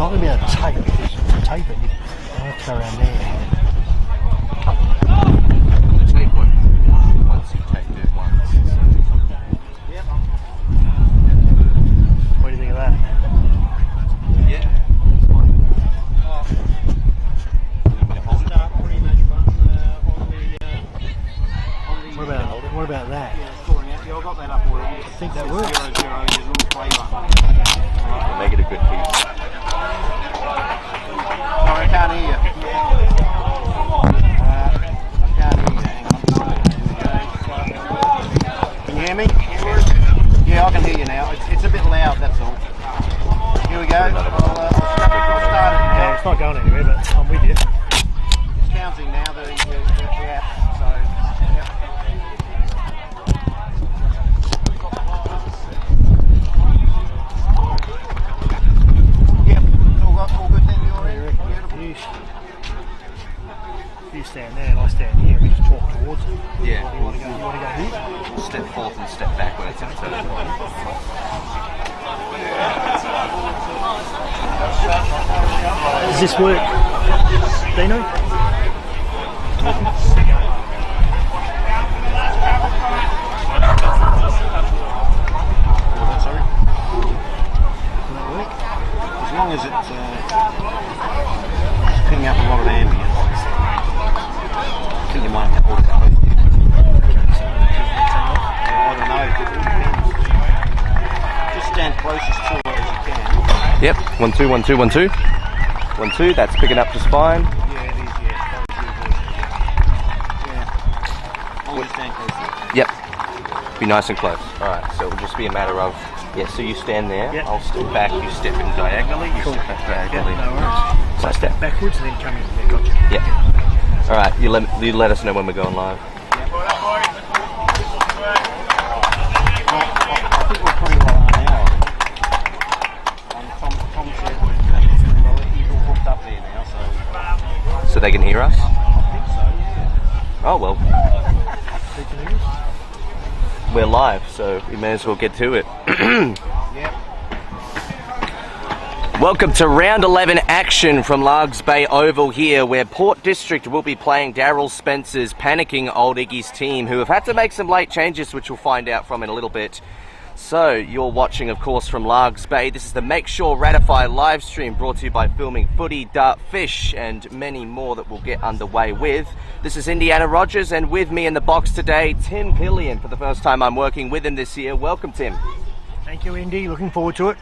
not going to be able to tape it. I'll have to go around there. Tape one once you taped it once. Yep. What do you think of that? Yeah. What about that? Yeah, I got that up already. I think that works. 0, 0, there's a little play button. We'll make it a good piece. Sorry, I can't hear you. I can't hear you. Hang on. Can you hear me? Yeah, I can hear you now. It's a bit loud, that's all. Here we go. I'll start it now. Yeah, it's not going anywhere, but I'm with you. It's counting now, the app. So, yep. Yep, all good then, you're in. Beautiful. You stand there and I stand here. We just talk towards it. Yeah. You want to go here? Step forth and step backwards. Does this work, Dino? Sorry? Will that work? As long as it's picking up a lot of ambience. I think you might have to hold it close. I don't know. It depends. Just stand closest to it as you can. Yep. 1 2 1 2 1 2. 1 2. That's picking up just fine. Yeah, it is. Yeah. Only stand close to it. Yep. Be nice and close. Alright, so it will just be a matter of, so you stand there, Yep. I'll step back, you step in diagonally, you step back diagonally. Yeah, no worries. So I step. Backwards and then come in. Yeah, gotcha. Yep. Alright, you let us know when we're going live. I think we're pretty well on now. Tom said he's all hooked up there now, so So they can hear us? I think so, yeah. Oh well. We're live, so we may as well get to it. Yep. Welcome to round 11 action from Largs Bay Oval here, where Port District will be playing Daryl Spencer's panicking Old Iggy's team, who have had to make some late changes, which we'll find out from in a little bit. So, you're watching, of course, from Largs Bay. This is the Make Sure Ratify live stream brought to you by Filming Footy, Dart Fish, and many more that we'll get underway with. This is Indiana Rogers, and with me in the box today, Tim Pillion. For the first time I'm working with him this year. Welcome, Tim. Thank you, Indy. Looking forward to it.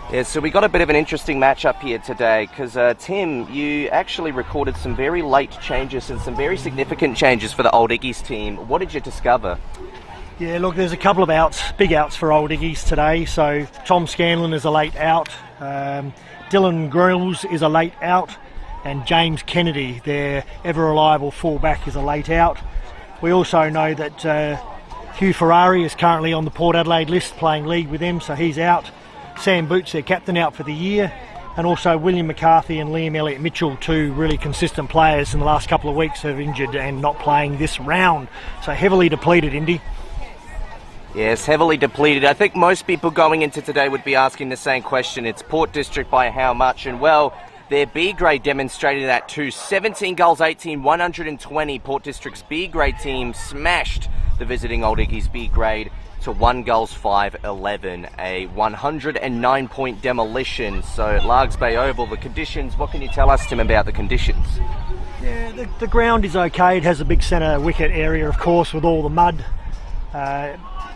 Yeah, so we got a bit of an interesting matchup here today because, Tim, you actually recorded some very late changes and some very significant changes for the Old Iggy's team. What did you discover? Yeah, look, there's a couple of outs, big outs for Old Iggy's today. So Tom Scanlon is a late out, Dylan Grills is a late out, and James Kennedy, their ever-reliable fullback, is a late out. We also know that Hugh Ferrari is currently on the Port Adelaide list playing league with them, so he's out. Sam Boots, their captain, out for the year. And also William McCarthy and Liam Elliott-Mitchell, two really consistent players in the last couple of weeks, have injured and not playing this round. So heavily depleted, Indy. Yes, heavily depleted. I think most people going into today would be asking the same question. It's Port District by how much? And well, their B grade demonstrated that too. 17 goals, 18, 120. Port District's B grade team smashed the visiting Old Iggy's B grade to 1 goals, 5, 11. A 109 point demolition. So at Largs Bay Oval, the conditions, what can you tell us, Tim, about the conditions? Yeah, the ground is okay. It has a big centre wicket area, of course, with all the mud.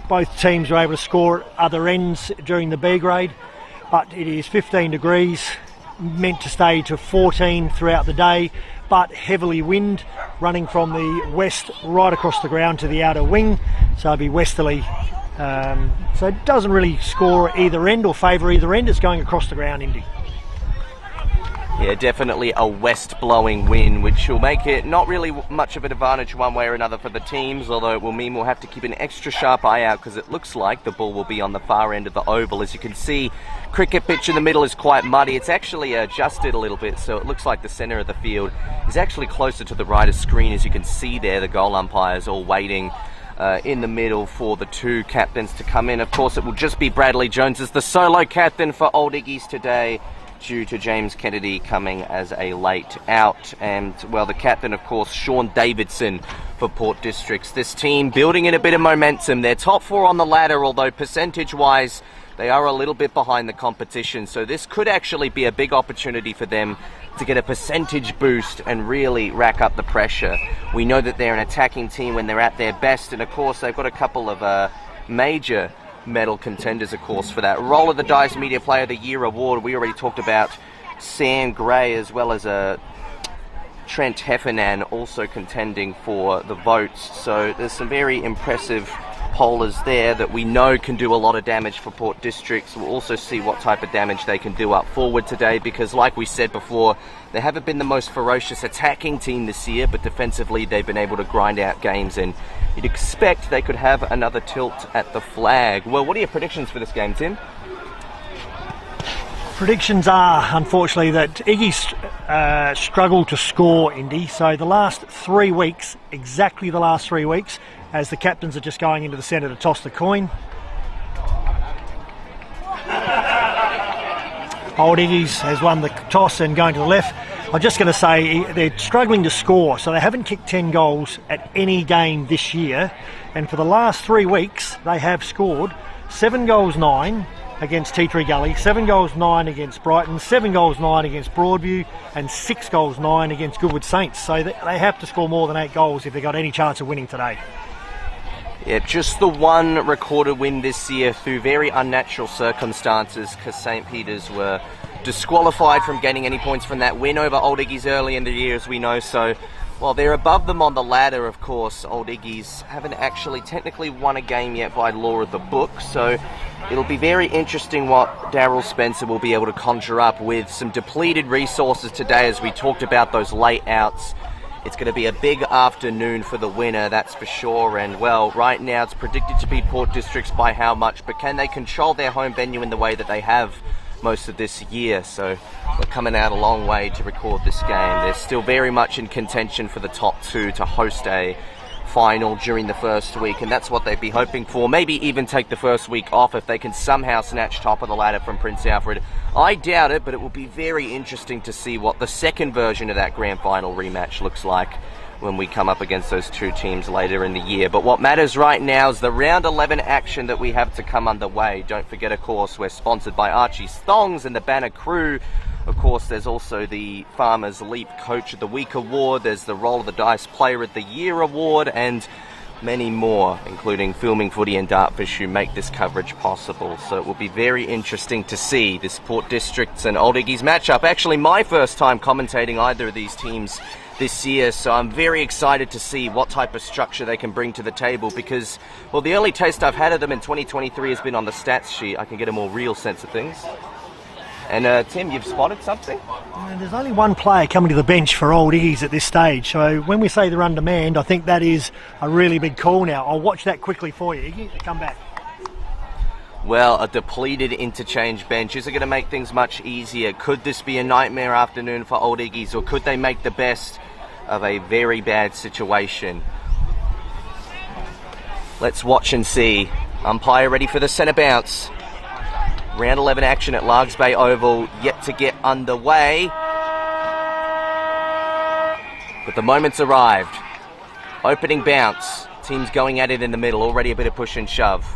Both teams were able to score at other ends during the B grade, but it is 15 degrees, meant to stay to 14 throughout the day, but heavily wind running from the west right across the ground to the outer wing, so it'll be westerly. So it doesn't really score either end or favour either end, it's going across the ground, Indy. Yeah, definitely a west-blowing wind, which will make it not really much of an advantage one way or another for the teams, although it will mean we'll have to keep an extra sharp eye out because it looks like the ball will be on the far end of the oval. As you can see, cricket pitch in the middle is quite muddy. It's actually adjusted a little bit, so it looks like the centre of the field is actually closer to the right screen. As you can see there, the goal umpires all waiting in the middle for the two captains to come in. Of course, it will just be Bradley Jones as the solo captain for Old Iggy's today. due to James Kennedy coming as a late out. And, well, the captain, of course, Sean Davidson for Port Districts. This team building in a bit of momentum. They're top 4 on the ladder, although percentage-wise they are a little bit behind the competition. So this could actually be a big opportunity for them to get a percentage boost and really rack up the pressure. We know that they're an attacking team when they're at their best, and of course they've got a couple of major medal contenders, of course, for that. Roll of the Dice Media Player of the Year award. We already talked about Sam Gray as well as Trent Heffernan also contending for the votes. So there's some very impressive pollers there that we know can do a lot of damage for Port Districts. We'll also see what type of damage they can do up forward today, because like we said before, they haven't been the most ferocious attacking team this year, but defensively they've been able to grind out games, and you'd expect they could have another tilt at the flag. Well, what are your predictions for this game, Tim? Predictions are, unfortunately, that Iggy's struggled to score, Indy. So the last 3 weeks, exactly the last 3 weeks, as the captains are just going into the centre to toss the coin. Old Iggy's has won the toss and going to the left. I'm just going to say they're struggling to score, so they haven't kicked 10 goals at any game this year. And for the last 3 weeks, they have scored 7 goals 9 against Tea-Tree Gully, 7 goals 9 against Brighton, 7 goals 9 against Broadview, and 6 goals 9 against Goodwood Saints. So they have to score more than 8 goals if they've got any chance of winning today. Yeah, just the one recorded win this year through very unnatural circumstances, because St. Peter's were disqualified from getting any points from that win over Old Iggy's early in the year, as we know. So while they're above them on the ladder, of course, Old Iggy's haven't actually technically won a game yet by law of the book. So it'll be very interesting what Daryl Spencer will be able to conjure up with some depleted resources today, as we talked about those late outs. It's going to be a big afternoon for the winner, that's for sure. And, well, right now it's predicted to be Port Districts by how much, but can they control their home venue in the way that they have most of this year? So we're coming out a long way to record this game. They're still very much in contention for the top 2 to host a final during the first week, and that's what they'd be hoping for. Maybe even take the first week off if they can somehow snatch top of the ladder from Prince Alfred. I doubt it, but it will be very interesting to see what the second version of that grand final rematch looks like when we come up against those 2 teams later in the year. But what matters right now is the round 11 action that we have to come underway. Don't forget, of course, we're sponsored by Archie's Thongs and the Banner Crew. Of course, there's also the Farmers Leap Coach of the Week Award, there's the Roll of the Dice Player of the Year Award, and many more, including Filming Footy and Dartfish, who make this coverage possible. So it will be very interesting to see this Port Districts and Old Iggy's matchup. Actually, my first time commentating either of these teams this year, so I'm very excited to see what type of structure they can bring to the table, because, well, the only taste I've had of them in 2023 has been on the stats sheet. I can get a more real sense of things. And Tim, you've spotted something? There's only one player coming to the bench for Old Iggy's at this stage. So when we say they're undermanned, I think that is a really big call now. I'll watch that quickly for you, Iggy. Come back. Well, a depleted interchange bench. Is it going to make things much easier? Could this be a nightmare afternoon for Old Iggy's, or could they make the best of a very bad situation? Let's watch and see. Umpire ready for the centre bounce. Round 11 action at Largs Bay Oval yet to get underway. But the moment's arrived. Opening bounce. Teams going at it in the middle. Already a bit of push and shove.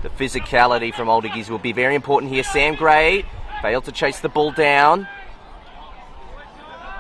The physicality from Old Iggy's will be very important here. Sam Gray failed to chase the ball down,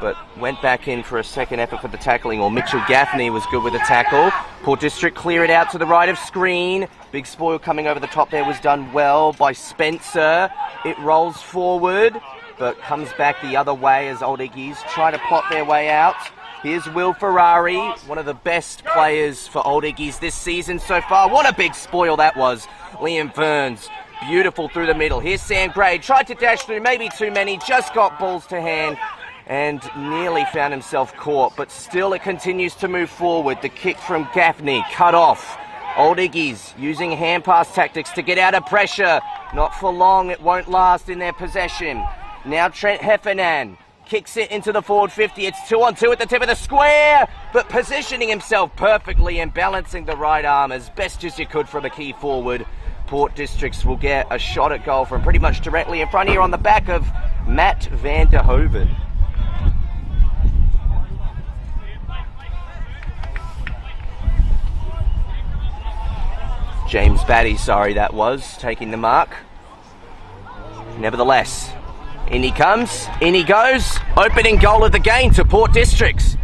but went back in for a second effort for the tackling. Or Mitchell Gaffney was good with the tackle. Port District clear it out to the right of screen. Big spoil coming over the top there was done well by Spencer. It rolls forward, but comes back the other way as Old Iggy's try to plot their way out. Here's Will Ferrari, one of the best players for Old Iggy's this season so far. What a big spoil that was. Liam Burns, beautiful through the middle. Here's Sam Gray, tried to dash through, maybe too many, just got balls to hand and nearly found himself caught, but still it continues to move forward. The kick from Gaffney, cut off. Old Iggy's using hand pass tactics to get out of pressure. Not for long, it won't last in their possession. Now Trent Heffernan kicks it into the forward 50. It's 2-on-2 at the tip of the square, but positioning himself perfectly and balancing the right arm as best as you could from a key forward. Port Districts will get a shot at goal from pretty much directly in front here on the back of Matt van der Hoven. James Batty, sorry, that was, taking the mark. Nevertheless, in he comes, in he goes. Opening goal of the game to Port Districts.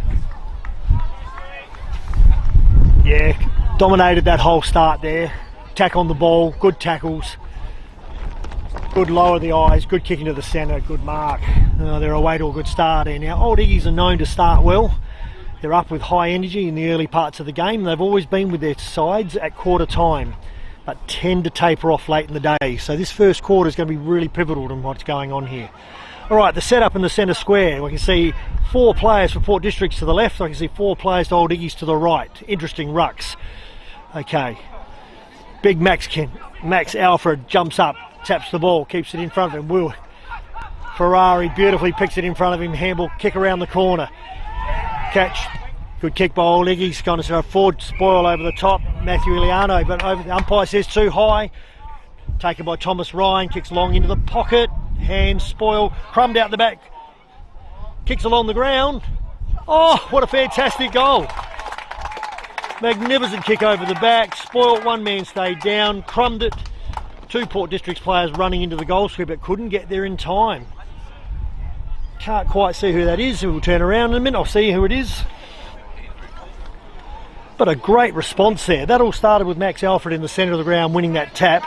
Yeah, dominated that whole start there. Tack on the ball, good tackles. Good lower the eyes, good kick into the centre, good mark. They're away to a good start here. Now, Old Iggies are known to start well. They're up with high energy in the early parts of the game. They've always been with their sides at quarter time, but tend to taper off late in the day. So this first quarter is going to be really pivotal to what's going on here. All right, the setup in the centre square. We can see 4 players for Port Districts to the left. I can see 4 players to Old Iggies to the right. Interesting rucks. Okay. Big Max Alfred jumps up, taps the ball, keeps it in front of him. Will Ferrari beautifully picks it in front of him. Handball kick around the corner. Catch. Good kick by Old Iggies. Going to forward spoil over the top. Matthew Iliano, but over the umpire says too high. Taken by Thomas Ryan. Kicks long into the pocket. Hands spoil. Crumbed out the back. Kicks along the ground. Oh, what a fantastic goal. Magnificent kick over the back. Spoiled. One man stayed down. Crumbed it. 2 Port Districts players running into the goal square, but couldn't get there in time. Can't quite see who that is. We'll turn around in a minute. I'll see who it is. But a great response there. That all started with Max Alfred in the centre of the ground winning that tap,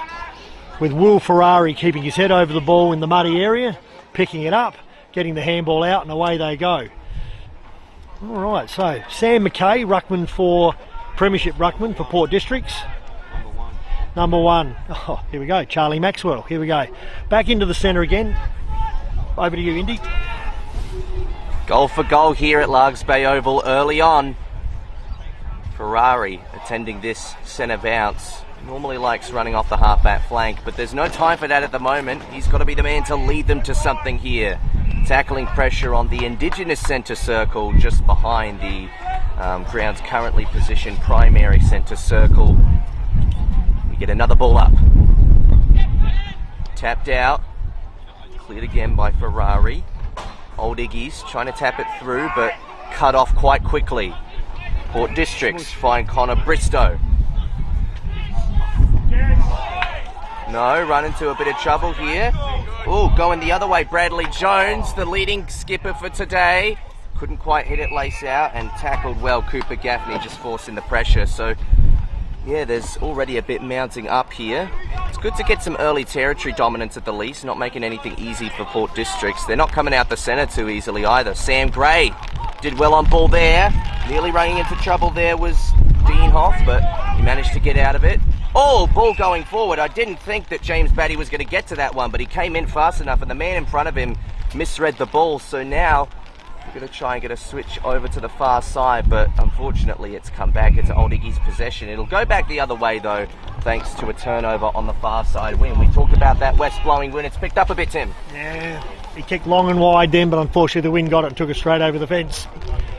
with Will Ferrari keeping his head over the ball in the muddy area, picking it up, getting the handball out, and away they go. All right, so Sam McKay, ruckman for Premiership ruckman for Port Districts. Number 1. Oh, here we go. Charlie Maxwell. Here we go. Back into the centre again. Over to you, Indy. Goal for goal here at Largs Bay Oval early on. Ferrari attending this centre bounce. Normally likes running off the half-back flank, but there's no time for that at the moment. He's got to be the man to lead them to something here. Tackling pressure on the Indigenous centre circle just behind the ground's currently positioned primary centre circle. We get another ball up. Tapped out. Cleared again by Ferrari. Old Iggies trying to tap it through, but cut off quite quickly. Port Districts find Connor Bristow. No, run into a bit of trouble here. Oh, going the other way. Bradley Jones, the leading skipper for today. Couldn't quite hit it lace out and tackled well. Cooper Gaffney just forcing the pressure. So, yeah, there's already a bit mounting up here. It's good to get some early territory dominance at the least, not making anything easy for Port Districts. They're not coming out the centre too easily either. Sam Gray did well on ball there. Nearly running into trouble there was Dean Hoff, but he managed to get out of it. Oh, ball going forward. I didn't think that James Batty was going to get to that one, but he came in fast enough and the man in front of him misread the ball. So now we're going to try and get a switch over to the far side, but unfortunately it's come back into Old Iggy's possession. It'll go back the other way though, thanks to a turnover on the far side wing. We talked about that west blowing wind. It's picked up a bit, Tim. Yeah, he kicked long and wide then, but unfortunately the wind got it and took it straight over the fence.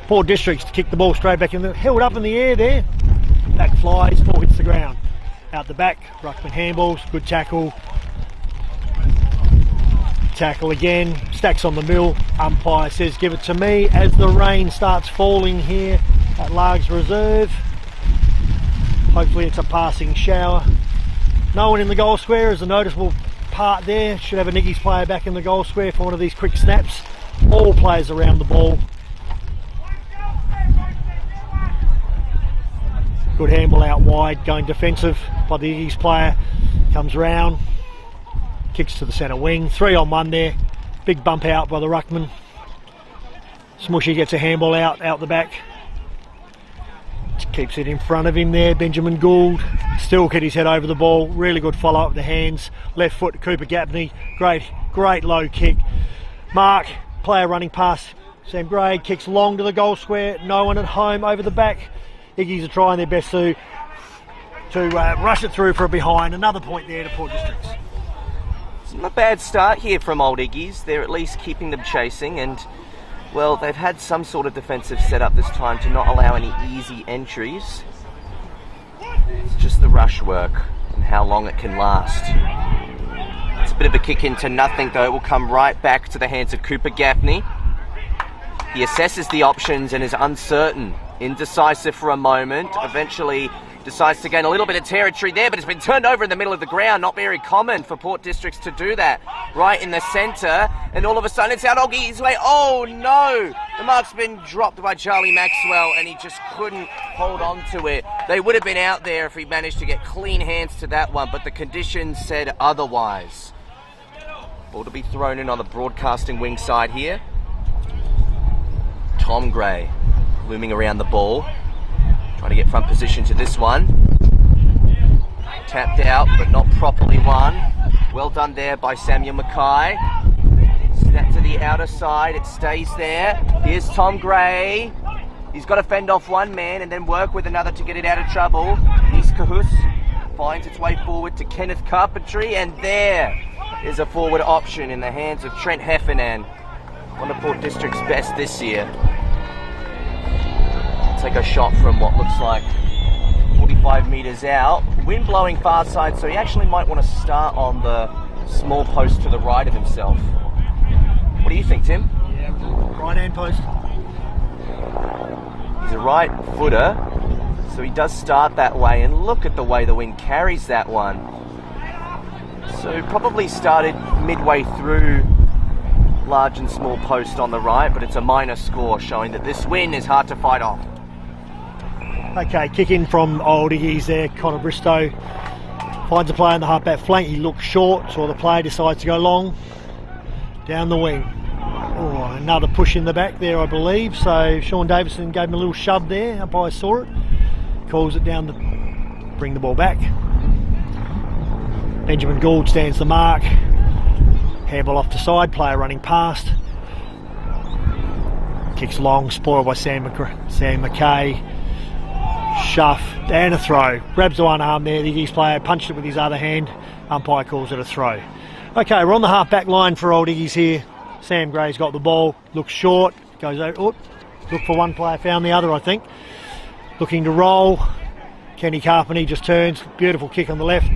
Port Districts kicked the ball straight back in, held up in the air there. Back flies, ball hits the ground. Out the back, ruckman handballs, good tackle. Tackle again, stacks on the mill. Umpire says give it to me as the rain starts falling here at Largs Reserve. Hopefully it's a passing shower. No one in the goal square is a noticeable part there. Should have a Iggy's player back in the goal square for one of these quick snaps. All players around the ball. Good handball out wide, going defensive by the Iggy's player. Comes round, kicks to the centre wing. 3 on 1 there. Big bump out by the ruckman. Smushy gets a handball out the back. Keeps it in front of him there. Benjamin Gould still get his head over the ball. Really good follow up with the hands. Left foot, Cooper Gaffney. Great low kick. Mark, player running past Sam Gray, kicks long to the goal square. No one at home over the back. Iggies are trying their best to rush it through for a behind. Another point there to Port Districts. It's not a bad start here from Old Iggies. They're at least keeping them chasing, and well, they've had some sort of defensive setup this time to not allow any easy entries. It's just the rush work and how long it can last. It's a Bit of a kick into nothing though. It will come right back to the hands of Cooper Gaffney. He assesses the options and is uncertain, indecisive for a moment. Eventually decides to gain a little bit of territory there, but it's been turned over in the middle of the ground. Not very common for Port Districts to do that. Right in the centre, and all of a sudden it's out Oggy's way. Oh no! The mark's been dropped by Charlie Maxwell, and he just couldn't hold on to it. They would have been out there if he managed to get clean hands to that one, but the conditions said otherwise. Ball to be thrown in on the broadcasting wing side here. Tom Gray looming around the ball. Trying to get front position to this one. Tapped out, but not properly won. Well done there by Samuel Mackay. Snap to the outer side. It stays there. Here's Tom Gray. He's got to fend off one man and then work with another to get it out of trouble. East Cahus finds its way forward to Kenneth Carpentry, and there is a forward option in the hands of Trent Heffernan. One of Port District's best this year. Take a shot from what looks like 45 metres out. Wind blowing far side, so he actually might want to start on the small post to the right of himself. What do you think, Tim? Yeah, right hand post. He's a right footer, so he does start that way, and look at the way the wind carries that one. So probably started midway through large and small post on the right, but it's a minor score showing that this wind is hard to fight off. Okay, kick in from Old Iggy's there. Connor Bristow finds a player in the halfback flank. He looks short, so the player decides to go long down the wing. Oh, another push in the back there, I believe. So Sean Davison gave him a little shove there. Umpire saw it. Calls it down to bring the ball back. Benjamin Gould stands the mark. Handball off the side. Player running past. Kicks long, spoiled by Sam Mackay. Shuff, and a throw. Grabs the one arm there, the Iggy's player, punched it with his other hand. Umpire calls it a throw. Okay, we're on the half-back line for Old Iggy's here. Sam Gray's got the ball, looks short, goes over, look for one player, found the other, I think. Looking to roll. Kenny Carpenter just turns, beautiful kick on the left.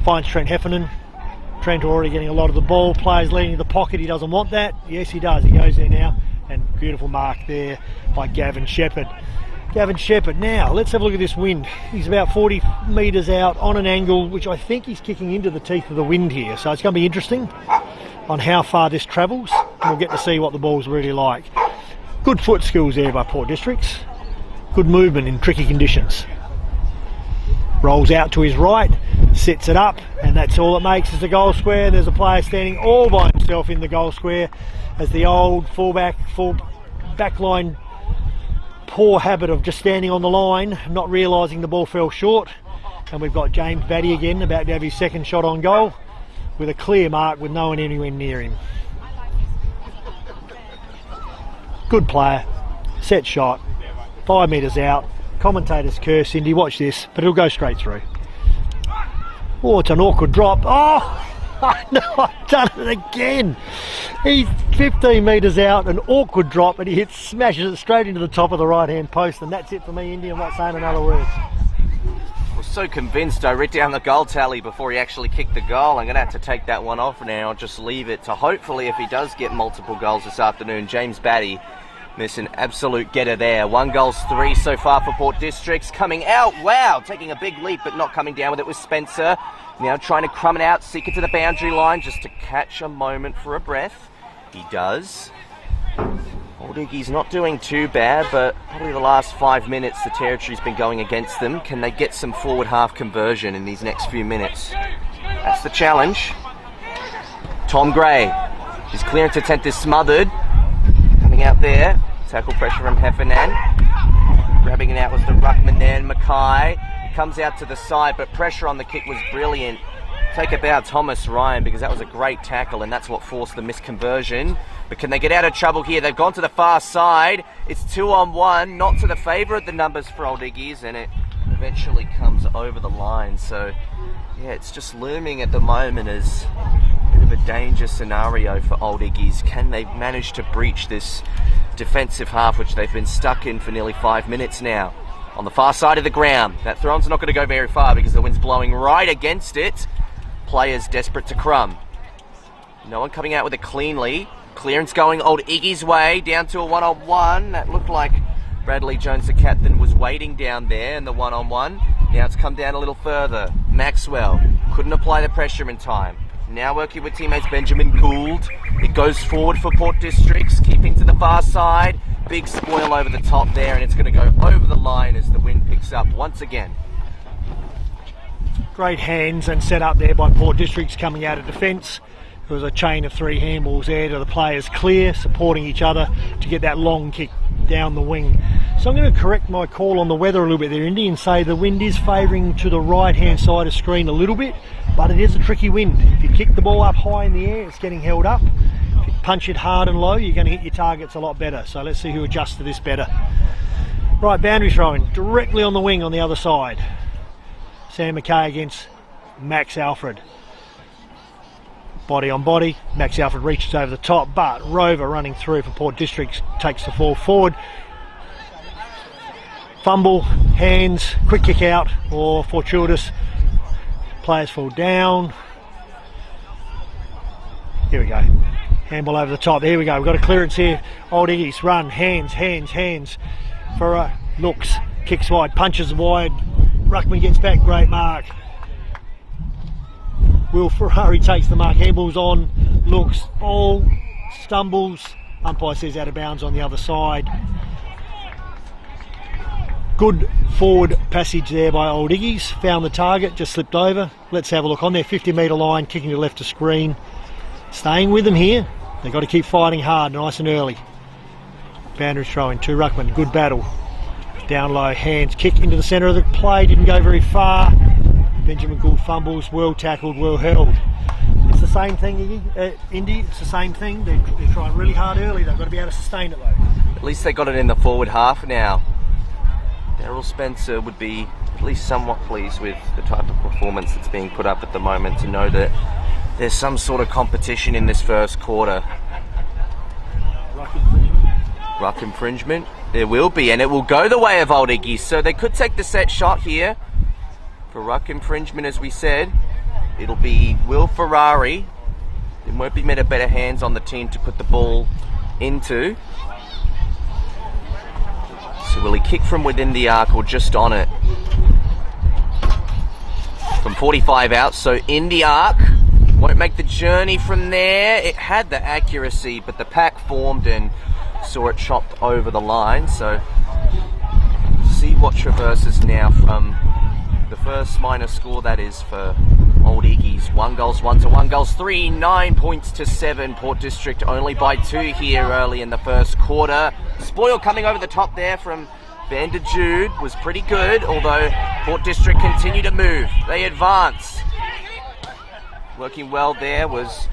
Finds Trent Heffernan. Trent already getting a lot of the ball. Players leading to the pocket, he doesn't want that. Yes, he does, he goes there now. And beautiful mark there by Gavin Shepherd. Gavin Shepherd. Now, let's have a look at this wind. He's about 40 metres out on an angle, which I think he's kicking into the teeth of the wind here. So it's going to be interesting on how far this travels. And we'll get to see what the ball's really like. Good foot skills there by Port Districts. Good movement in tricky conditions. Rolls out to his right, sets it up, and that's all it makes is the goal square. There's a player standing all by himself in the goal square as the old full back line poor habit of just standing on the line, not realising the ball fell short. And we've got James Batty again about to have his second shot on goal with a clear mark with no one anywhere near him. Good player, set shot, 5 metres out. Commentators curse Cindy, watch this, but it'll go straight through. Oh, it's an awkward drop. Oh, no, I've done it again. He's 15 metres out, an awkward drop, and he smashes it straight into the top of the right-hand post, and that's it for me, Indy. I'm not saying another word. I was so convinced I read down the goal tally before he actually kicked the goal. I'm going to have to take that one off now. I'll just leave it to hopefully, if he does get multiple goals this afternoon, James Batty missed an absolute getter there. 1 goal, 3 so far for Port Districts. Coming out, wow, taking a big leap, but not coming down with it was Spencer. Now trying to crumb it out, seek it to the boundary line just to catch a moment for a breath. He does. Old Iggy's not doing too bad, but probably the last 5 minutes the territory's been going against them. Can they get some forward half conversion in these next few minutes? That's the challenge. Tom Gray. His clearance attempt is smothered. Coming out there. Tackle pressure from Heffernan. Grabbing it out was the ruckman then, Mackay. Comes out to the side, but pressure on the kick was brilliant. Take a bow, Thomas Ryan, because that was a great tackle, and that's what forced the misconversion. But can they get out of trouble here? They've gone to the far side. It's 2-on-1, not to the favour of the numbers for Old Iggy's, and it eventually comes over the line. So, yeah, it's just looming at the moment as a bit of a danger scenario for Old Iggy's. Can they manage to breach this defensive half, which they've been stuck in for nearly 5 minutes now? On the far side of the ground. That thrown's not going to go very far because the wind's blowing right against it. Players desperate to crumb. No one coming out with it cleanly. Clearance going Old Iggy's way, down to a one-on-one. That looked like Bradley Jones, the captain, was waiting down there in the one-on-one. Now it's come down a little further. Maxwell couldn't apply the pressure in time. Now working with teammates Benjamin Gould. It goes forward for Port Districts, keeping to the far side. Big spoil over the top there, and it's going to go over the line as the wind picks up once again. Great hands and set up there by Port Districts coming out of defence. There was a chain of 3 handballs there to the players clear, supporting each other to get that long kick down the wing. So I'm going to correct my call on the weather a little bit there, Indy, and say the wind is favouring to the right-hand side of screen a little bit, but it is a tricky wind. If you kick the ball up high in the air, it's getting held up. If you punch it hard and low, you're going to hit your targets a lot better. So let's see who adjusts to this better. Right, boundary throwing directly on the wing on the other side. Sam McKay against Max Alfred. Body on body, Max Alfred reaches over the top, but Rover running through for Port Districts takes the ball forward. Fumble, hands, quick kick out, or fortuitous. Players fall down. Here we go. Handball over the top. Here we go. We've got a clearance here. Old Iggy's run. Hands. For looks. Kicks wide. Punches wide. Ruckman gets back. Great mark. Will Ferrari takes the mark. Handballs on. Looks. Ball. Stumbles. Umpire says out of bounds on the other side. Good forward passage there by Old Iggy's. Found the target. Just slipped over. Let's have a look on their 50-metre line. Kicking to left of screen. Staying with them here. They've got to keep fighting hard, nice and early. Boundary throwing to Ruckman. Good battle. Down low, hands. Kick into the centre of the play. Didn't go very far. Benjamin Gould fumbles. Well tackled, well held. It's the same thing, Indy. It's the same thing. They're trying really hard early. They've got to be able to sustain it, though. At least they got it in the forward half now. Daryl Spencer would be at least somewhat pleased with the type of performance that's being put up at the moment, to know that there's some sort of competition in this first quarter. Ruck infringement. There will be, and it will go the way of Old Iggy. So they could take the set shot here. For ruck infringement, as we said, it'll be Will Ferrari. There won't be many better hands on the team to put the ball into. So will he kick from within the arc or just on it? From 45 out, so in the arc. Won't make the journey from there. It had the accuracy, but the pack formed and saw it chopped over the line. So see what traverses now from the first minor score, that is for Old Iggy's. 1 goals, 1 to 1 goals, 3, 9 points to 7. Port District only by 2 here early in the first quarter. Spoil coming over the top there from Van der Jude was pretty good, although Port District continue to move. They advance. Working well there was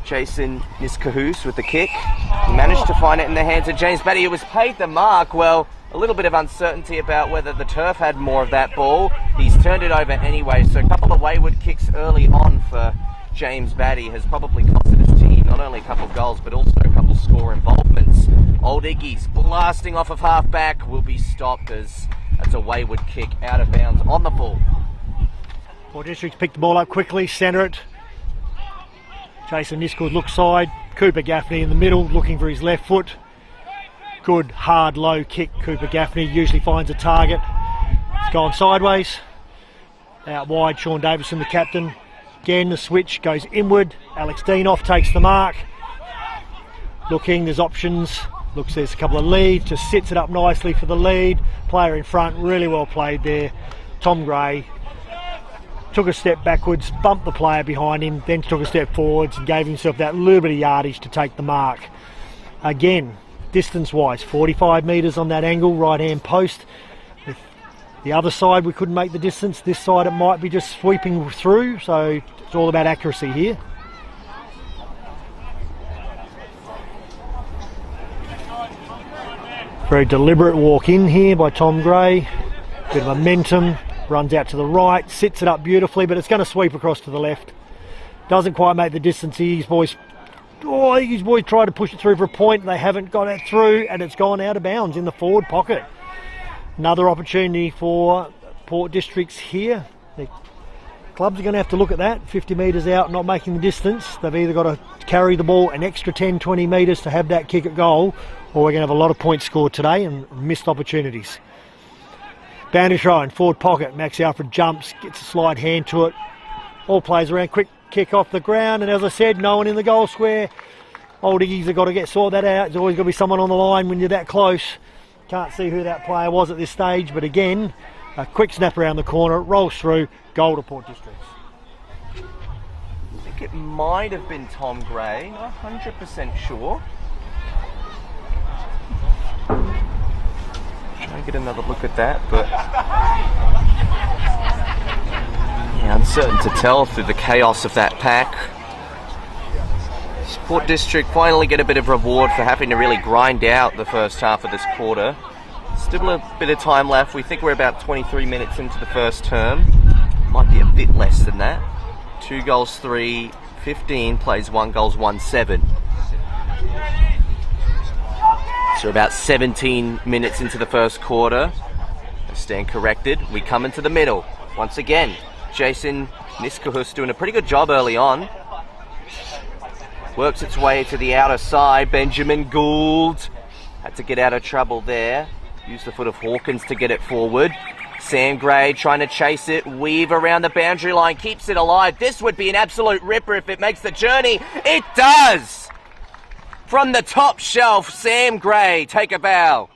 Jason Niskahoos with the kick. He managed to find it in the hands of James Batty, who was paid the mark. Well, a little bit of uncertainty about whether the turf had more of that ball. He's turned it over anyway, so a couple of wayward kicks early on for James Batty has probably costed his team not only a couple of goals, but also a couple of score involvements. Old Iggy's blasting off of half-back will be stopped as that's a wayward kick out of bounds on the ball. Port Districts pick the ball up quickly, centre it. Jason Niskold looks side. Cooper Gaffney in the middle, looking for his left foot. Good, hard, low kick. Cooper Gaffney usually finds a target. It's gone sideways. Out wide, Sean Davison, the captain. Again, the switch goes inward. Alex Deanoff takes the mark. Looking, there's options. Looks there's a couple of leads. Just sits it up nicely for the lead. Player in front, really well played there. Tom Gray took a step backwards, bumped the player behind him, then took a step forwards and gave himself that little bit of yardage to take the mark. Again, distance-wise, 45 metres on that angle, right-hand post. If the other side we couldn't make the distance, this side it might be just sweeping through, so it's all about accuracy here. Very deliberate walk in here by Tom Gray. Bit of momentum. Runs out to the right, sits it up beautifully, but it's going to sweep across to the left. Doesn't quite make the distance. His boys tried to push it through for a point. They haven't got it through, and it's gone out of bounds in the forward pocket. Another opportunity for Port Districts here. They're clubs are going to have to look at that. 50 metres out, not making the distance. They've either got to carry the ball an extra 10, 20 metres to have that kick at goal, or we're going to have a lot of points scored today and missed opportunities. Boundary try in forward pocket. Max Alfred jumps, gets a slide hand to it. All plays around, quick kick off the ground, and as I said, no one in the goal square. Old Iggy's have got to sort that out. There's always got to be someone on the line when you're that close. Can't see who that player was at this stage, but again, a quick snap around the corner, rolls through, goal to Port Districts. I think it might have been Tom Gray, not 100% sure. Try and get another look at that, but yeah, uncertain to tell through the chaos of that pack. Port District finally get a bit of reward for having to really grind out the first half of this quarter. Still a bit of time left. We think we're about 23 minutes into the first term. Might be a bit less than that. 2 goals 3, 15 plays 1 goals 1, 7. So about 17 minutes into the first quarter. I stand corrected. We come into the middle. Once again, Jason Niskahus doing a pretty good job early on. Works its way to the outer side. Benjamin Gould had to get out of trouble there. Used the foot of Hawkins to get it forward. Sam Gray trying to chase it. Weave around the boundary line. Keeps it alive. This would be an absolute ripper if it makes the journey. It does! From the top shelf, Sam Gray. Take a bow.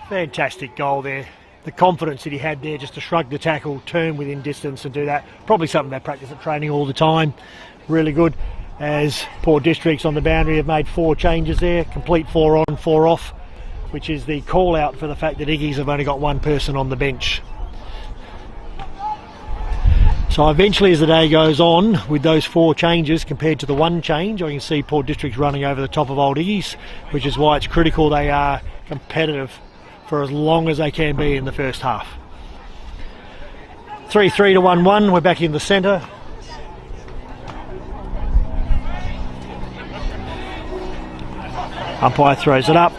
Fantastic goal there. The confidence that he had there just to shrug the tackle, turn within distance and do that. Probably something they practice at training all the time. Really good. As Port Districts on the boundary have made 4 changes there. Complete 4 on, 4 off, which is the call out for the fact that Iggy's have only got 1 person on the bench. So eventually as the day goes on with those 4 changes compared to the 1 change, I can see Port Districts running over the top of Old Iggy's, which is why it's critical they are competitive for as long as they can be in the first half. 3-3 to 1-1, we're back in the centre. Umpire throws it up.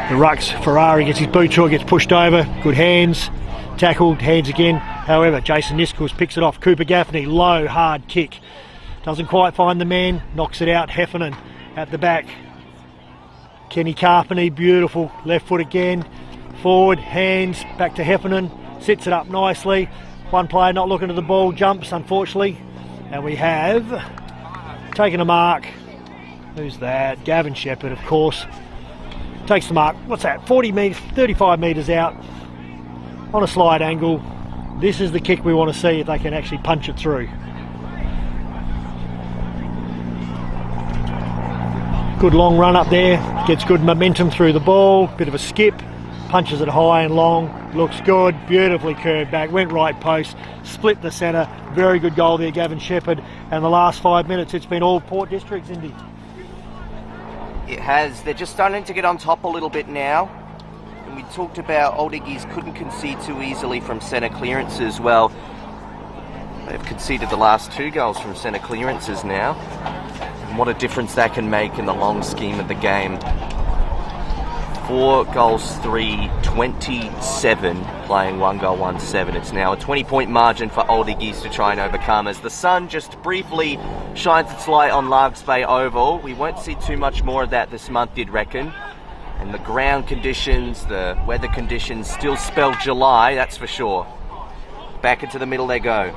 The rucks, Ferrari gets his boot to it, gets pushed over, good hands, tackled, hands again. However, Jason Niskahus picks it off. Cooper Gaffney, low, hard kick. Doesn't quite find the man, knocks it out. Heffernan at the back. Kenny Carpenter, beautiful, left foot again, forward, hands, back to Heffernan, sits it up nicely. One player not looking at the ball, jumps unfortunately, and we have taken a mark. Who's that? Gavin Shepherd, of course. Takes the mark, what's that, 40 metres, 35 metres out, on a slide angle. This is the kick we want to see if they can actually punch it through. Good long run up there, gets good momentum through the ball, bit of a skip, punches it high and long, looks good, beautifully curved back, went right post, split the centre, very good goal there, Gavin Shepherd, and the last 5 minutes it's been all Port Districts, Indy. It has. They're just starting to get on top a little bit now. And we talked about Old Iggy's couldn't concede too easily from centre clearances. Well, they've conceded the last 2 goals from centre clearances now. And what a difference that can make in the long scheme of the game. 4 goals 3, 27, playing 1 goal 1, 7. It's now a 20-point margin for Old Iggy's to try and overcome as the sun just briefly shines its light on Largs Bay Oval. We won't see too much more of that this month, you'd reckon. And the ground conditions, the weather conditions still spell July, that's for sure. Back into the middle they go.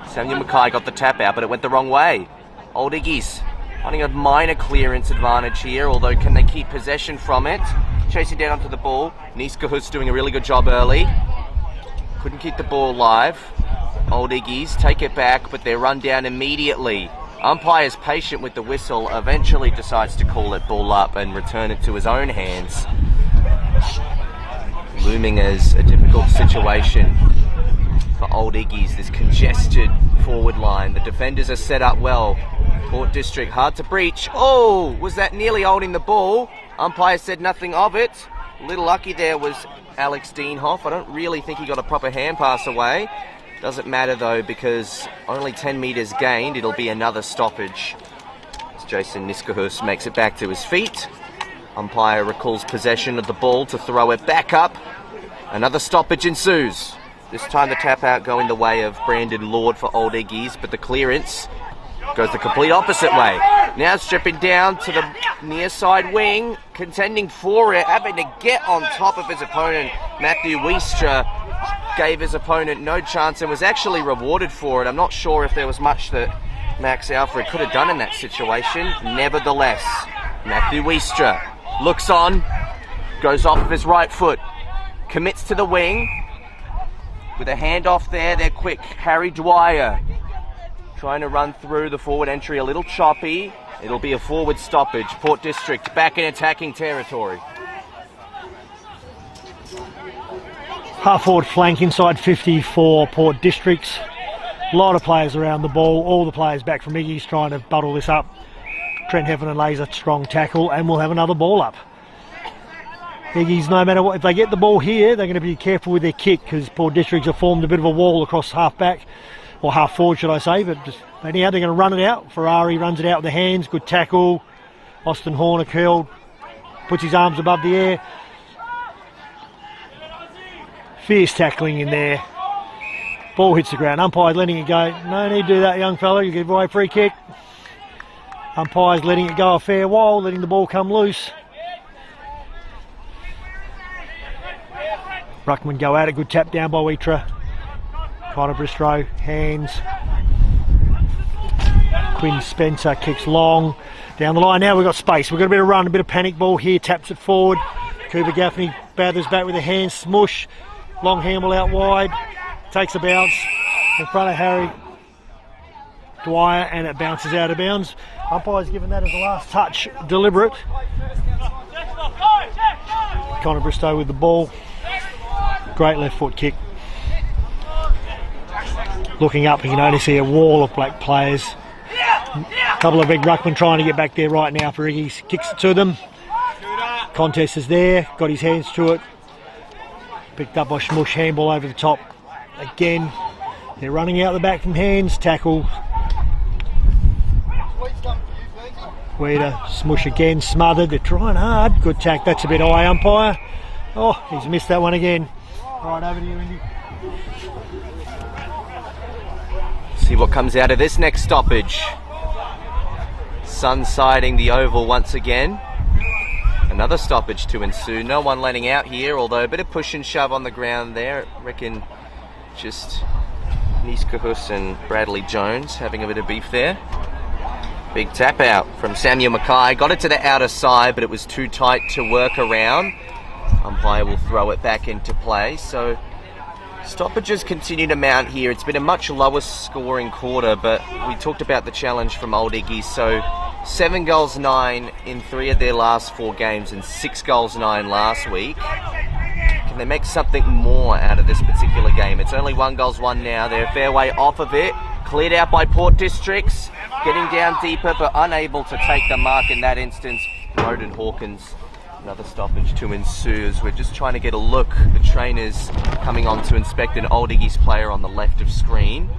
Samuel Mackay got the tap out, but it went the wrong way. Old Iggy's finding a minor clearance advantage here, although can they keep possession from it? Chasing down onto the ball. Niskahus doing a really good job early. Couldn't keep the ball alive. Old Iggy's take it back, but they're run down immediately. Umpire's patient with the whistle, eventually decides to call it ball up and return it to his own hands. Looming as a difficult situation for Old Iggy's, this congested forward line. The defenders are set up well. Port District hard to breach. Oh, was that nearly holding the ball? Umpire said nothing of it. A little lucky there was Alex Dienhoff. I don't really think he got a proper hand pass away. Doesn't matter though, because only 10 metres gained. It'll be another stoppage as Jason Niskahus makes it back to his feet. Umpire recalls possession of the ball to throw it back up Another stoppage ensues. This time the tap out going the way of Brandon Lord for Old Iggy's, but the clearance goes the complete opposite way. Now stripping down to the near side wing, contending for it, having to get on top of his opponent. Matthew Wiestra gave his opponent no chance and was actually rewarded for it. I'm not sure if there was much that Max Alfred could have done in that situation. Nevertheless, Matthew Wiestra looks on, goes off of his right foot, commits to the wing. With a handoff there, they're quick. Harry Dwyer trying to run through the forward entry, a little choppy. It'll be a forward stoppage. Port District back in attacking territory. Half forward flank inside 50 for Port Districts. A lot of players around the ball. All the players back from Iggy's trying to bottle this up. Trent Heffernan lays a strong tackle and we'll have another ball up. Iggy's, no matter what, if they get the ball here, they're going to be careful with their kick because Port Districts have formed a bit of a wall across half back, or half forward should I say, but just, anyhow they're going to run it out. Ferrari runs it out with the hands, good tackle. Austin Horner curled, puts his arms above the air. Fierce tackling in there. Ball hits the ground, umpire's letting it go. No need to do that, young fella, you give away a free kick. Umpire's letting it go a fair while, letting the ball come loose. Ruckman go at it, good tap down by Wheatra. Connor Bristow, hands. Quinn Spencer kicks long. Down the line now, we've got space. We've got a bit of run, a bit of panic ball here, taps it forward. Cooper Gaffney bathers back with a hand, smush. Long handle out wide, takes a bounce in front of Harry Dwyer and it bounces out of bounds. Umpire's given that as a last touch, deliberate. Connor Bristow with the ball. Great left foot kick. Looking up, you can only see a wall of black players. A couple of big ruckmen trying to get back there right now for Iggy's. Kicks it to them. Contest is there, got his hands to it. Picked up by Smush, handball over the top. Again, they're running out the back from hands. Tackle. Wheater, Smush again, smothered. They're trying hard. Good tack, that's a bit high, umpire. Oh, he's missed that one again. All right, over to you, Indy. See what comes out of this next stoppage. Sun siding the oval once again. Another stoppage to ensue. No one letting out here, although a bit of push and shove on the ground there. I reckon just Niskahus and Bradley Jones having a bit of beef there. Big tap out from Samuel Mackay. Got it to the outer side, but it was too tight to work around. Umpire will throw it back into play. So stoppages continue to mount here. It's been a much lower scoring quarter, but we talked about the challenge from Old Iggy. So 7 goals 9 in 3 of their last 4 games and 6 goals 9 last week. Can they make something more out of this particular game? It's only 1 goals 1 now. They're a fair way off of it. Cleared out by Port Districts. Getting down deeper but unable to take the mark in that instance. Roden Hawkins. Another stoppage to ensue as we're just trying to get a look. The trainer's coming on to inspect an Old Iggy's player on the left of screen.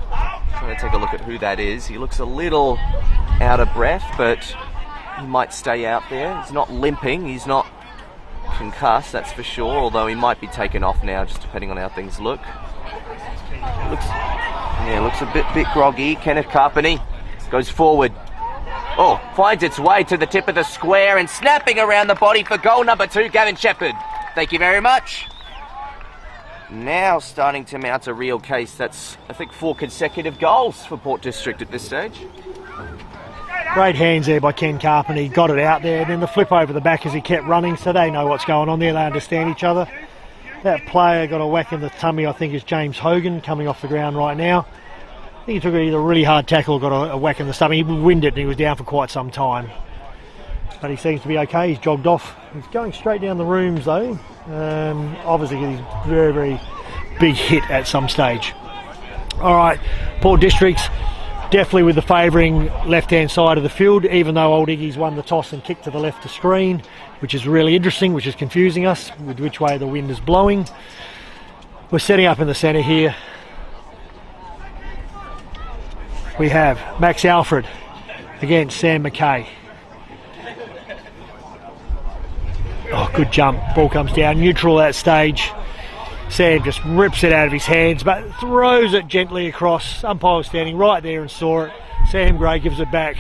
Trying to take a look at who that is. He looks a little out of breath, but he might stay out there. He's not limping, he's not concussed, that's for sure, although he might be taken off now, just depending on how things look. Looks a bit groggy. Kenneth Carpeney goes forward. Oh, finds its way to the tip of the square and snapping around the body for goal number 2, Gavin Shepherd. Thank you very much. Now starting to mount a real case. That's, I think, 4 consecutive goals for Port District at this stage. Great hands there by Ken Carpeney. Got it out there. Then the flip over the back as he kept running, so they know what's going on there. They understand each other. That player got a whack in the tummy, I think, is James Hogan, coming off the ground right now. I think he took either a really hard tackle or got a whack in the stomach. He winded it and he was down for quite some time. But he seems to be okay. He's jogged off. He's going straight down the rooms though. Obviously he's very, very big hit at some stage. All right, Port Districts definitely with the favouring left-hand side of the field, even though Old Iggy's won the toss and kicked to the left of screen, which is really interesting, which is confusing us with which way the wind is blowing. We're setting up in the centre here. We have Max Alfred against Sam McKay. Oh, good jump. Ball comes down. Neutral at that stage. Sam just rips it out of his hands, but throws it gently across. Umpire was standing right there and saw it. Sam Gray gives it back.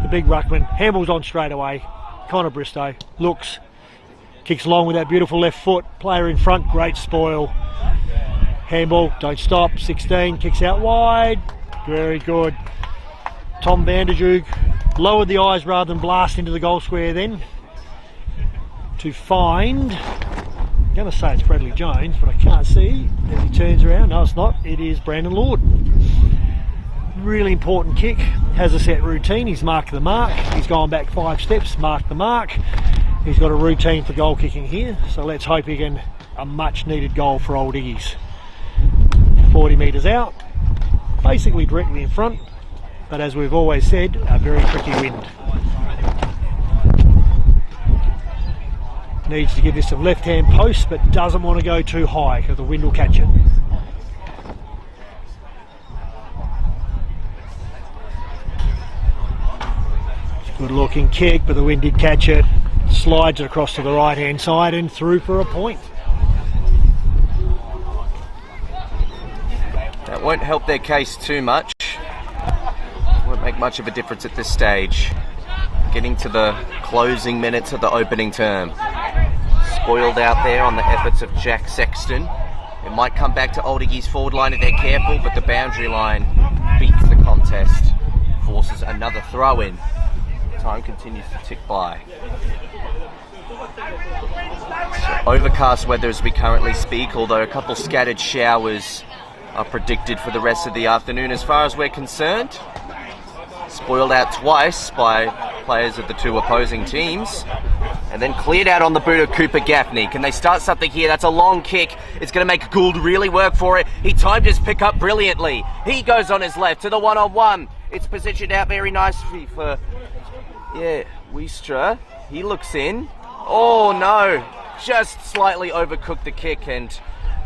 The big ruckman handballs on straight away. Connor Bristow looks, kicks along with that beautiful left foot. Player in front, great spoil. Handball, don't stop. 16 kicks out wide. Very good. Tom Vanderjoog lowered the eyes rather than blast into the goal square then to find, I'm going to say it's Bradley Jones, but I can't see as he turns around. No, it's not. It is Brandon Lord. Really important kick. Has a set routine. He's marked the mark. He's gone back 5 steps, marked the mark. He's got a routine for goal kicking here. So let's hope he can a much needed goal for Old Iggy's. 40 metres out. Basically directly in front. But as we've always said, a very tricky wind. Needs to give this some left-hand post, but doesn't want to go too high because the wind will catch it. Good looking kick, but the wind did catch it. Slides it across to the right-hand side and through for a point. That won't help their case too much. Won't make much of a difference at this stage. Getting to the closing minutes of the opening term. Spoiled out there on the efforts of Jack Sexton. It might come back to Old Iggy's forward line if they're careful, but the boundary line beats the contest. Forces another throw in. Time continues to tick by. So overcast weather as we currently speak, although a couple scattered showers are predicted for the rest of the afternoon as far as we're concerned. Spoiled out twice by players of the two opposing teams. And then cleared out on the boot of Cooper Gaffney. Can they start something here? That's a long kick. It's going to make Gould really work for it. He timed his pick up brilliantly. He goes on his left to the one-on-one. It's positioned out very nicely for, Wiestra. He looks in. Oh no, just slightly overcooked the kick, and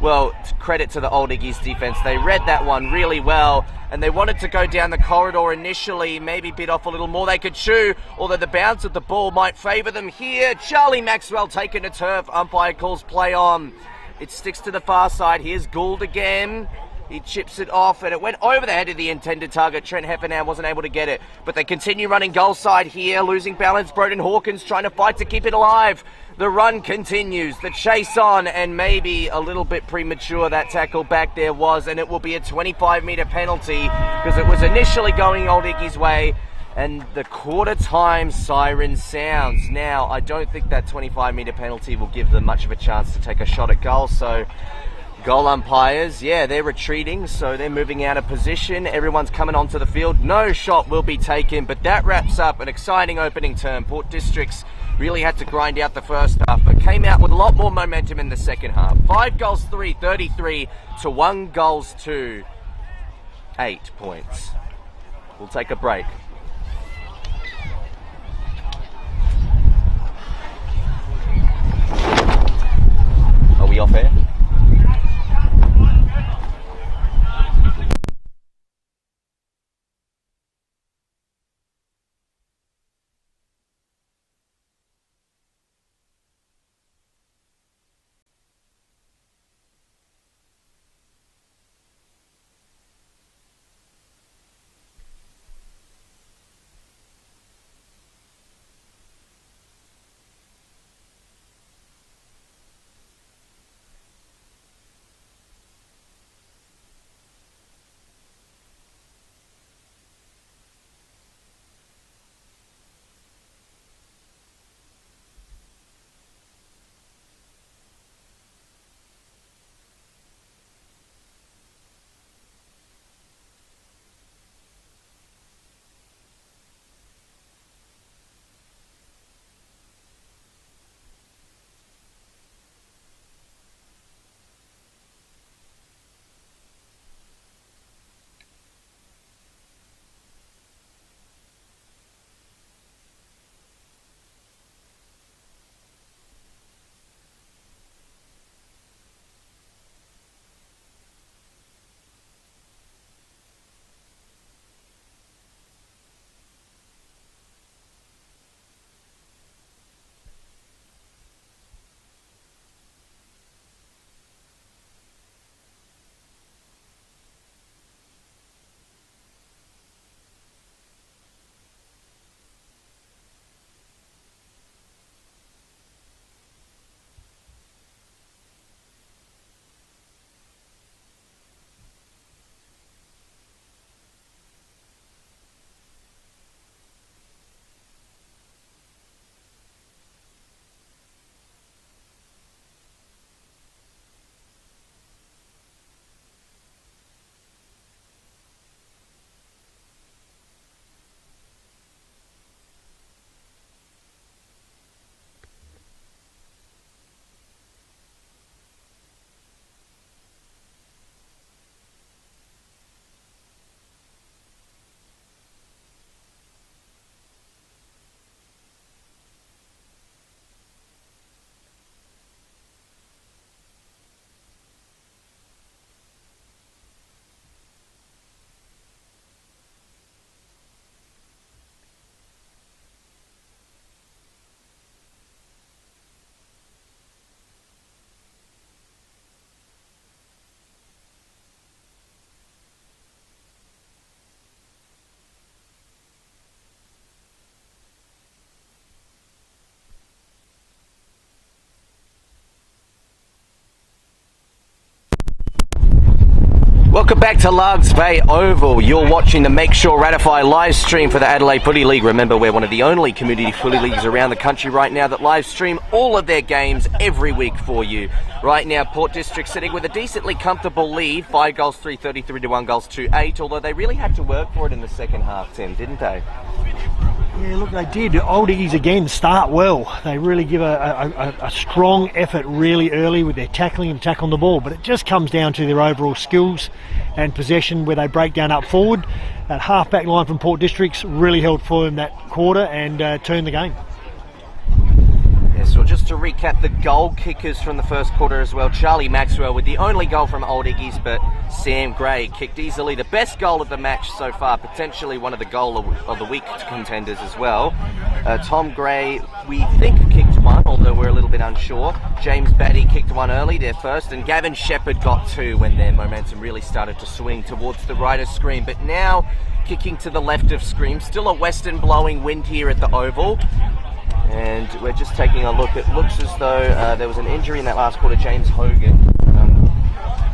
well, credit to the Old Iggy's defense. They read that one really well, and they wanted to go down the corridor initially, maybe bit off a little more they could chew, although the bounce of the ball might favour them here. Charlie Maxwell taking a turf. Umpire calls play on. It sticks to the far side. Here's Gould again. He chips it off, and it went over the head of the intended target. Trent Heffernan wasn't able to get it, but they continue running goal side here. Losing balance, Broden Hawkins trying to fight to keep it alive. The run continues, the chase on, and maybe a little bit premature that tackle back there was, and it will be a 25-metre penalty because it was initially going Old Iggy's way, and the quarter time siren sounds. Now, I don't think that 25-metre penalty will give them much of a chance to take a shot at goal, so goal umpires, they're retreating, so they're moving out of position. Everyone's coming onto the field. No shot will be taken, but that wraps up an exciting opening term. Port Districts really had to grind out the first half, but came out with a lot more momentum in the second half. 5 goals 3, 33 to 1 goals 2, 8 points. We'll take a break. Are we off air? Welcome back to Largs Bay Oval. You're watching the Make Sure Ratify live stream for the Adelaide Footy League. Remember, we're one of the only community footy leagues around the country right now that live stream all of their games every week for you. Right now, Port District sitting with a decently comfortable lead, 5 goals, 3-33 to 1 goals, 2-8, although they really had to work for it in the second half, Tim, didn't they? Yeah, look, they did. Old Iggies again start well. They really give a strong effort really early with their tackling and tackling the ball, but it just comes down to their overall skills and possession where they break down up forward. That half-back line from Port District's really held firm that quarter and turned the game. Yes, well, just to recap the goal kickers from the first quarter as well. Charlie Maxwell with the only goal from Old Iggies, but Sam Gray kicked easily the best goal of the match so far, potentially one of the goal of the week contenders as well. Tom Gray, we think, kicked one, although we're a little bit unsure. James Batty kicked one early, their first, and Gavin Shepherd got two when their momentum really started to swing towards the right of screen. But now, kicking to the left of screen, still a western blowing wind here at the Oval. And we're just taking a look. It looks as though there was an injury in that last quarter, James Hogan,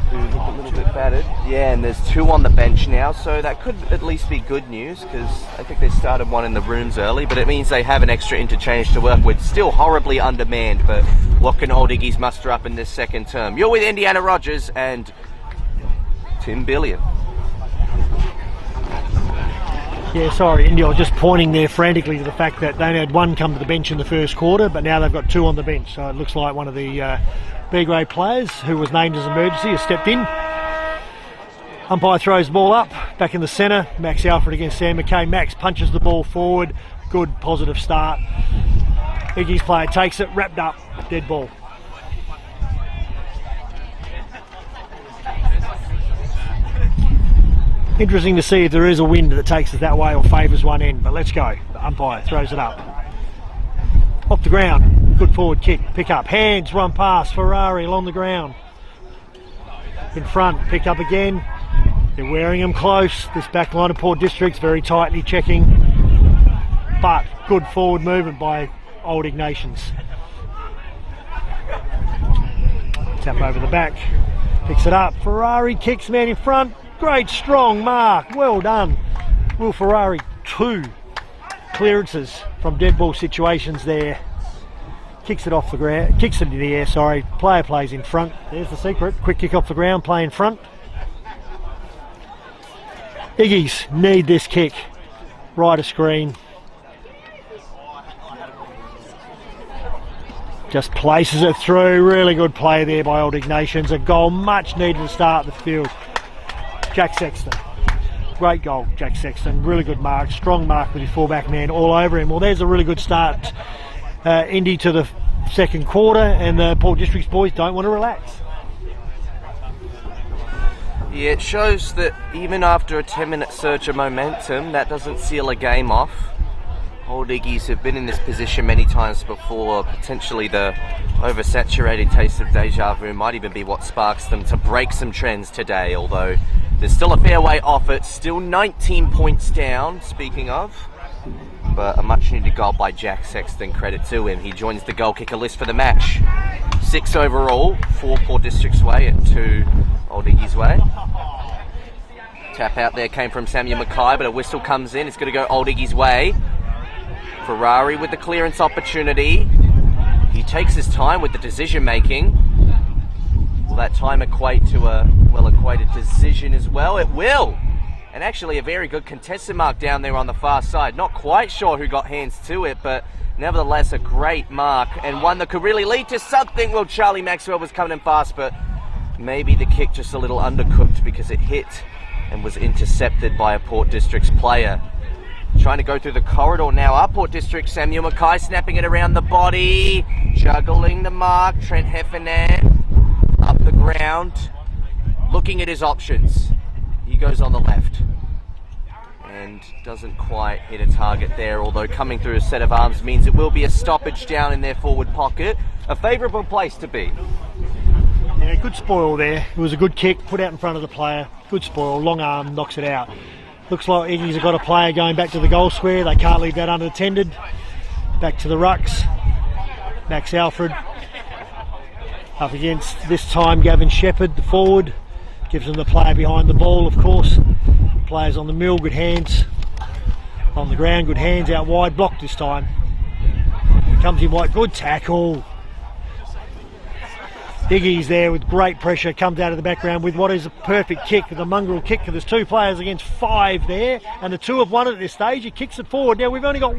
who looked a little bit battered. Yeah, and there's two on the bench now, so that could at least be good news, because I think they started one in the rooms early, but it means they have an extra interchange to work with. Still horribly undermanned, but what can Old Iggies muster up in this second term? You're with Indiana Rogers and Tim Billion. Yeah, sorry, India was just pointing there frantically to the fact that they only had one come to the bench in the first quarter, but now they've got two on the bench. So it looks like one of the B-grade players who was named as emergency has stepped in. Umpire throws the ball up, back in the centre. Max Alfred against Sam McKay. Max punches the ball forward. Good, positive start. Iggy's player takes it, wrapped up, dead ball. Interesting to see if there is a wind that takes us that way or favours one end, but let's go. The umpire throws it up. Off the ground, good forward kick, pick up, hands, run past, Ferrari along the ground. In front, pick up again. They're wearing them close. This back line of Port District's very tightly checking, but good forward movement by Old Ignatians. Tap over the back, picks it up, Ferrari kicks man in front. Great strong mark, well done. Will Ferrari, 2 clearances from dead ball situations there. Kicks it off the ground, kicks it into the air, sorry. Player plays in front. There's the secret. Quick kick off the ground, play in front. Iggies need this kick. Right of screen. Just places it through. Really good play there by Old Ignatians. A goal much needed to start the field. Jack Sexton, great goal, Jack Sexton, really good mark, strong mark with his fullback man all over him. Well, there's a really good start, Indy, to the second quarter, and the Port District's boys don't want to relax. Yeah, it shows that even after a 10-minute surge of momentum, that doesn't seal a game off. Old Iggies have been in this position many times before. Potentially the oversaturated taste of deja vu might even be what sparks them to break some trends today, although there's still a fair way off it. Still 19 points down, speaking of. But a much needed goal by Jack Sexton, credit to him. He joins the goal kicker list for the match. 6 overall, 4 Port District's way and 2 Old Iggies' way. Tap out there came from Samuel Mackay, but a whistle comes in. It's going to go Old Iggies' way. Ferrari with the clearance opportunity. He takes his time with the decision making. Will that time equate to a well-equated decision as well? It will! And actually a very good contested mark down there on the far side. Not quite sure who got hands to it, but nevertheless a great mark and one that could really lead to something. Well, Charlie Maxwell was coming in fast, but maybe the kick just a little undercooked because it hit and was intercepted by a Port District's player. Trying to go through the corridor now. Our Port District, Samuel Mackay snapping it around the body. Juggling the mark. Trent Heffernan up the ground. Looking at his options. He goes on the left. And doesn't quite hit a target there. Although coming through a set of arms means it will be a stoppage down in their forward pocket. A favourable place to be. Yeah, good spoil there. It was a good kick. Put out in front of the player. Good spoil. Long arm. Knocks it out. Looks like Iggy's have got a player going back to the goal square. They can't leave that unattended. Back to the rucks. Max Alfred. Up against, this time, Gavin Shepherd, the forward. Gives them the player behind the ball, of course. Players on the mill, good hands. On the ground, good hands, out wide, blocked this time. Comes in wide, good tackle. Iggy's there with great pressure, comes out of the background with what is a perfect kick, the mongrel kick. There's 2 players against 5 there, and the 2 have won at this stage. He kicks it forward. Now we've only got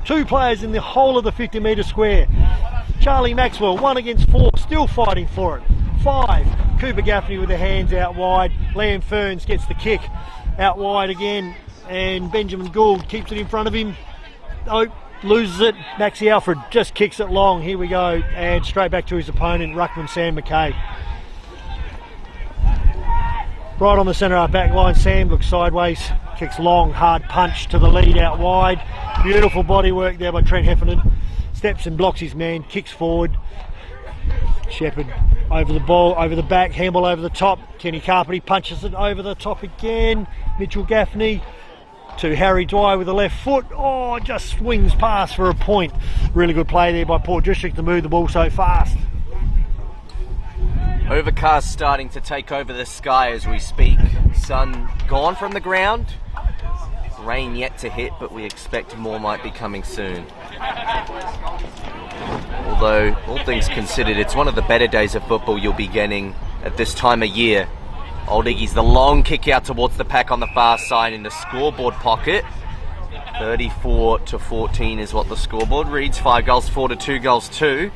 2 players in the whole of the 50-metre square. Charlie Maxwell, 1 against 4, still fighting for it. 5, Cooper Gaffney with the hands out wide. Liam Ferns gets the kick out wide again, and Benjamin Gould keeps it in front of him. Oh, loses it. Maxie Alfred just kicks it long. Here we go, and straight back to his opponent, Ruckman Sam McKay. Right on the centre half back line, Sam looks sideways, kicks long, hard punch to the lead out wide. Beautiful body work there by Trent Heffernan. Steps and blocks his man, kicks forward. Shepherd over the ball, over the back, handball over the top. Kenny Carpenter punches it over the top again. Mitchell Gaffney to Harry Dwyer with the left foot. Oh, just swings past for a point. Really good play there by Port District to move the ball so fast. Overcast starting to take over the sky as we speak. Sun gone from the ground. Rain yet to hit, but we expect more might be coming soon. Although, all things considered, it's one of the better days of football you'll be getting at this time of year. Old Iggy's the long kick out towards the pack on the far side in the scoreboard pocket. 34-14 is what the scoreboard reads. 5 goals, 4 to 2 goals 2.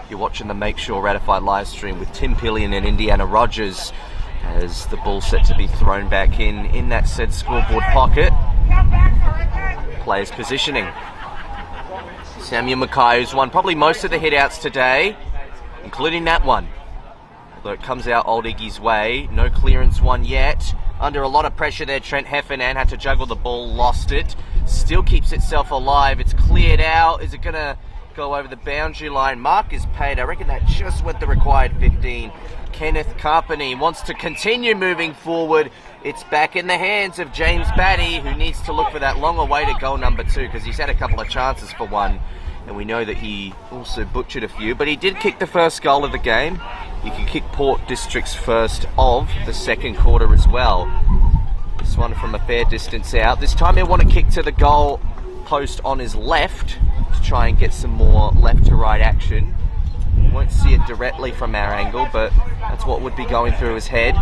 You're watching the Make Sure Ratified live stream with Tim Pillion and Indiana Rogers as the ball set to be thrown back in that said scoreboard pocket. Players positioning. Samuel Mackay, who's won probably most of the hit-outs today, including that one. Although it comes out Old Iggy's way. No clearance one yet. Under a lot of pressure there, Trent Heffernan had to juggle the ball, lost it. Still keeps itself alive. It's cleared out. Is it going to go over the boundary line? Mark is paid. I reckon that just went the required 15. Kenneth Carpenter wants to continue moving forward. It's back in the hands of James Batty, who needs to look for that long-awaited goal number 2, because he's had a couple of chances for one, and we know that he also butchered a few, but he did kick the first goal of the game. He can kick Port District's first of the second quarter as well. This one from a fair distance out. This time he'll want to kick to the goal post on his left to try and get some more left-to-right action. You won't see it directly from our angle, but that's what would be going through his head.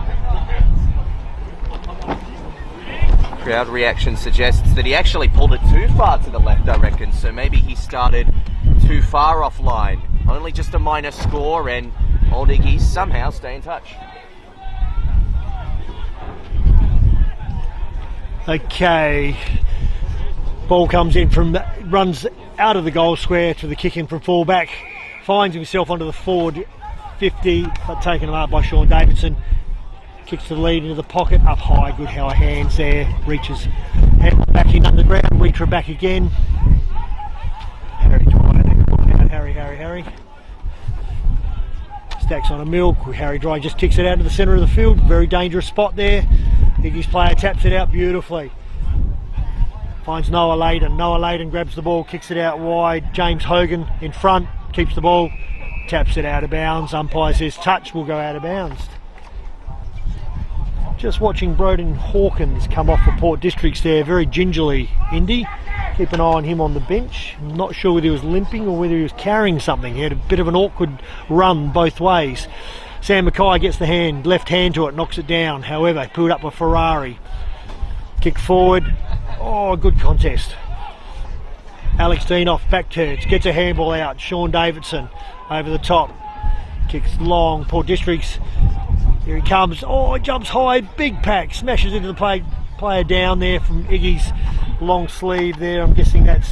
Crowd reaction suggests that he actually pulled it too far to the left, I reckon, so maybe he started too far offline. Only just a minor score, and Old Iggy somehow stay in touch. Okay, ball comes in runs out of the goal square to the kick in from fullback, finds himself onto the forward 50, but taken up by Sean Davidson. Kicks to the lead into the pocket, up high, good high hands there, reaches, hand back in underground, reach her back again. Harry Dwyer, Harry. Stacks on a milk, Harry Dwyer just kicks it out to the centre of the field, very dangerous spot there. Iggy's player taps it out beautifully. Finds Noah Layden grabs the ball, kicks it out wide. James Hogan in front, keeps the ball, taps it out of bounds. Umpire says touch, will go out of bounds. Just watching Broden Hawkins come off for Port Districts there, very gingerly, Indy. Keep an eye on him on the bench. I'm not sure whether he was limping or whether he was carrying something. He had a bit of an awkward run both ways. Sam Mackay gets the left hand to it, knocks it down. However, pulled up a Ferrari. Kick forward. Oh, good contest. Alex Dean off back turns, gets a handball out. Sean Davidson over the top. Kicks long, Port Districts. Here he comes. Oh, jumps high, big pack, smashes into the player down there from Iggy's long sleeve there. I'm guessing that's...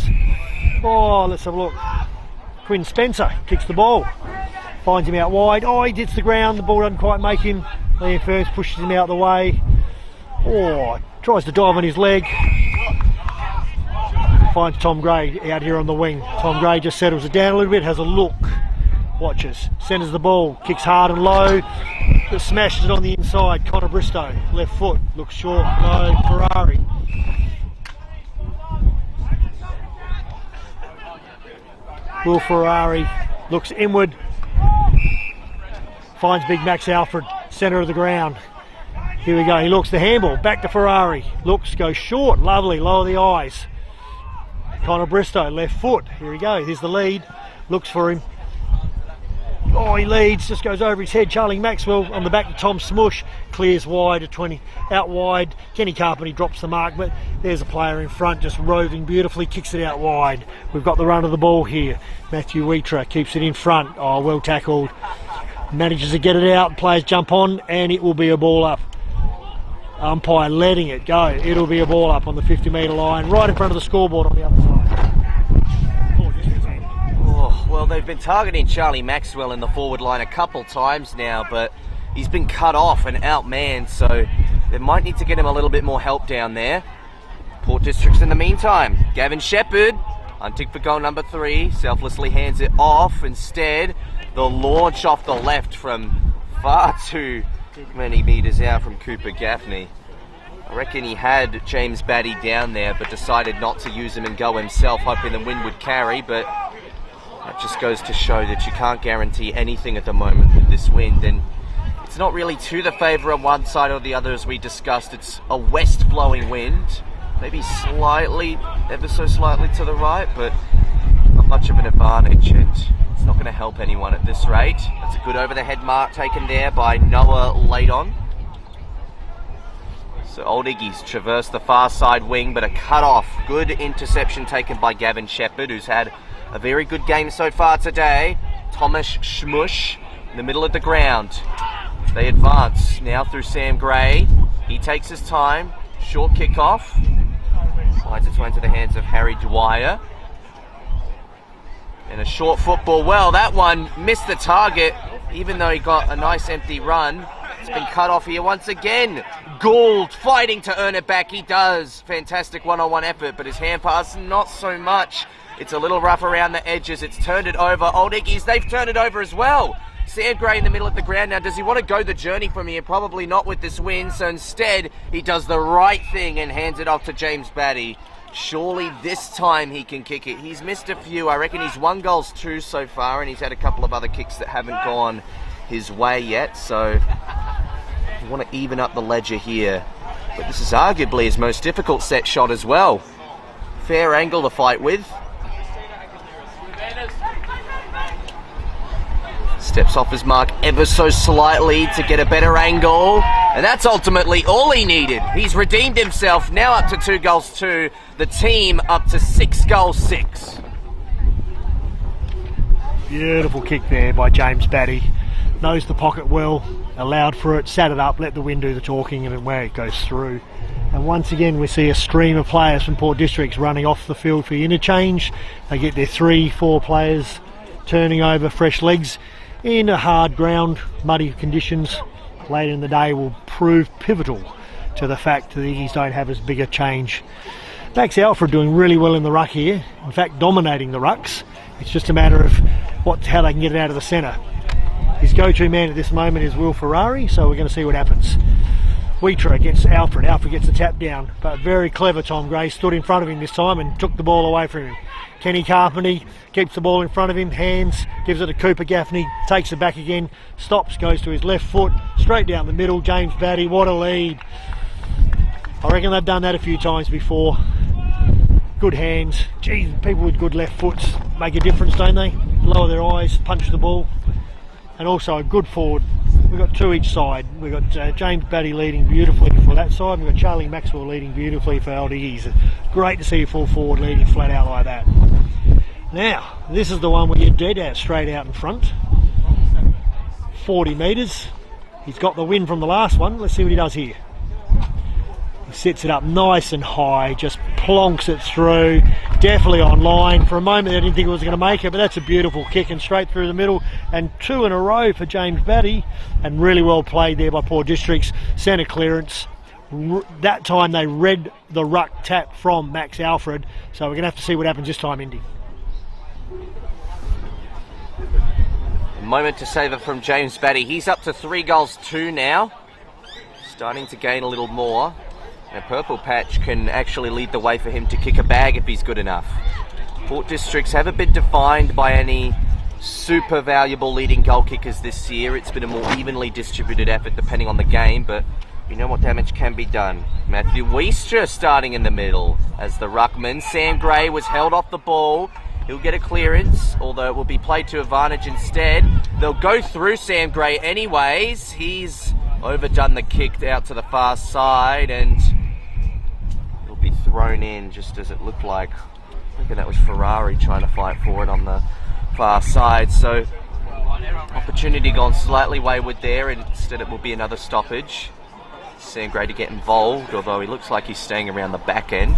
Oh, let's have a look. Quinn Spencer kicks the ball. Finds him out wide. Oh, he hits the ground. The ball doesn't quite make him. Liam Ferns pushes him out of the way. Oh, tries to dive on his leg. Finds Tom Gray out here on the wing. Tom Gray just settles it down a little bit, has a look. Watches, centres the ball, kicks hard and low, but smashes it on the inside. Connor Bristow, left foot, looks short, no, Ferrari. Will Ferrari looks inward, finds Big Max Alfred, centre of the ground. Here we go, he looks the handball, back to Ferrari. Looks, goes short, lovely, lower the eyes. Connor Bristow, left foot. Here we go, here's the lead. Looks for him. Oh, he leads, just goes over his head. Charlie Maxwell on the back of Tom Smush. Clears wide at 20, out wide. Kenny Carpenter drops the mark, but there's a player in front just roving beautifully, kicks it out wide. We've got the run of the ball here. Matthew Wheatra keeps it in front. Oh, well tackled. Manages to get it out, players jump on, and it will be a ball up. Umpire letting it go. It'll be a ball up on the 50-metre line, right in front of the scoreboard on the other side. Oh, well, they've been targeting Charlie Maxwell in the forward line a couple times now, but he's been cut off and outmanned, so they might need to get him a little bit more help down there. Port Districts in the meantime. Gavin Shepherd, hunting for goal number 3, selflessly hands it off. Instead, the launch off the left from far too many metres out from Cooper Gaffney. I reckon he had James Batty down there, but decided not to use him and go himself, hoping the wind would carry, but that just goes to show that you can't guarantee anything at the moment with this wind, and it's not really to the favour of one side or the other, as we discussed. It's a west blowing wind, maybe slightly, ever so slightly to the right, but not much of an advantage, and it's not going to help anyone at this rate. That's a good over the head mark taken there by Noah Laydon. So Old Iggy's traversed the far side wing, but a cut off. Good interception taken by Gavin Shepherd, who's had a very good game so far today. Thomas Schmush in the middle of the ground. They advance now through Sam Gray. He takes his time. Short kick off. Slides its way into the hands of Harry Dwyer. And a short football. Well, that one missed the target, even though he got a nice empty run. It's been cut off here once again. Gould fighting to earn it back. He does. Fantastic one-on-one effort, but his hand pass, not so much. It's a little rough around the edges. It's turned it over. Old Iggy's, they've turned it over as well. Sam Gray in the middle of the ground now. Does he want to go the journey from here? Probably not with this win. So instead, he does the right thing and hands it off to James Batty. Surely this time he can kick it. He's missed a few. I reckon he's 1 goal 2 so far, and he's had a couple of other kicks that haven't gone his way yet. So you want to even up the ledger here. But this is arguably his most difficult set shot as well. Fair angle to fight with. Steps off his mark ever so slightly to get a better angle. And that's ultimately all he needed. He's redeemed himself, now up to 2 goals 2. The team up to 6 goals 6. Beautiful kick there by James Batty. Knows the pocket well, allowed for it, sat it up, let the wind do the talking, and away it goes through. And once again we see a stream of players from Port Districts running off the field for interchange. They get their 3-4 players turning over fresh legs in a hard ground, muddy conditions later in the day will prove pivotal to the fact that the Iggies don't have as big a change. Max Alfred doing really well in the ruck here, in fact dominating the rucks. It's just a matter of how they can get it out of the centre. His go-to man at this moment is Will Ferrari, so we're going to see what happens. Wheatra against Alfred. Alfred gets the tap down, but very clever Tom Gray stood in front of him this time and took the ball away from him. Kenny Carpenter keeps the ball in front of him, hands, gives it to Cooper Gaffney, takes it back again, stops, goes to his left foot, straight down the middle. James Batty, what a lead. I reckon they've done that a few times before. Good hands. Geez, people with good left foots make a difference, don't they? Lower their eyes, punch the ball. And also a good forward. We've got 2 each side. We've got James Batty leading beautifully for that side. We've got Charlie Maxwell leading beautifully for Old Iggy's. Great to see a full forward leading flat out like that. Now, this is the one where you're dead out, straight out in front. 40 metres. He's got the win from the last one. Let's see what he does here. He sets it up nice and high, just plonks it through. Definitely on line. For a moment I didn't think it was going to make it, but that's a beautiful kick and straight through the middle. And 2 in a row for James Batty. And really well played there by Port Districts. Centre clearance. That time they read the ruck tap from Max Alfred. So we're going to have to see what happens this time, Indy. A moment to savour from James Batty. He's up to 3 goals 2 now. Starting to gain a little more. And Purple Patch can actually lead the way for him to kick a bag if he's good enough. Port Districts haven't been defined by any super valuable leading goal kickers this year. It's been a more evenly distributed effort depending on the game, but you know what damage can be done. Matthew Wiestra starting in the middle as the ruckman. Sam Gray was held off the ball. He'll get a clearance, although it will be played to advantage instead. They'll go through Sam Gray anyways. He's overdone the kick out to the far side, and it'll be thrown in just as it looked like. I reckon that was Ferrari trying to fight for it on the far side. So opportunity gone slightly wayward there, and instead it will be another stoppage. Sam Gray to get involved, although he looks like he's staying around the back end.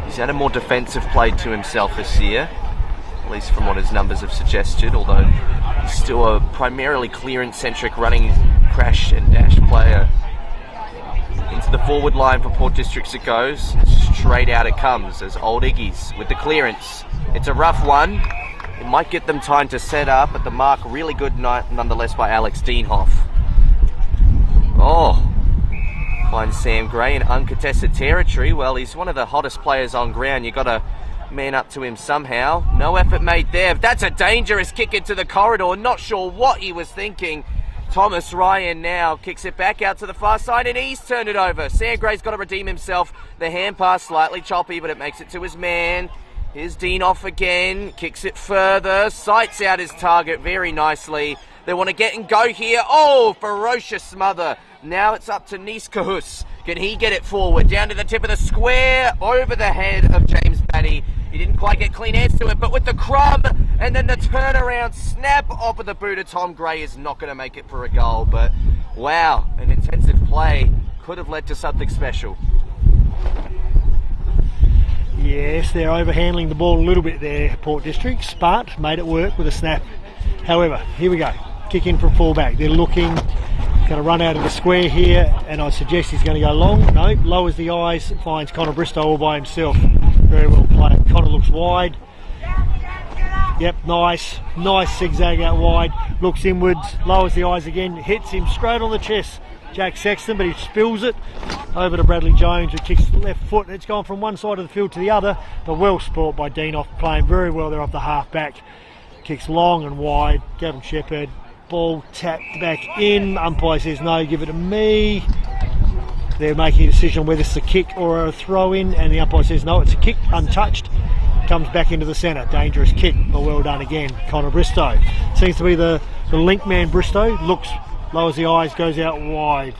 He's had a more defensive play to himself this year, at least from what his numbers have suggested, although he's still a primarily clearance-centric running crash and dash player. Into the forward line for Port Districts it goes. Straight out it comes as Old Iggy's with the clearance. It's a rough one. It might get them time to set up, but the mark really good nonetheless by Alex Dienhoff. Oh, finds Sam Gray in uncontested territory. Well, he's one of the hottest players on ground. You've got to man up to him somehow. No effort made there. That's a dangerous kick into the corridor. Not sure what he was thinking. Thomas Ryan now kicks it back out to the far side, and he's turned it over. Sam Gray's got to redeem himself. The hand pass slightly choppy, but it makes it to his man. Here's Dienhoff again. Kicks it further. Sights out his target very nicely. They want to get and go here. Oh, ferocious smother. Now it's up to Niskahus. Can he get it forward? Down to the tip of the square. Over the head of James Batty. He didn't quite get clean hands to it, but with the crumb and then the turnaround snap off of the boot of Tom Gray is not going to make it for a goal. But wow, an intensive play could have led to something special. Yes, they're overhandling the ball a little bit there, Port Districts, but made it work with a snap. However, here we go. Kick in from fullback. They're looking, going to run out of the square here, and I suggest he's going to go long. No, lowers the eyes, finds Connor Bristow all by himself. Very well played. Connor looks wide. Yep, nice zigzag out wide. Looks inwards, lowers the eyes again, hits him straight on the chest. Jack Sexton, but he spills it over to Bradley Jones, who kicks the left foot. It's gone from one side of the field to the other, but well sport by Dienhoff, playing very well there off the half back. Kicks long and wide. Gavin Shepherd, ball tapped back in. Umpire says no, give it to me. They're making a decision on whether it's a kick or a throw in, and the umpire says no, it's a kick, untouched. Comes back into the centre. Dangerous kick, but well done again. Connor Bristow. Seems to be the link man. Bristow looks, lowers the eyes, goes out wide.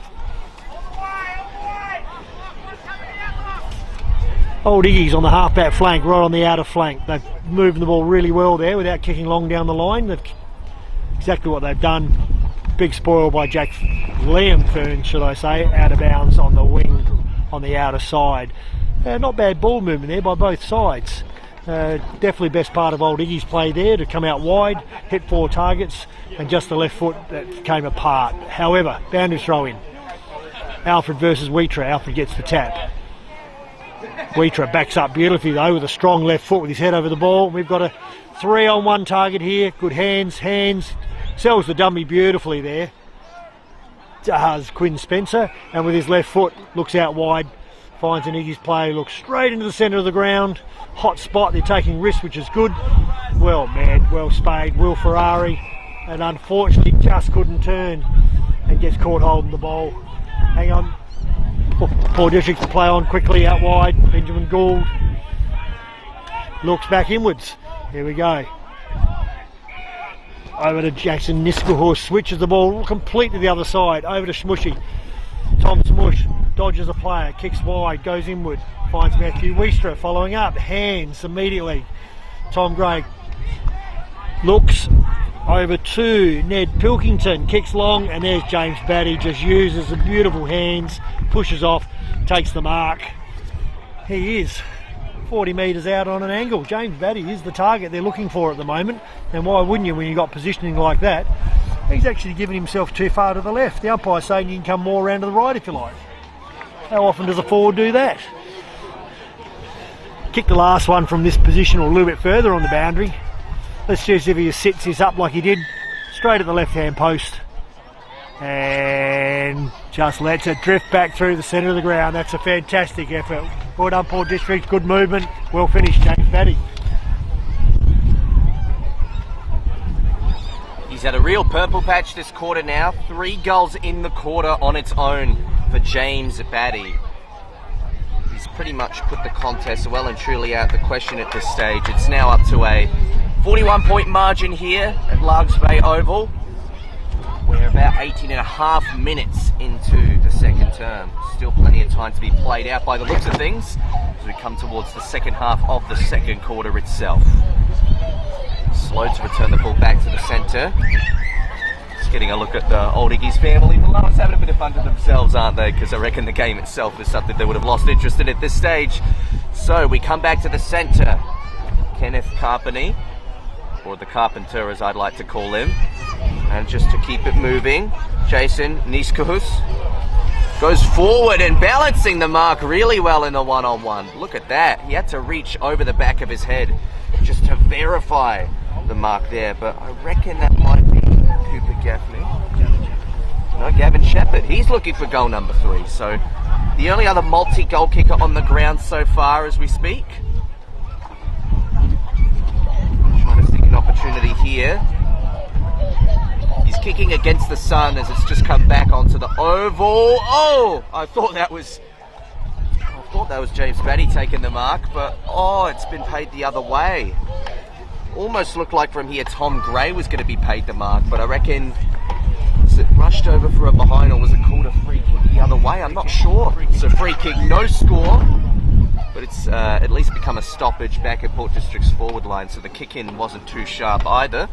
Old Iggy's on the half-back flank, right on the outer flank. They've moved the ball really well there without kicking long down the line. That's exactly what they've done. Big spoil by Liam Fern, should I say, out of bounds on the wing on the outer side. Not bad ball movement there by both sides. Definitely best part of Old Iggy's play there, to come out wide, hit 4 targets, and just the left foot that came apart. However, boundary throw in. Alfred versus Wheatra. Alfred gets the tap. Wheatra backs up beautifully though with a strong left foot with his head over the ball. We've got a 3-on-1 target here. Good hands. Sells the dummy beautifully there. Does Quinn Spencer, and with his left foot looks out wide. Finds an Iggy's play, looks straight into the centre of the ground. Hot spot, they're taking risks, which is good. Well manned, well spayed. Will Ferrari, and unfortunately just couldn't turn and gets caught holding the ball. Hang on. Port Districts to play on quickly out wide. Benjamin Gould looks back inwards. Here we go. Over to Jackson Niskahorse, switches the ball completely the other side. Over to Smushy. Tom Smush dodges a player, kicks wide, goes inward, finds Matthew Wiestra following up, hands immediately. Tom Gray looks over to Ned Pilkington, kicks long, and there's James Batty, just uses the beautiful hands, pushes off, takes the mark. He is 40 metres out on an angle. James Batty is the target they're looking for at the moment, and why wouldn't you when you've got positioning like that? He's actually given himself too far to the left. The umpire's saying you can come more around to the right if you like. How often does a forward do that? Kick the last one from this position or a little bit further on the boundary. Let's see if he sits this up like he did, straight at the left-hand post. And just lets it drift back through the centre of the ground. That's a fantastic effort. Well done, Port District. Good movement. Well finished, James Batty. He's had a real purple patch this quarter now. 3 goals in the quarter on its own for James Batty. He's pretty much put the contest well and truly out the question at this stage. It's now up to a 41-point margin here at Largs Bay Oval. We're about 18.5 minutes into the second term. Still plenty of time to be played out by the looks of things as we come towards the second half of the second quarter itself. Slow to return the ball back to the centre. Just getting a look at the Old Iggy's family. The Loves having a bit of fun to themselves, aren't they? Because I reckon the game itself is something they would have lost interest in at this stage. So we come back to the centre. Kenneth Carpeny, or the Carpenter as I'd like to call him. And just to keep it moving, Jason Niskahus goes forward and balancing the mark really well in the one-on-one. Look at that. He had to reach over the back of his head just to verify the mark there. But I reckon that might be Cooper Gaffney. No, Gavin Shepherd. He's looking for goal number 3. So the only other multi-goal kicker on the ground so far as we speak. Trying to seek an opportunity here. He's kicking against the sun as it's just come back onto the oval. Oh, I thought that was James Batty taking the mark, but oh, it's been paid the other way. Almost looked like from here Tom Gray was going to be paid the mark, but I reckon, was it rushed over for a behind or was it called a free kick the other way? I'm not sure. It's a free kick, no score, but it's at least become a stoppage back at Port District's forward line, so the kick-in wasn't too sharp either.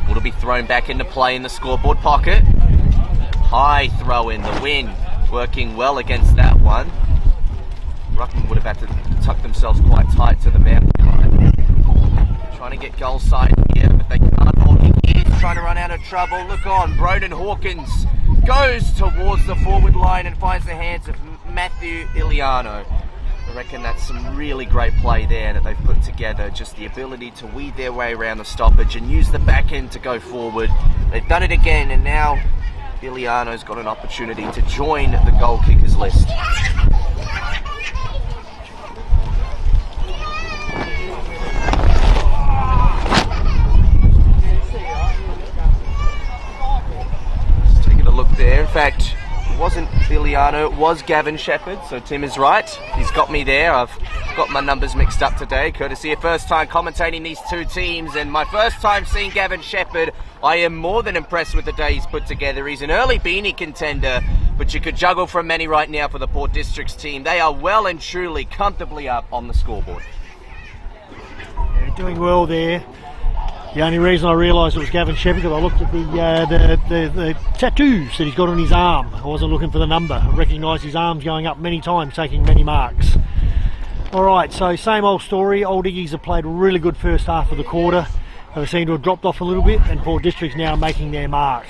It'll be thrown back into play in the scoreboard pocket. High throw in, the wind working well against that one. Ruckman would have had to tuck themselves quite tight to the mountain line. Trying to get goal side here, but they can't. He's trying to run out of trouble. Look on, Broden Hawkins goes towards the forward line and finds the hands of Matthew Iliano. I reckon that's some really great play there that they've put together. Just the ability to weed their way around the stoppage and use the back end to go forward. They've done it again, and now Iliano's got an opportunity to join the goal kickers list. Just taking a look there. In fact, it wasn't Iliano, it was Gavin Shepherd, so Tim is right. He's got me there. I've got my numbers mixed up today, courtesy of first time commentating these two teams, and my first time seeing Gavin Shepherd. I am more than impressed with the day he's put together. He's an early beanie contender, but you could juggle from many right now for the Port Districts team. They are well and truly comfortably up on the scoreboard. Yeah, doing well there. The only reason I realised it was Gavin Shepherd because I looked at the tattoos that he's got on his arm. I wasn't looking for the number. I recognised his arms going up many times, taking many marks. Alright, so same old story. Old Iggy's have played a really good first half of the quarter. They seem to have dropped off a little bit, and Port District's now making their mark.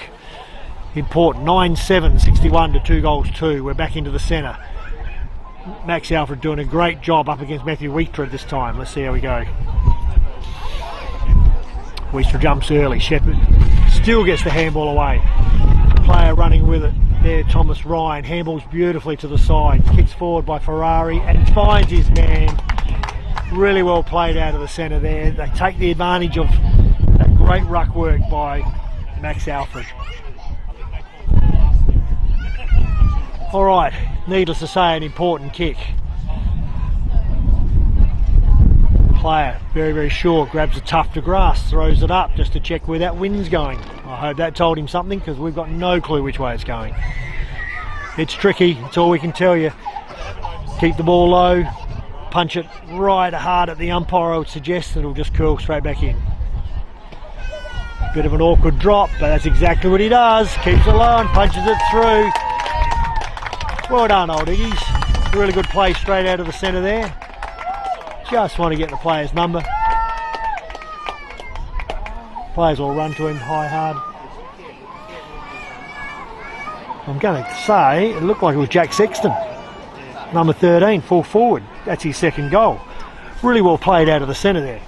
Important, 9-7, 61 to 2 goals 2. We're back into the centre. Max Alfred doing a great job up against Matthew Weistra this time. Let's see how we go. Weistra jumps early. Shepherd still gets the handball away. Player running with it there, Thomas Ryan. Handballs beautifully to the side. Kicks forward by Ferrari and finds his man. Really well played out of the centre there. They take the advantage of that great ruck work by Max Alfred. Alright, needless to say, an important kick. Player, very, very short, grabs a tuft of grass, throws it up just to check where that wind's going. I hope that told him something because we've got no clue which way it's going. It's tricky, that's all we can tell you. Keep the ball low, punch it right hard at the umpire, I would suggest, and it'll just curl straight back in. Bit of an awkward drop, but that's exactly what he does. Keeps it low and punches it through. Well done, Old Iggies. Really good play straight out of the centre there. Just want to get the player's number. Players will run to him high hard. I'm going to say it looked like it was Jack Sexton, number 13, full forward. That's his second goal. Really well played out of the centre there.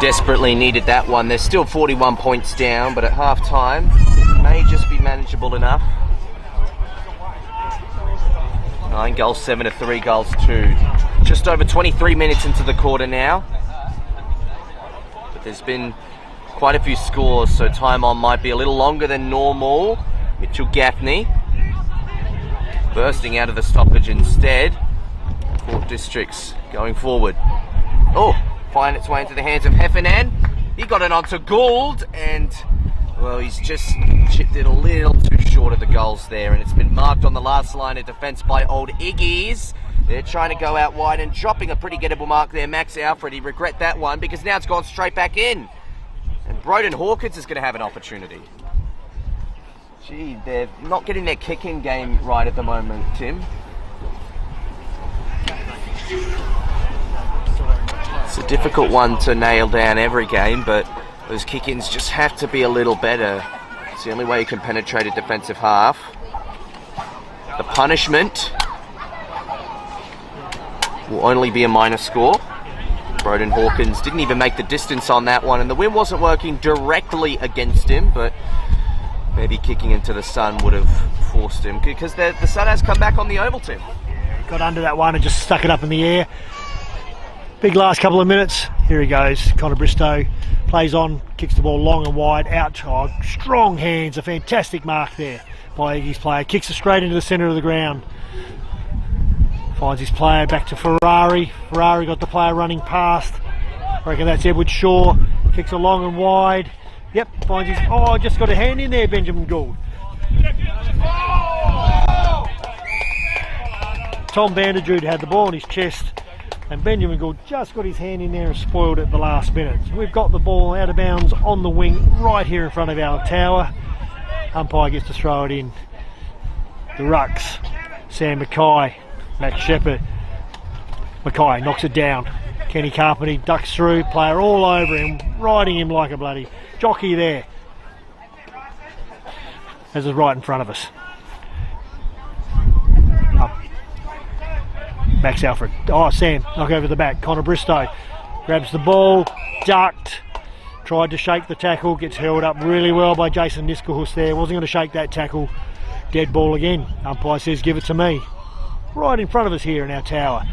Desperately needed that one. They're still 41 points down, but at half time it may just be manageable enough. 9 goals 7 to 3 goals 2. Just over 23 minutes into the quarter now. But there's been quite a few scores, so time on might be a little longer than normal. Mitchell Gaffney bursting out of the stoppage instead. Port Districts going forward. Oh, find its way into the hands of Heffernan. He got it onto Gould, and well, he's just chipped it a little too short of the goals there, and it's been marked on the last line of defence by Old Iggies. They're trying to go out wide and dropping a pretty gettable mark there. Max Alfred, he regret that one because now it's gone straight back in. And Broden Hawkins is going to have an opportunity. Gee, they're not getting their kicking game right at the moment, Tim. It's a difficult one to nail down every game, but those kick-ins just have to be a little better. It's the only way you can penetrate a defensive half. The punishment will only be a minor score. Broden Hawkins didn't even make the distance on that one, and the wind wasn't working directly against him, but maybe kicking into the sun would have forced him, because the sun has come back on the oval, Tim. Yeah, he got under that one and just stuck it up in the air. Big last couple of minutes. Here he goes. Connor Bristow plays on, kicks the ball long and wide out. Oh, strong hands, a fantastic mark there by Iggy's player. Kicks it straight into the centre of the ground. Finds his player back to Ferrari. Ferrari got the player running past. I reckon that's Edward Shaw. Kicks it long and wide. Yep, finds his... Oh, just got a hand in there, Benjamin Gould. Tom Vanderdrude had the ball in his chest, and Benjamin Gould just got his hand in there and spoiled it at the last minute. We've got the ball out of bounds on the wing right here in front of our tower. Umpire gets to throw it in. The rucks. Sam Mackay. Max Shepherd. Mackay knocks it down. Kenny Carpenter ducks through. Player all over him, riding him like a bloody jockey there. This is right in front of us. Up. Max Alfred. Oh, Sam, knock over the back. Connor Bristow grabs the ball, ducked, tried to shake the tackle, gets held up really well by Jason Niskelhus there. Wasn't going to shake that tackle. Dead ball again. Umpire says, give it to me. Right in front of us here in our tower.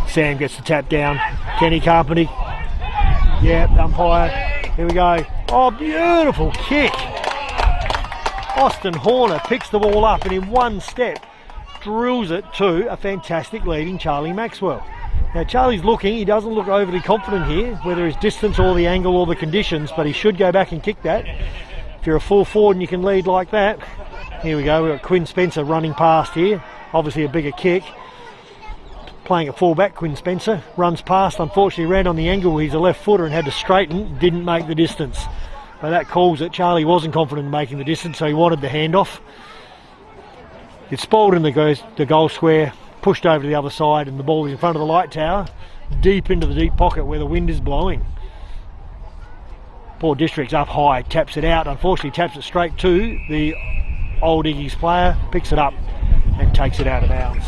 Sam gets the tap down. Kenny Carpenter. Yeah, umpire. Here we go. Oh, beautiful kick. Austin Horner picks the ball up and in one step drills it to a fantastic leading Charlie Maxwell. Now Charlie's looking, he doesn't look overly confident here, whether it's distance or the angle or the conditions, but he should go back and kick that. If you're a full forward and you can lead like that. Here we go, we've got Quinn Spencer running past here. Obviously a bigger kick. Playing at fullback, Quinn Spencer runs past, unfortunately ran on the angle. He's a left footer and had to straighten, didn't make the distance. But that calls it. Charlie wasn't confident in making the distance, so he wanted the handoff. It's spoiled in the goal square, pushed over to the other side, and the ball is in front of the light tower, deep into the deep pocket where the wind is blowing. Port District's up high, taps it out, unfortunately taps it straight to the Old Iggy's player, picks it up and takes it out of bounds.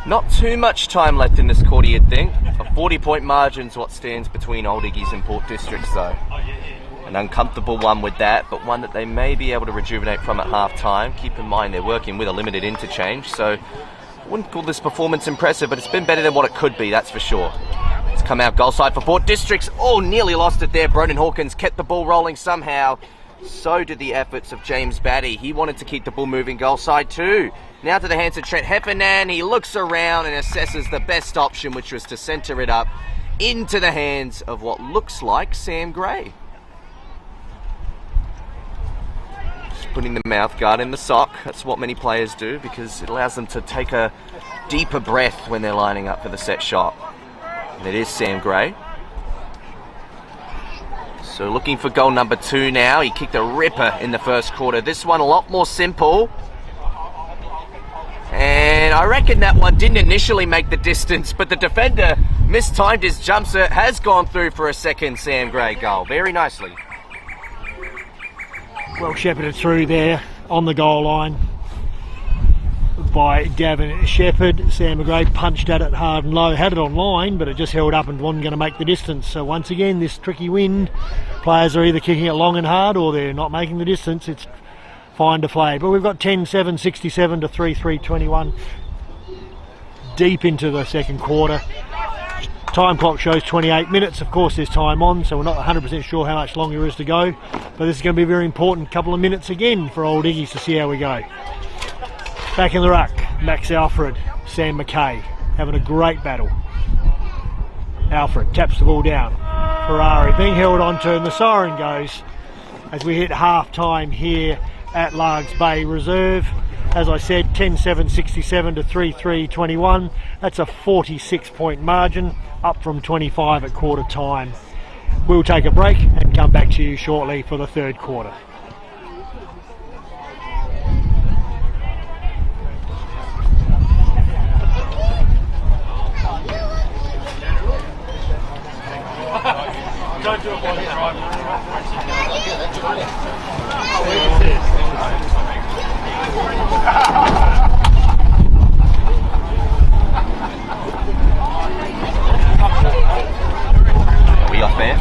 Not too much time left in this quarter, you'd think. A 40-point margin's what stands between Old Iggy's and Port Districts, though. An uncomfortable one with that, but one that they may be able to rejuvenate from at half-time. Keep in mind they're working with a limited interchange, so I wouldn't call this performance impressive, but it's been better than what it could be, that's for sure. It's come out goal side for Port Districts. Oh, nearly lost it there. Broden Hawkins kept the ball rolling somehow. So did the efforts of James Batty. He wanted to keep the ball moving goal side too. Now to the hands of Trent Heffernan. He looks around and assesses the best option, which was to centre it up into the hands of what looks like Sam Gray. Just putting the mouth guard in the sock. That's what many players do because it allows them to take a deeper breath when they're lining up for the set shot. And it is Sam Gray. So looking for goal number 2 now. He kicked a ripper in the first quarter. This one a lot more simple. And I reckon that one didn't initially make the distance, but the defender mistimed his jump, so it has gone through for a second Sam Gray goal. Very nicely. Well shepherded through there on the goal line by Gavin Shepherd. Sam Gray punched at it hard and low, had it on line, but it just held up and wasn't going to make the distance. So once again, this tricky wind, players are either kicking it long and hard or they're not making the distance. It's find a play. But we've got 10-7, 67 to 3-3, 21 deep into the second quarter. Time clock shows 28 minutes. Of course, there's time on, so we're not 100% sure how much longer there is to go. But this is going to be a very important couple of minutes again for Old Iggy's to see how we go. Back in the ruck, Max Alfred, Sam McKay, having a great battle. Alfred taps the ball down. Ferrari being held onto, and the siren goes as we hit half time here at Largs Bay Reserve. As I said, 10-7, 67 to 3-3, 21. That's a 46-point margin, up from 25 at quarter time. We'll take a break and come back to you shortly for the third quarter. Don't do it while you're driving. Are we off there?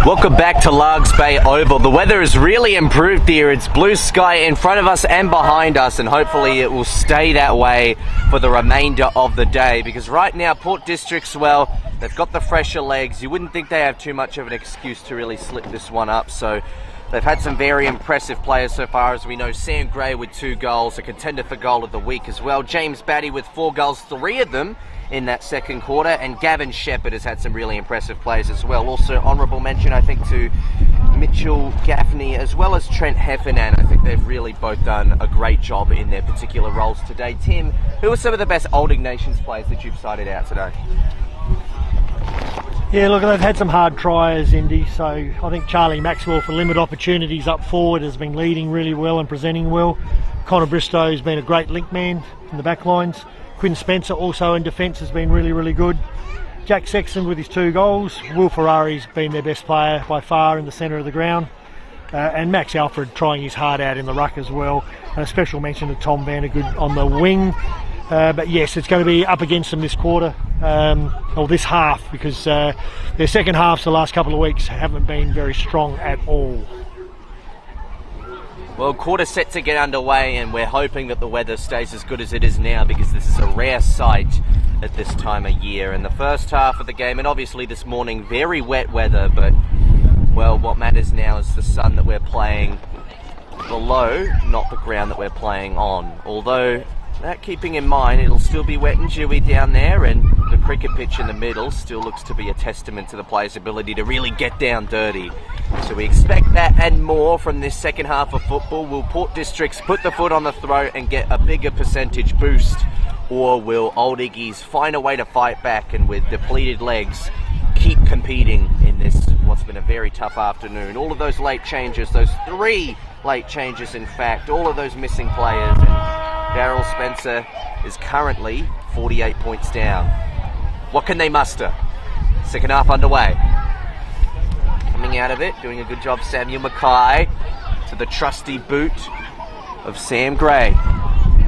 Welcome back to Largs Bay Oval. The weather has really improved here. It's blue sky in front of us and behind us, and hopefully it will stay that way for the remainder of the day, because right now Port District's, well, they've got the fresher legs. You wouldn't think they have too much of an excuse to really slip this one up, so they've had some very impressive players so far, as we know. Sam Gray with 2 goals, a contender for goal of the week as well. James Batty with 4 goals, 3 of them in that second quarter, and Gavin Shepherd has had some really impressive plays as well. Also honourable mention, I think, to Mitchell Gaffney as well as Trent Heffernan. I think they've really both done a great job in their particular roles today. Tim, who are some of the best Old Ignatians players that you've cited out today? Yeah, look, they've had some hard tries, Indy, so I think Charlie Maxwell, for limited opportunities up forward, has been leading really well and presenting well. Connor Bristow's been a great link man in the back lines. Quinn Spencer also in defence has been really, really good. Jack Sexton with his 2 goals. Will Ferrari's been their best player by far in the centre of the ground. And Max Alfred trying his heart out in the ruck as well. And a special mention to Tom Vandergood on the wing. But yes, it's going to be up against them this quarter, or this half, because their second halves the last couple of weeks haven't been very strong at all. Well, quarter set to get underway, and we're hoping that the weather stays as good as it is now, because this is a rare sight at this time of year. And the first half of the game, and obviously this morning, very wet weather, but, well, what matters now is the sun that we're playing below, not the ground that we're playing on. Although, that keeping in mind, it'll still be wet and dewy down there, and the cricket pitch in the middle still looks to be a testament to the players' ability to really get down dirty. So we expect that and more from this second half of football. Will Port Districts put the foot on the throat and get a bigger percentage boost, or will Old Iggies find a way to fight back and with depleted legs keep competing in this what's been a very tough afternoon? All of those late changes, those 3 late changes in fact, all of those missing players, and Daryl Spencer is currently 48 points down. What can they muster? Second half underway. Coming out of it, doing a good job, Samuel Mackay to the trusty boot of Sam Gray.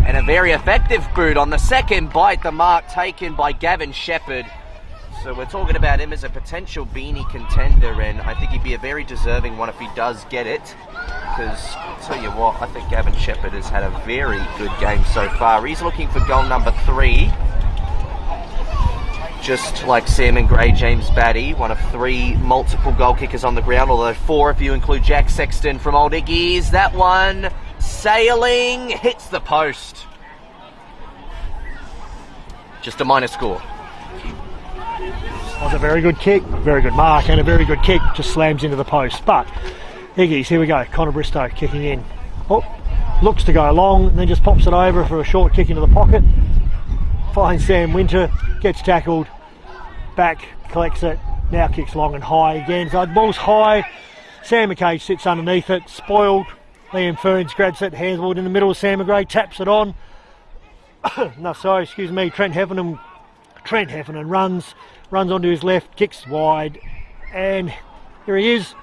And a very effective boot on the second bite, the mark taken by Gavin Shepherd. So we're talking about him as a potential beanie contender, and I think he'd be a very deserving one if he does get it. Because, I'll tell you what, I think Gavin Shepherd has had a very good game so far. He's looking for goal number 3. Just like Sam and Gray, James Batty, one of 3 multiple goal kickers on the ground, although 4 if you include Jack Sexton from Old Iggies. That one, sailing, hits the post. Just a minor score. That was a very good kick, very good mark, and a very good kick, just slams into the post. But Iggies, here we go, Connor Bristow kicking in. Oh, looks to go long, and then just pops it over for a short kick into the pocket. Finds Sam Winter, gets tackled, back, collects it, now kicks long and high again. So the ball's high, Sam McKay sits underneath it, spoiled. Liam Ferns grabs it, handball in the middle of Sam McGray, taps it on. Trent Heffernan runs onto his left, kicks wide, and here he is.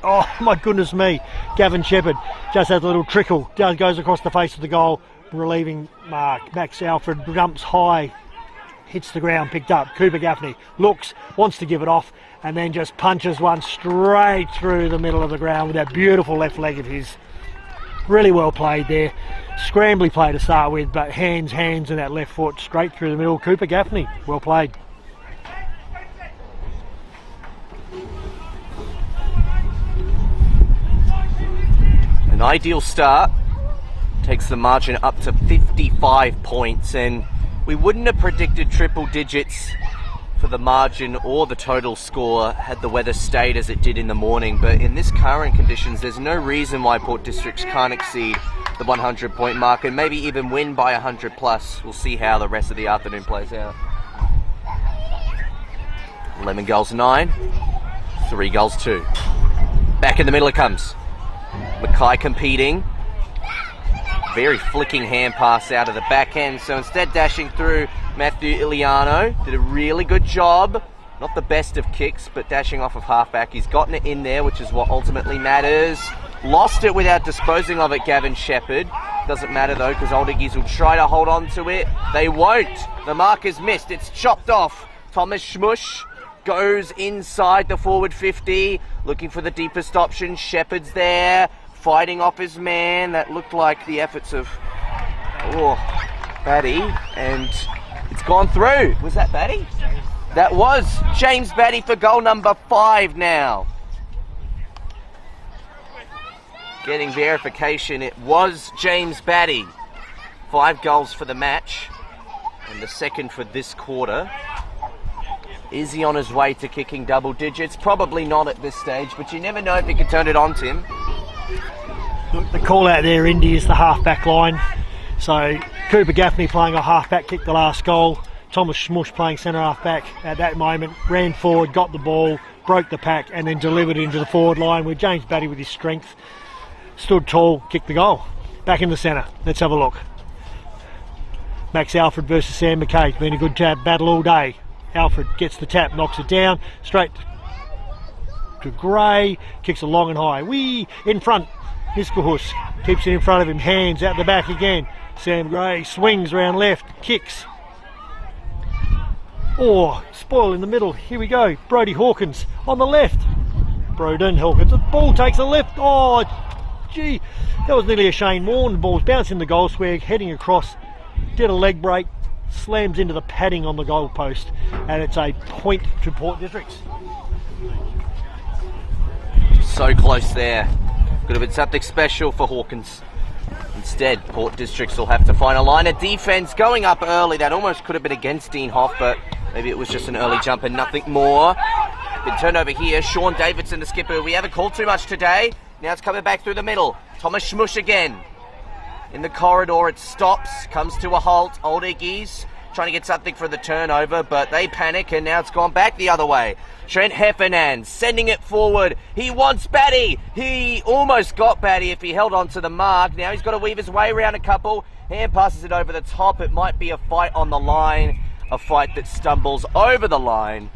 Oh my goodness me, Gavin Shepherd just has a little trickle, just goes across the face of the goal, relieving mark. Max Alfred jumps high, hits the ground, picked up. Cooper Gaffney looks, wants to give it off, and then just punches one straight through the middle of the ground with that beautiful left leg of his. Really well played there. Scrambly play to start with, but hands and that left foot straight through the middle. Cooper Gaffney, well played. An ideal start. Takes the margin up to 55 points, and we wouldn't have predicted triple digits for the margin or the total score had the weather stayed as it did in the morning, but in this current conditions there's no reason why Port Districts can't exceed the 100 point mark and maybe even win by 100 plus. We'll see how the rest of the afternoon plays out. 11 goals 9, 3 goals 2. Back in the middle it comes. Mackay competing. Very flicking hand pass out of the back end, so instead dashing through, Matthew Iliano did a really good job. Not the best of kicks, but dashing off of halfback. He's gotten it in there, which is what ultimately matters. Lost it without disposing of it, Gavin Shepherd. Doesn't matter though, because Old Iggies will try to hold on to it. They won't. The mark is missed. It's chopped off. Thomas Schmush goes inside the forward 50, looking for the deepest option. Shepherd's there, fighting off his man. That looked like the efforts of Batty, and it's gone through. Was that Batty? That was James Batty for goal number 5 now. Getting verification, it was James Batty. 5 goals for the match, and the second for this quarter. Is he on his way to kicking double digits? Probably not at this stage, but you never know if he can turn it on, Tim. Look, the call out there, Indy, is the half-back line. So Cooper Gaffney playing a half-back, kicked the last goal. Thomas Schmush playing centre half-back at that moment, ran forward, got the ball, broke the pack, and then delivered it into the forward line where James Batty, with his strength, stood tall, kicked the goal. Back in the centre. Let's have a look. Max Alfred versus Sam McKay. Been a good battle all day. Alfred gets the tap, knocks it down, straight to Gray, kicks it long and high. Wee! In front, Niskahus keeps it in front of him, hands out the back again. Sam Gray swings round left, kicks. Oh, spoil in the middle. Here we go. Brodie Hawkins on the left. Broden Hawkins. The ball takes a left. Oh, gee. That was nearly a Shane Warne. The ball's bouncing the goal square, heading across. Did a leg break. Slams into the padding on the goal post. And it's a point to Port Districts. So close there. Could have been something special for Hawkins. Instead, Port Districts will have to find a line of defence going up early. That almost could have been against Dean Hoff, but maybe it was just an early jump and nothing more. Been turned over here. Sean Davidson, the skipper. We haven't called too much today. Now it's coming back through the middle. Thomas Schmush again. In the corridor, it stops. Comes to a halt. Old Iggy's trying to get something for the turnover, but they panic, and now it's gone back the other way. Trent Heffernan sending it forward. He wants Batty. He almost got Batty if he held on to the mark. Now he's got to weave his way around a couple. Hand passes it over the top. It might be a fight on the line. A fight that stumbles over the line.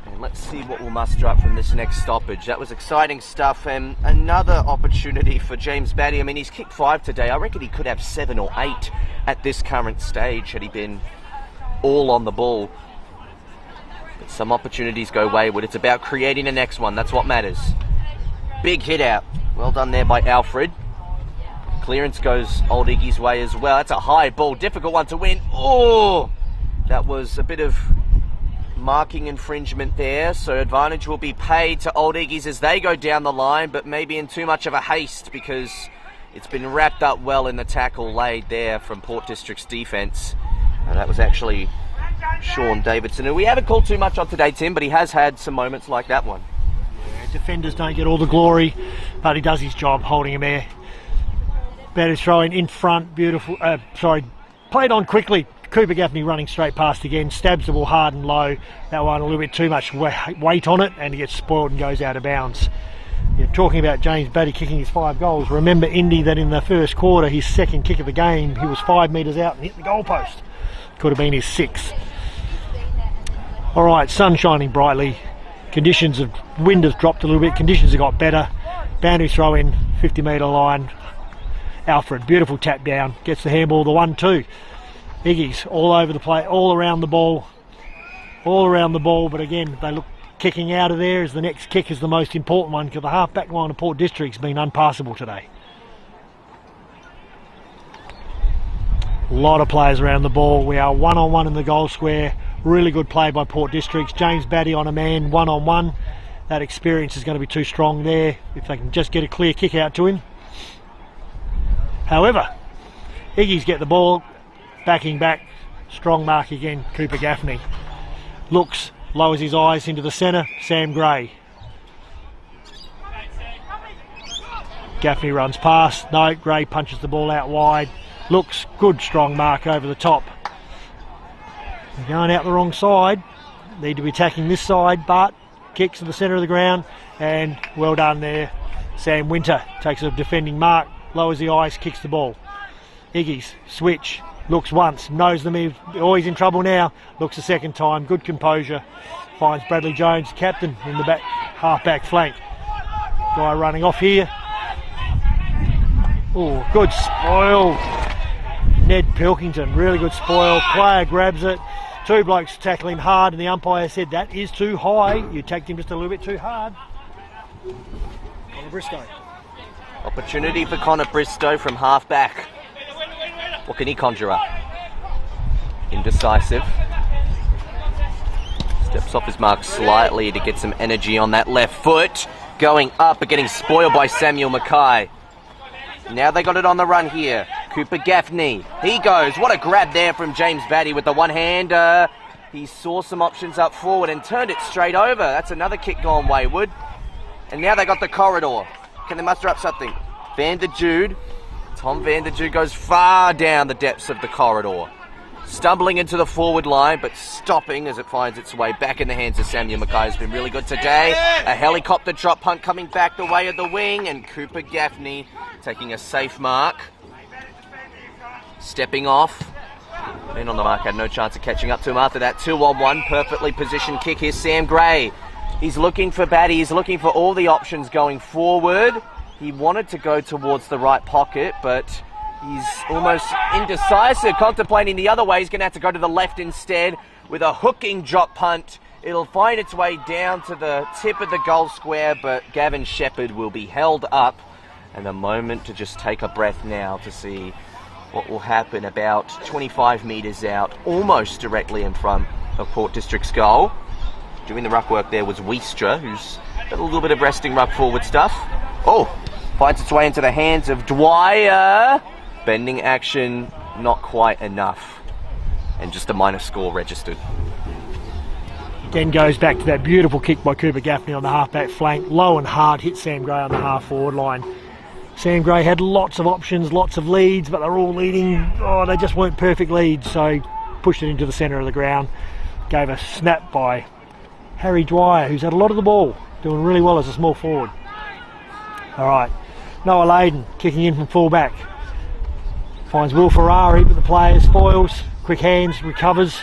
And let's see what we'll muster up from this next stoppage. That was exciting stuff, and another opportunity for James Batty. I mean, he's kicked 5 today. I reckon he could have 7 or 8 at this current stage had he been all on the ball. But some opportunities go wayward. It's about creating the next one. That's what matters. Big hit out. Well done there by Alfred. Clearance goes Old Iggy's way as well. That's a high ball. Difficult one to win. Oh! That was a bit of marking infringement there, so advantage will be paid to Old Iggy's as they go down the line, but maybe in too much of a haste because it's been wrapped up well in the tackle laid there from Port District's defence. And that was actually Sean Davidson, who we haven't called too much on today, Tim, but he has had some moments like that one. Yeah, defenders don't get all the glory, but he does his job holding him there. Better throwing in front, beautiful, played on quickly. Cooper Gaffney running straight past again, stabs the ball hard and low. That one a little bit too much weight on it, and he gets spoiled and goes out of bounds. You're talking about James Batty kicking his 5 goals. Remember, Indy, that in the first quarter, his second kick of the game, he was 5 metres out and hit the goalpost. Could have been his 6th. All right, sun shining brightly. Conditions of wind has dropped a little bit. Conditions have got better. Boundary throw in, 50 metre line. Alfred, beautiful tap down, gets the handball, the 1-2. Iggy's all over the play, all around the ball, but again, they look kicking out of there as the next kick is the most important one because the half-back line of Port District's been unpassable today. A lot of players around the ball. We are 1-on-1 in the goal square. Really good play by Port Districts. James Batty on a man, 1-on-1. That experience is going to be too strong there if they can just get a clear kick out to him. However, Iggy's get the ball. Backing back, strong mark again, Cooper Gaffney. Looks, lowers his eyes into the centre, Sam Gray. Gaffney runs past, no, Gray punches the ball out wide. Looks, good strong mark over the top. They're going out the wrong side, need to be attacking this side, but kicks to the centre of the ground, and well done there. Sam Winter takes a defending mark, lowers the eyes, kicks the ball. Iggy's switch. Looks once, knows them, he's always in trouble now. Looks a second time, good composure. Finds Bradley Jones, captain, in the back, half-back flank. Guy running off here. Oh, good spoil. Ned Pilkington, really good spoil. Player grabs it, Two blokes tackle him hard, and the umpire said that is too high. You tagged him just a little bit too hard. Connor Bristow. Opportunity for Connor Bristow from half back. What can he conjure up? Indecisive. Steps off his mark slightly to get some energy on that left foot. Going up but getting spoiled by Samuel Mackay. Now they got it on the run here. Cooper Gaffney. He goes. What a grab there from James Batty with the one-hander. He saw some options up forward and turned it straight over. That's another kick gone wayward. And now they got the corridor. Can they muster up something? Van der Jude. Tom Van der Jude goes far down the depths of the corridor. Stumbling into the forward line, but stopping as it finds its way back in the hands of Samuel Mackay. Has been really good today. A helicopter drop punt coming back the way of the wing, and Cooper Gaffney taking a safe mark. Stepping off. Men on the mark had no chance of catching up to him after that 2-on-1 perfectly positioned kick. Here's Sam Gray. He's looking for Batty. He's looking for all the options going forward. He wanted to go towards the right pocket, but he's almost indecisive, contemplating the other way. He's going to have to go to the left instead with a hooking drop punt. It'll find its way down to the tip of the goal square, but Gavin Shepherd will be held up. And a moment to just take a breath now to see what will happen about 25 metres out, almost directly in front of Port District's goal. Doing the ruck work there was Wiestra, who's got a little bit of resting ruck forward stuff. Oh, finds its way into the hands of Dwyer. Bending action, not quite enough. And just a minor score registered. Then goes back to that beautiful kick by Cooper Gaffney on the half-back flank. Low and hard, hit Sam Gray on the half-forward line. Sam Gray had lots of options, lots of leads, but they're all leading. Oh, they just weren't perfect leads, so pushed it into the centre of the ground. Gave a snap by Harry Dwyer, who's had a lot of the ball, doing really well as a small forward. All right, Noah Layden kicking in from full-back. Finds Will Ferrari, but the player spoils. Quick hands, recovers.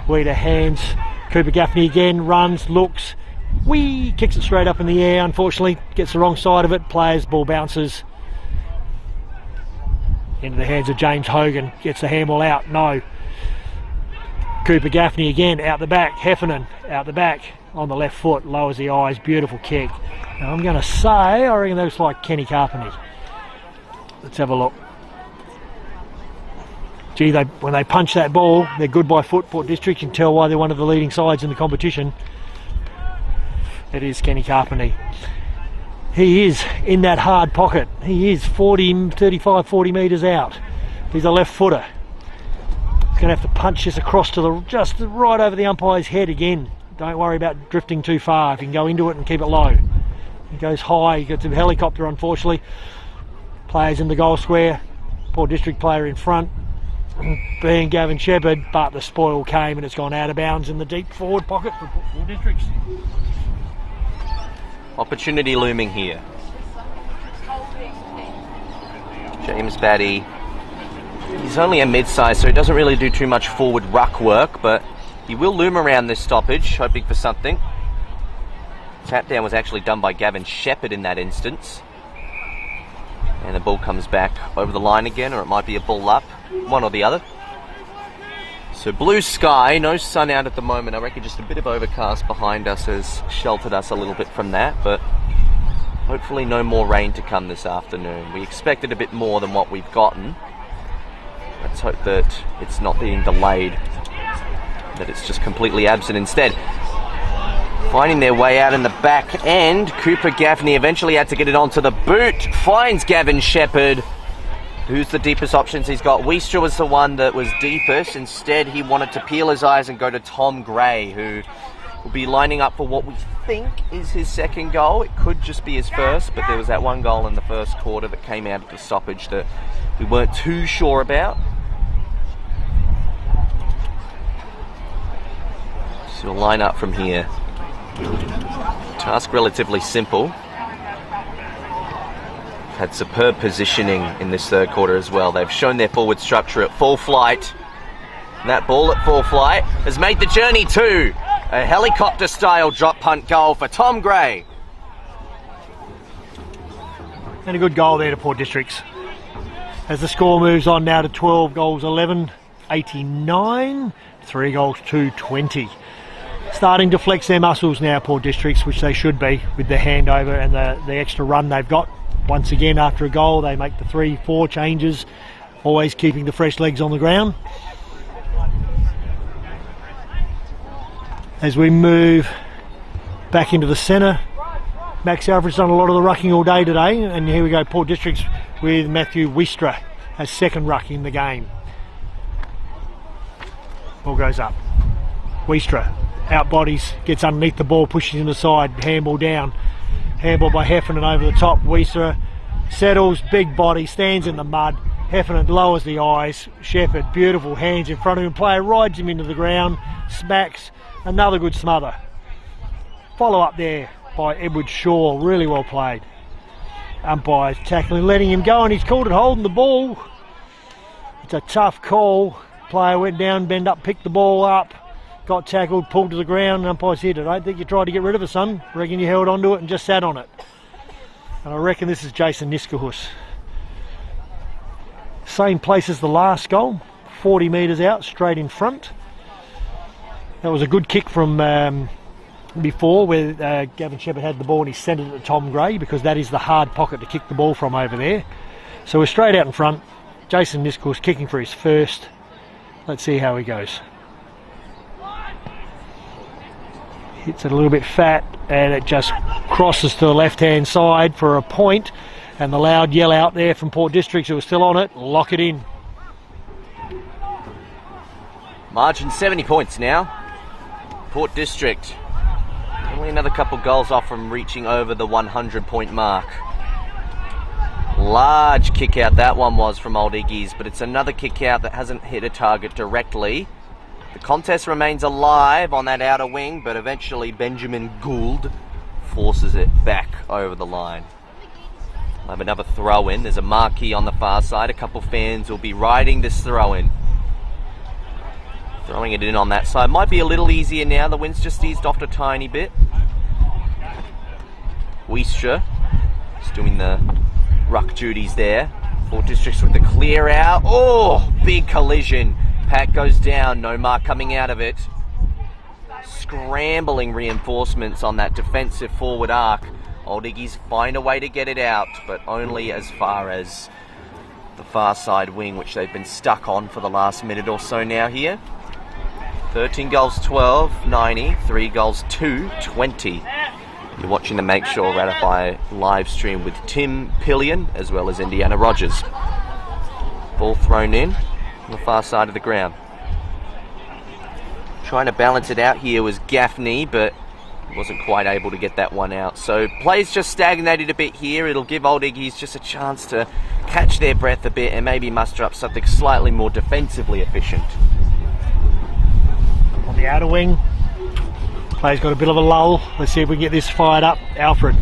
Weeder hands. Cooper Gaffney again, runs, looks. Kicks it straight up in the air. Unfortunately, gets the wrong side of it. Players, ball bounces into the hands of James Hogan. Gets the handball out. No. Cooper Gaffney again, out the back. Heffernan, out the back. On the left foot, lowers the eyes. Beautiful kick. Now I'm going to say, I reckon that looks like Kenny Carpenter. Let's have a look. Gee, when they punch that ball, they're good by foot. Port District, you can tell why they're one of the leading sides in the competition. It is Kenny Carpenter. He is in that hard pocket. He is 35, 40 metres out. He's a left footer. He's going to have to punch this across to just right over the umpire's head again. Don't worry about drifting too far. If you can go into it and keep it low. He goes high. He gets a helicopter, unfortunately. Players in the goal square. Port District player in front, being Gavin Shepherd, but the spoil came and it's gone out of bounds in the deep forward pocket for Port Districts. Opportunity looming here. James Batty. He's only a mid-size, so he doesn't really do too much forward ruck work, but he will loom around this stoppage, hoping for something. Tap down was actually done by Gavin Shepherd in that instance. And the ball comes back over the line again, or it might be a ball up, one or the other. So blue sky, no sun out at the moment. I reckon just a bit of overcast behind us has sheltered us a little bit from that, but hopefully no more rain to come this afternoon. We expected a bit more than what we've gotten. Let's hope that it's not being delayed, that it's just completely absent instead. Finding their way out in the back end, Cooper Gaffney eventually had to get it onto the boot. Finds Gavin Shepherd. Who's the deepest options he's got? Wiestra was the one that was deepest. Instead, he wanted to peel his eyes and go to Tom Gray, who will be lining up for what we think is his second goal. It could just be his first, but there was that one goal in the first quarter that came out of the stoppage that we weren't too sure about. So we'll line up from here. Task relatively simple. Had superb positioning in this third quarter as well. They've shown their forward structure at full flight. And that ball at full flight has made the journey to a helicopter-style drop punt goal for Tom Gray. And a good goal there to Port Districts. As the score moves on now to 12 goals 11 89, 3 goals to 20. Starting to flex their muscles now, Port Districts, which they should be with the handover and the extra run they've got. Once again, after a goal, they make the 3-4 changes, always keeping the fresh legs on the ground. As we move back into the centre, Max Alfred's done a lot of the rucking all day today, and here we go, Port Districts with Matthew Wistra as second ruck in the game. Ball goes up. Wistra out bodies, gets underneath the ball, pushes in the side, handball down. Handball by Heffernan over the top. Wistra settles, big body, stands in the mud. Heffernan lowers the eyes. Shepherd, beautiful hands in front of him. Player rides him into the ground, smacks. Another good smother. Follow up there by Edward Shaw, really well played. Umpires tackling, letting him go, and he's called it holding the ball. It's a tough call. Player went down, bend up, picked the ball up, got tackled, pulled to the ground, and umpires hit it. I don't think you tried to get rid of it, son. I reckon you held onto it and just sat on it. And I reckon this is Jason Niskahus. Same place as the last goal, 40 metres out, straight in front. That was a good kick from before, where Gavin Shepherd had the ball and he sent it to Tom Gray, because that is the hard pocket to kick the ball from over there. So we're straight out in front. Jason Niskahus kicking for his first. Let's see how he goes. Hits it a little bit fat, and it just crosses to the left-hand side for a point. And the loud yell out there from Port Districts, who are still on it, lock it in. Margin 70 points now. Port District only another couple goals off from reaching over the 100-point mark. Large kick out that one was from Old Iggy's, but it's another kick out that hasn't hit a target directly. The contest remains alive on that outer wing, but eventually Benjamin Gould forces it back over the line. We'll have another throw in. There's a marquee on the far side. A couple fans will be riding this throw in. Throwing it in on that side. Might be a little easier now. The wind's just eased off a tiny bit. Wistra is doing the ruck duties there. Port Districts with the clear out. Oh, big collision. Pack goes down. No mark coming out of it. Scrambling reinforcements on that defensive forward arc. Old Iggy's find a way to get it out, but only as far as the far side wing, which they've been stuck on for the last minute or so now here. 13 goals 12, 90, 3 goals 2, 20. You're watching the Make Sure Ratify live stream with Tim Pillion as well as Indiana Rogers. Ball thrown in on the far side of the ground. Trying to balance it out here was Gaffney, but wasn't quite able to get that one out. So play's just stagnated a bit here. It'll give Old Iggy's just a chance to catch their breath a bit and maybe muster up something slightly more defensively efficient. On the outer wing, play's got a bit of a lull. Let's see if we can get this fired up. Alfred,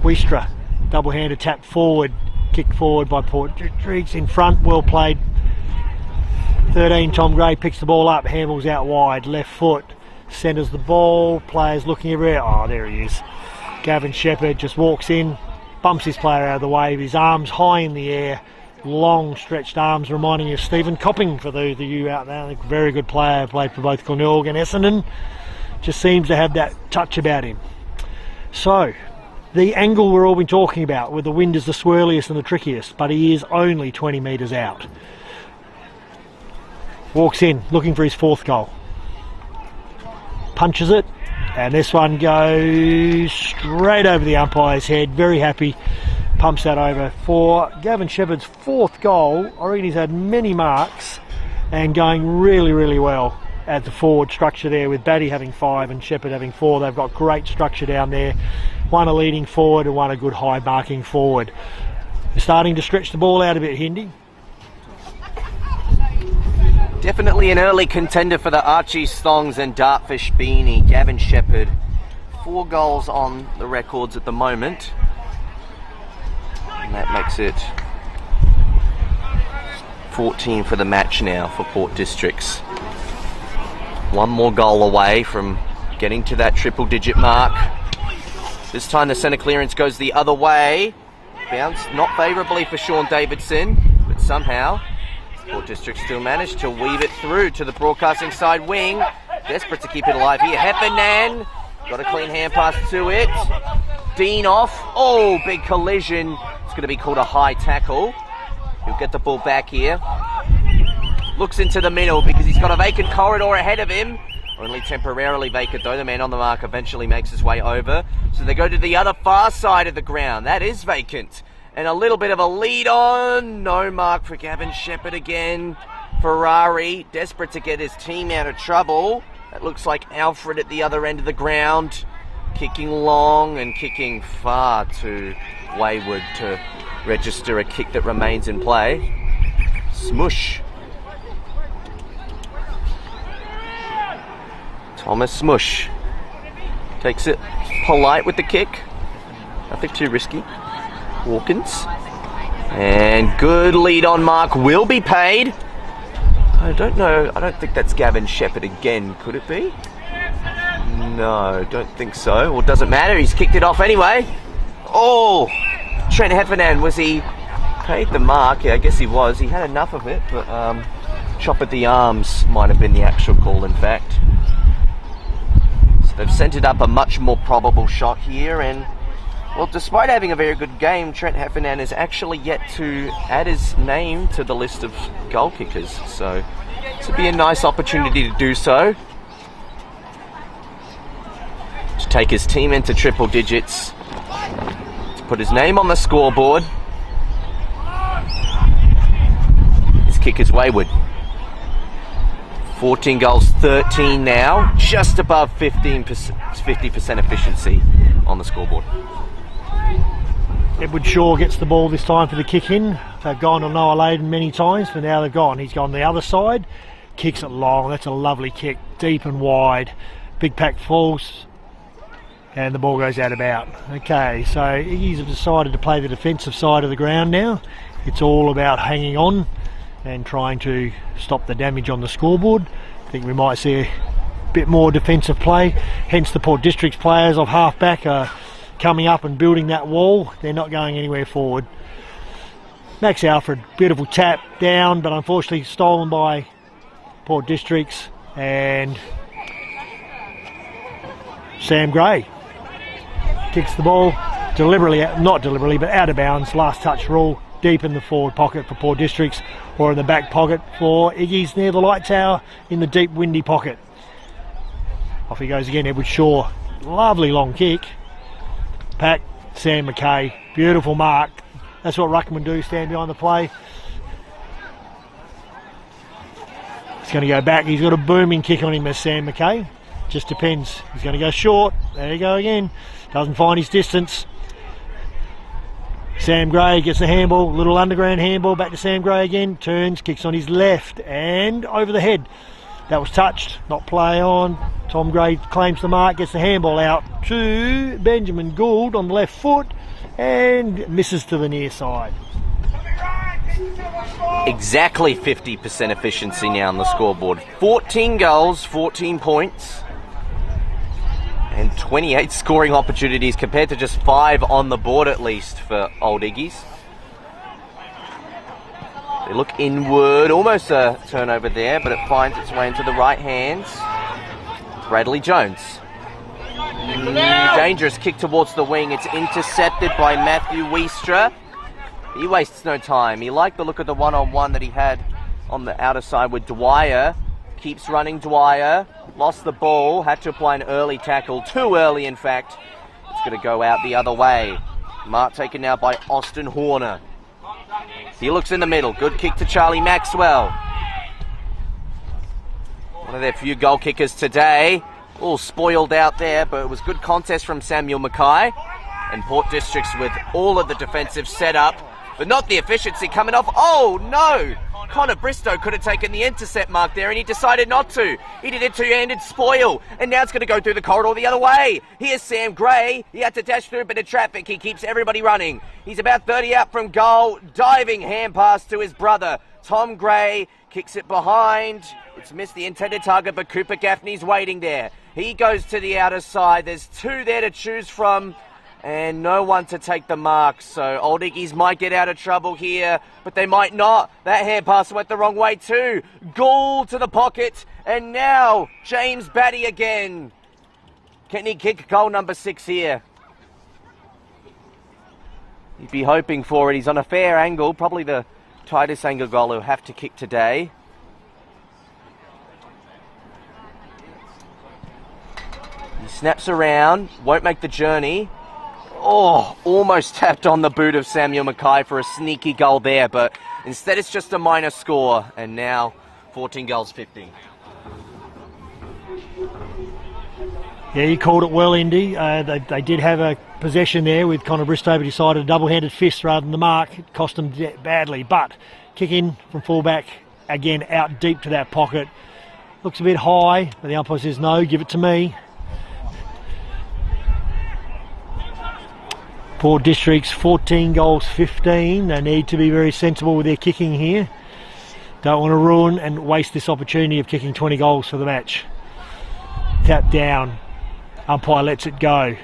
Wistra, double-handed tap forward, kick forward by Port Districts in front, well played. 13, Tom Gray picks the ball up, handballs out wide, left foot, centres the ball, players looking everywhere. Oh, there he is. Gavin Shepherd just walks in, bumps his player out of the way with his arms high in the air, long stretched arms, reminding you of Stephen Copping for the you out there. I think very good player, played for both Glenelg and Essendon. Just seems to have that touch about him. So, the angle we're all been talking about, where the wind is the swirliest and the trickiest, but he is only 20 metres out. Walks in, looking for his fourth goal. Punches it, and this one goes straight over the umpire's head. Very happy, pumps that over. For Gavin Shepherd's fourth goal, I reckon he's had many marks and going really, really well at the forward structure there, with Batty having 5 and Shepherd having 4. They've got great structure down there. One a leading forward and one a good high marking forward. They're starting to stretch the ball out a bit, Hindy. Definitely an early contender for the Archie Thongs and Dartfish Beanie. Gavin Shepherd, 4 goals on the records at the moment. And that makes it 14 for the match now for Port Districts. One more goal away from getting to that triple-digit mark. This time the centre clearance goes the other way. Bounced not favourably for Sean Davidson, but somehow Port District still managed to weave it through to the broadcasting side wing. Desperate to keep it alive here. Heffernan got a clean hand pass to it. Dean off. Oh, big collision. It's going to be called a high tackle. He'll get the ball back here. Looks into the middle because he's got a vacant corridor ahead of him. Only temporarily vacant though. The man on the mark eventually makes his way over. So they go to the other far side of the ground. That is vacant. And a little bit of a lead on. No mark for Gavin Shepherd again. Ferrari desperate to get his team out of trouble. That looks like Alfred at the other end of the ground. Kicking long and kicking far too wayward to register a kick that remains in play. Smush. Thomas Smush takes it polite with the kick. Nothing too risky. Hawkins. And good lead on mark will be paid. I don't know. I don't think that's Gavin Shepherd again. Could it be? No, don't think so. Well, doesn't matter. He's kicked it off anyway. Oh, Trent Heffernan, was he paid the mark? Yeah, I guess he was. He had enough of it, but chop at the arms might have been the actual call, in fact. So they've sent it up a much more probable shot here, and well, despite having a very good game, Trent Heffernan is actually yet to add his name to the list of goal kickers. So this would be a nice opportunity to do so. To take his team into triple digits. To put his name on the scoreboard. His kick is wayward. 14 goals, 13 now. Just above 50% efficiency on the scoreboard. Edward Shaw gets the ball this time for the kick in. They've gone on Noah Layden many times, but now they've gone. He's gone the other side, kicks it long. That's a lovely kick, deep and wide. Big pack falls, and the ball goes out of bounds. Okay, so Iggies have decided to play the defensive side of the ground now. It's all about hanging on and trying to stop the damage on the scoreboard. I think we might see a bit more defensive play. Hence the Port District's players of half back are coming up and building that wall. They're not going anywhere forward. Max Alfred, beautiful tap down, but unfortunately stolen by Port Districts, and Sam Gray kicks the ball deliberately, not deliberately, but out of bounds. Last touch rule, deep in the forward pocket for Port Districts, or in the back pocket for Iggy's near the light tower in the deep windy pocket. Off he goes again, Edward Shaw. Lovely long kick. Pack, Sam McKay, beautiful mark. That's what ruckman do, stand behind the play. He's going to go back. He's got a booming kick on him as Sam McKay. Just depends. He's going to go short. There you go again. Doesn't find his distance. Sam Gray gets the handball, little underground handball, back to Sam Gray again. Turns, kicks on his left and over the head. That was touched, not play on. Tom Gray claims the mark, gets the handball out to Benjamin Gould on the left foot and misses to the near side. Exactly 50% efficiency now on the scoreboard. 14 goals, 14 points, and 28 scoring opportunities compared to just 5 on the board at least for Old Iggies. They look inward, almost a turnover there, but it finds its way into the right hands. Bradley Jones. Dangerous kick towards the wing. It's intercepted by Matthew Wiestra. He wastes no time. He liked the look of the one-on-one that he had on the outer side with Dwyer. Keeps running Dwyer. Lost the ball. Had to apply an early tackle. Too early, in fact. It's going to go out the other way. Mark taken now by Austin Horner. He looks in the middle. Good kick to Charlie Maxwell. One of their few goal kickers today. All spoiled out there, but it was good contest from Samuel Mackay. And Port Districts with all of the defensive setup, but not the efficiency coming off. Oh no! Connor Bristow could have taken the intercept mark there, and he decided not to. He did a two-handed spoil, and now it's going to go through the corridor the other way. Here's Sam Gray. He had to dash through a bit of traffic. He keeps everybody running. He's about 30 out from goal. Diving hand pass to his brother. Tom Gray kicks it behind. It's missed the intended target, but Cooper Gaffney's waiting there. He goes to the outer side. There's 2 there to choose from. And no one to take the mark, so Old Iggy's might get out of trouble here, but they might not. That hand pass went the wrong way too. Goal to the pocket, and now James Batty again. Can he kick goal number 6 here? He'd be hoping for it. He's on a fair angle, probably the tightest angle goal he'll have to kick today. He snaps around, won't make the journey. Oh, almost tapped on the boot of Samuel Mackay for a sneaky goal there, but instead it's just a minor score, and now 14 goals, 15. Yeah, you called it well, Indy. They did have a possession there with Connor Bristow, but decided a double-handed fist rather than the mark. It cost them badly, but kick in from fullback, again out deep to that pocket. Looks a bit high, but the umpire says no, give it to me. Port District's 14 goals, 15. They need to be very sensible with their kicking here. Don't want to ruin and waste this opportunity of kicking 20 goals for the match. Tap down. Umpire lets it go.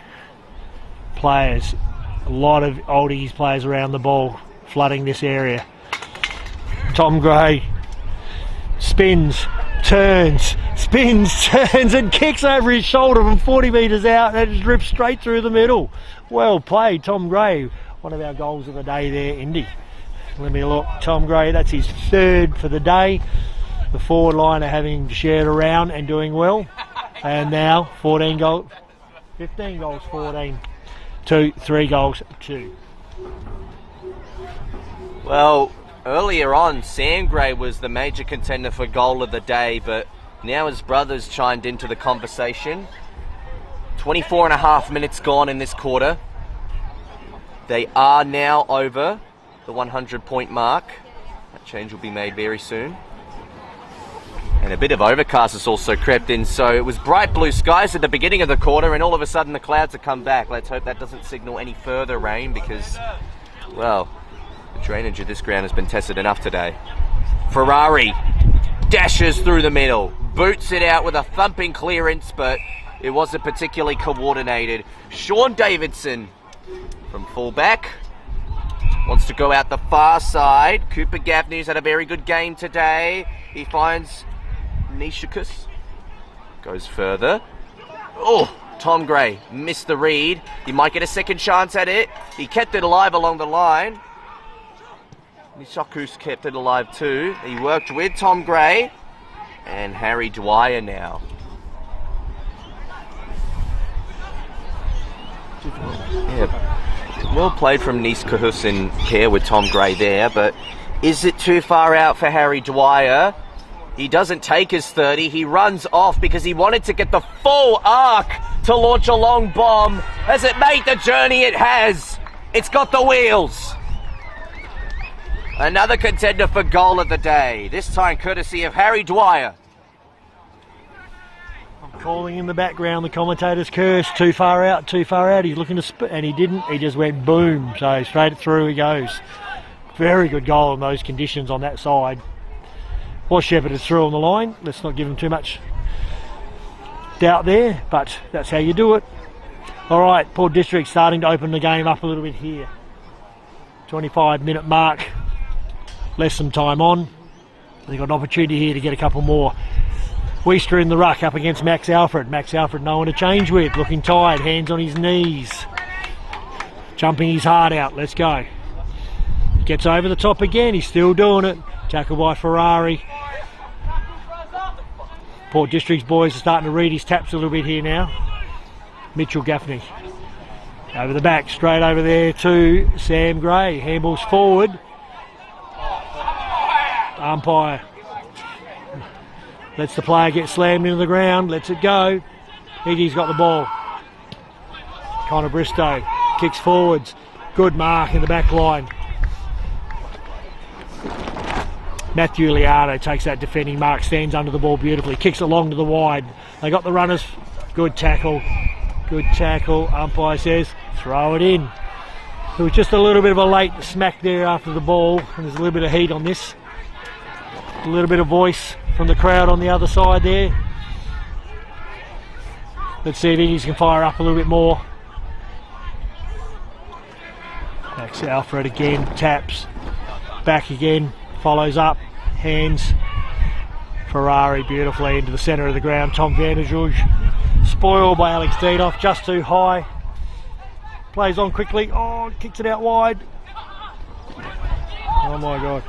Players. A lot of Old Iggy's players around the ball flooding this area. Tom Gray spins, turns, and kicks over his shoulder from 40 metres out and just rips straight through the middle. Well played, Tom Gray. One of our goals of the day there, Indy. Let me look. Tom Gray, that's his 3rd for the day. The forward line are having shared around and doing well. And now 14 goals, 15 goals, 14. 3 goals, 2. Well, earlier on, Sam Gray was the major contender for goal of the day, but now his brothers chimed into the conversation. 24 and a half minutes gone in this quarter. They are now over the 100-point mark. That change will be made very soon. And a bit of overcast has also crept in, so it was bright blue skies at the beginning of the quarter, and all of a sudden the clouds have come back. Let's hope that doesn't signal any further rain because, well, the drainage of this ground has been tested enough today. Ferrari dashes through the middle, boots it out with a thumping clearance, but it wasn't particularly coordinated. Sean Davidson from fullback wants to go out the far side. Cooper Gaffney's had a very good game today. He finds Nishikus, goes further. Oh, Tom Gray missed the read. He might get a second chance at it. He kept it alive along the line. Nishikus kept it alive too. He worked with Tom Gray and Harry Dwyer now. Yeah, well played from Nishikus in pair with Tom Gray there, but is it too far out for Harry Dwyer? He doesn't take his 30, he runs off because he wanted to get the full arc to launch a long bomb. Has it made the journey? It has. It's got the wheels. Another contender for goal of the day, this time courtesy of Harry Dwyer. I'm calling in the background the commentator's curse. Too far out, he's looking to spit, and he didn't, he just went boom, so straight through he goes. Very good goal in those conditions on that side. Was shepherded through on the line. Let's not give him too much doubt there, but that's how you do it. All right, Port District starting to open the game up a little bit here. 25-minute mark, less some time on. They've got an opportunity here to get a couple more. Weister in the ruck up against Max Alfred. Max Alfred no one to change with, looking tired, hands on his knees. Jumping his heart out, let's go. Gets over the top again, he's still doing it. Tackle by Ferrari. Port District's boys are starting to read his taps a little bit here now. Mitchell Gaffney. Over the back, straight over there to Sam Gray. Handballs forward. Umpire lets the player get slammed into the ground, lets it go. Iggy's got the ball. Connor Bristow kicks forwards. Good mark in the back line. Matthew Liardo takes that defending mark, stands under the ball beautifully, kicks it long to the wide. They got the runners. Good tackle. Good tackle. Umpire says, throw it in. There was just a little bit of a late smack there after the ball, and there's a little bit of heat on this. A little bit of voice from the crowd on the other side there. Let's see if Iggy's can fire up a little bit more. Alex Alfred again, taps, back again, follows up, hands. Ferrari beautifully into the centre of the ground. Tom Vanderjooge spoiled by Alex Dinoff, just too high. Plays on quickly, oh, kicks it out wide. Oh my God.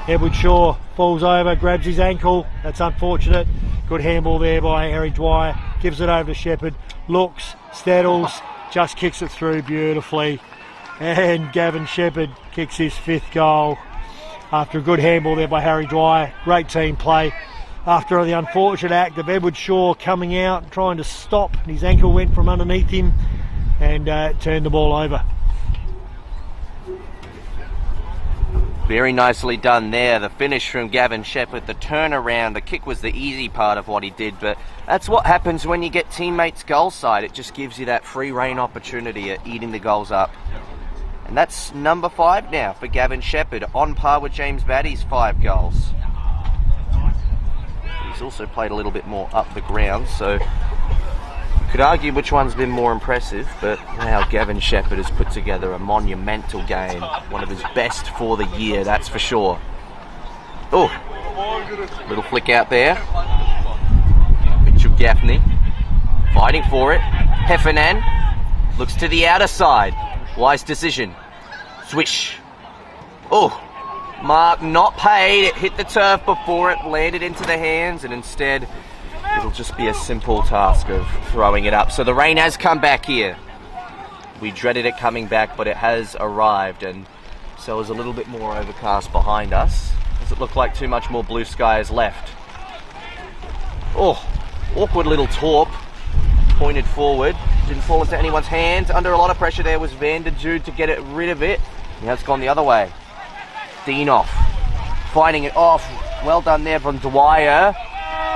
Edward Shaw falls over, grabs his ankle. That's unfortunate. Good handball there by Harry Dwyer. Gives it over to Shepherd. Looks, steadles, just kicks it through beautifully. And Gavin Shepherd kicks his 5th goal after a good handball there by Harry Dwyer. Great team play. After the unfortunate act of Edward Shaw coming out, trying to stop, and his ankle went from underneath him and turned the ball over. Very nicely done there. The finish from Gavin Shepherd, the turnaround, the kick was the easy part of what he did, but that's what happens when you get teammates goal side. It just gives you that free reign opportunity at eating the goals up. And that's number 5 now for Gavin Shepherd, on par with James Batty's 5 goals. He's also played a little bit more up the ground, so you could argue which one's been more impressive, but now Gavin Shepherd has put together a monumental game, one of his best for the year, that's for sure. Oh, little flick out there. Mitchell Gaffney fighting for it. Heffernan looks to the outer side. Wise decision. Swish. Oh, mark not paid. It hit the turf before it landed into the hands, and instead it'll just be a simple task of throwing it up. So the rain has come back here. We dreaded it coming back, but it has arrived, and so is a little bit more overcast behind us. Does it look like too much more blue sky is left? Oh, awkward little torp. Pointed forward. Didn't fall into anyone's hands. Under a lot of pressure there was Vanderjooge to get it rid of it. Now it's gone the other way. Dinoff fighting it off. Well done there from Dwyer.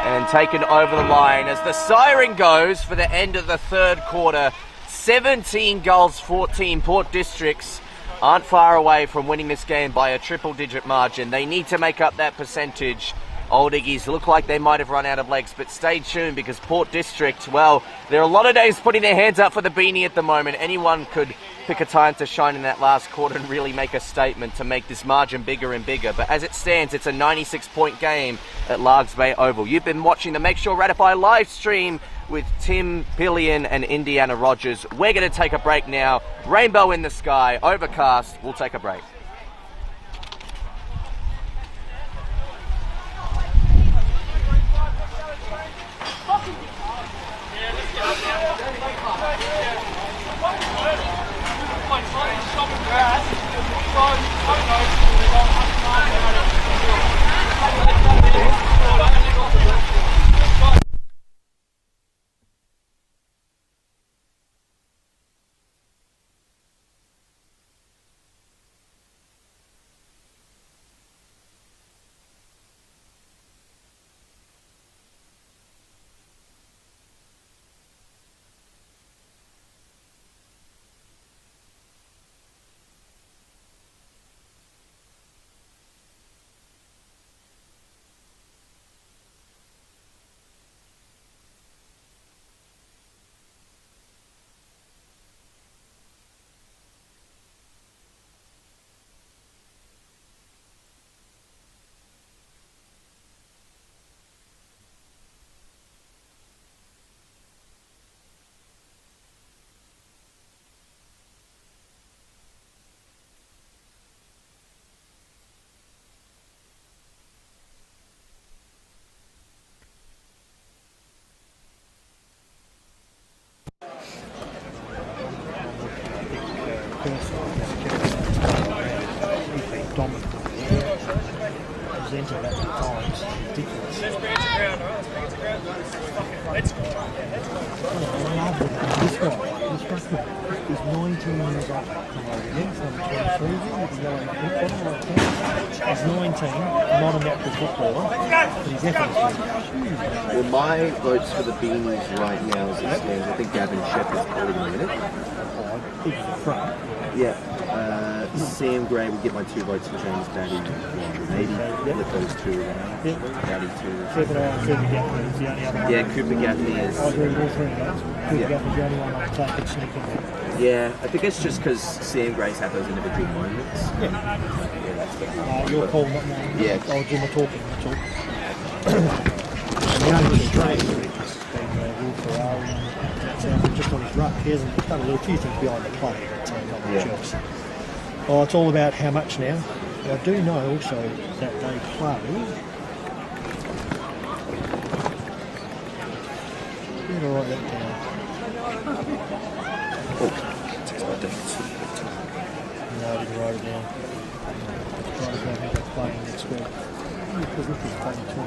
And taken over the line as the siren goes for the end of the 3rd quarter. 17 goals, 14. Port Districts aren't far away from winning this game by a triple-digit margin. They need to make up that percentage. Old Iggies look like they might have run out of legs, but stay tuned because Port District, well, there are a lot of days putting their hands up for the beanie at the moment. Anyone could pick a time to shine in that last quarter and really make a statement to make this margin bigger and bigger. But as it stands, it's a 96-point game at Largs Bay Oval. You've been watching the Make Sure Ratify live stream with Tim Pillion and Indiana Rogers. We're going to take a break now. Rainbow in the sky, overcast. We'll take a break. Presenting at times ridiculous. Let's bring it around. Let's go. I love it. This guy is 19 years old. He's 19, not a natural footballer, but he's effortless. Well, my votes for the beanies right now as it stands, I think Gavin Shepherd's probably going to win it. He's in front. Yeah. Sam Gray would get my 2 votes for James Batty. Maybe flip those 2 around. Batty 2. Cooper Gaffney is the only other one. Yeah, Cooper Gaffney is. I agree with all 3 of those. Cooper Gaffney's the only one I'll take and sneak in there. Yeah, I think it's just because Sam Gray's had those individual moments. Yeah, that's the Your call, not mine. Yeah. I'll do my talking, that's all. And the only strange has been Will Ferrari. That's just on his ruck. He hasn't done a little few things behind the play, but not much else. Oh, it's all about how much now. I do know also that they play. Better write that down. No, I didn't write it down. I'm trying to know how they're playing next week. Because this is playing too.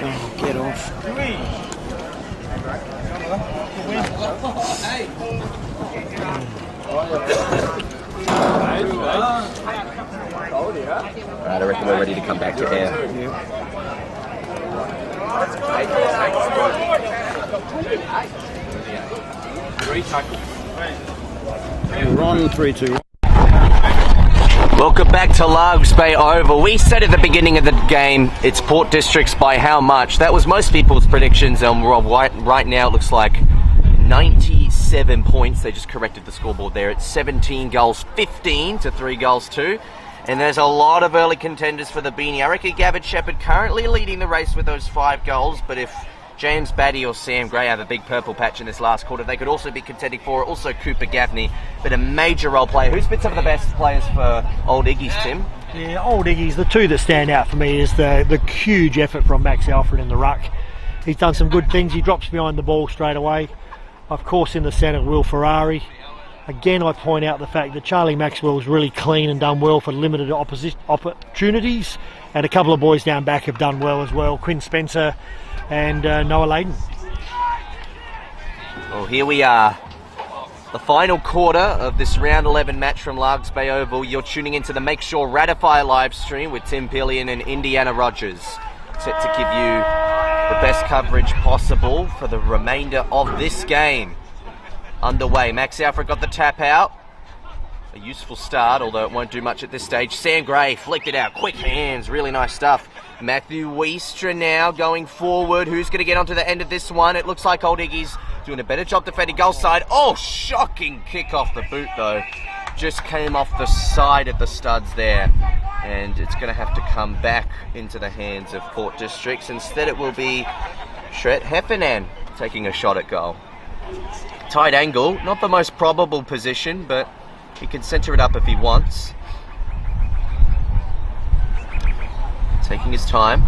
Oh, get off. Right, I reckon we're ready to come back to air. Run 3-2. Welcome back to Largs Bay Oval. We said at the beginning of the game, it's Port Districts by how much? That was most people's predictions, and right now it looks like 97 points. They just corrected the scoreboard there. It's 17 goals 15 to 3 goals 2. And there's a lot of early contenders for the Beanie. I reckon Gavin Shepherd currently leading the race with those 5 goals, but if James Batty or Sam Gray have a big purple patch in this last quarter, they could also be contending for it. Also Cooper Gaffney, but a major role player. Who's been some of the best players for Old Iggy's, Tim? Yeah, Old Iggy's, the two that stand out for me is the huge effort from Max Alfred in the ruck. He's done some good things. He drops behind the ball straight away. Of course, in the centre, Will Ferrari. Again, I point out the fact that Charlie Maxwell's really clean and done well for limited opportunities, and a couple of boys down back have done well as well. Quinn Spencer and Noah Layden. Well, here we are. The final quarter of this round 11 match from Largs Bay Oval. You're tuning into the Make Sure Ratify live stream with Tim Pillion and Indiana Rogers, set to give you the best coverage possible for the remainder of this game. Underway. Max Alfred got the tap out. A useful start, although it won't do much at this stage. Sam Gray flicked it out. Quick hands. Really nice stuff. Matthew Wiestra now going forward. Who's going to get onto the end of this one? It looks like Old Iggy's doing a better job defending goal side. Oh, shocking kick off the boot, though. Just came off the side of the studs there. And it's going to have to come back into the hands of Port Districts. Instead, it will be Shret Heffernan taking a shot at goal. Tight angle, not the most probable position, but he can centre it up if he wants. Taking his time.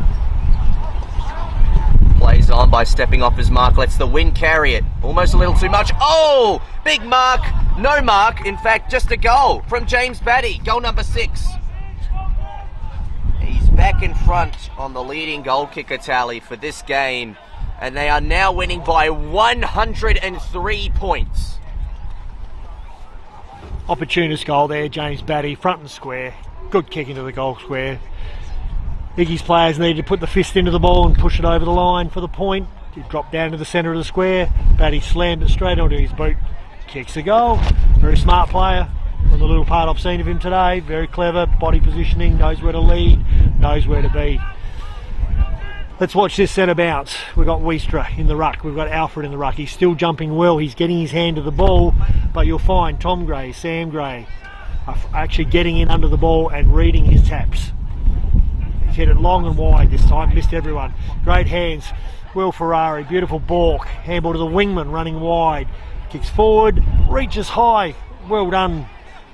Plays on by stepping off his mark, lets the wind carry it. Almost a little too much. Oh! Big mark! No mark, in fact, just a goal from James Batty. Goal number 6. He's back in front on the leading goal kicker tally for this game. And they are now winning by 103 points. Opportunist goal there, James Batty, front and square. Good kick into the goal square. Iggy's players needed to put the fist into the ball and push it over the line for the point. It dropped down to the centre of the square. Batty slammed it straight onto his boot. Kicks a goal. Very smart player. From the little part I've seen of him today. Very clever, body positioning, knows where to lead, knows where to be. Let's watch this centre bounce. We've got Wiestra in the ruck. We've got Alfred in the ruck. He's still jumping well. He's getting his hand to the ball. But you'll find Tom Gray, Sam Gray are actually getting in under the ball and reading his taps. He's hit it long and wide this time. Missed everyone. Great hands. Will Ferrari. Beautiful balk. Handball to the wingman running wide. Kicks forward. Reaches high. Well done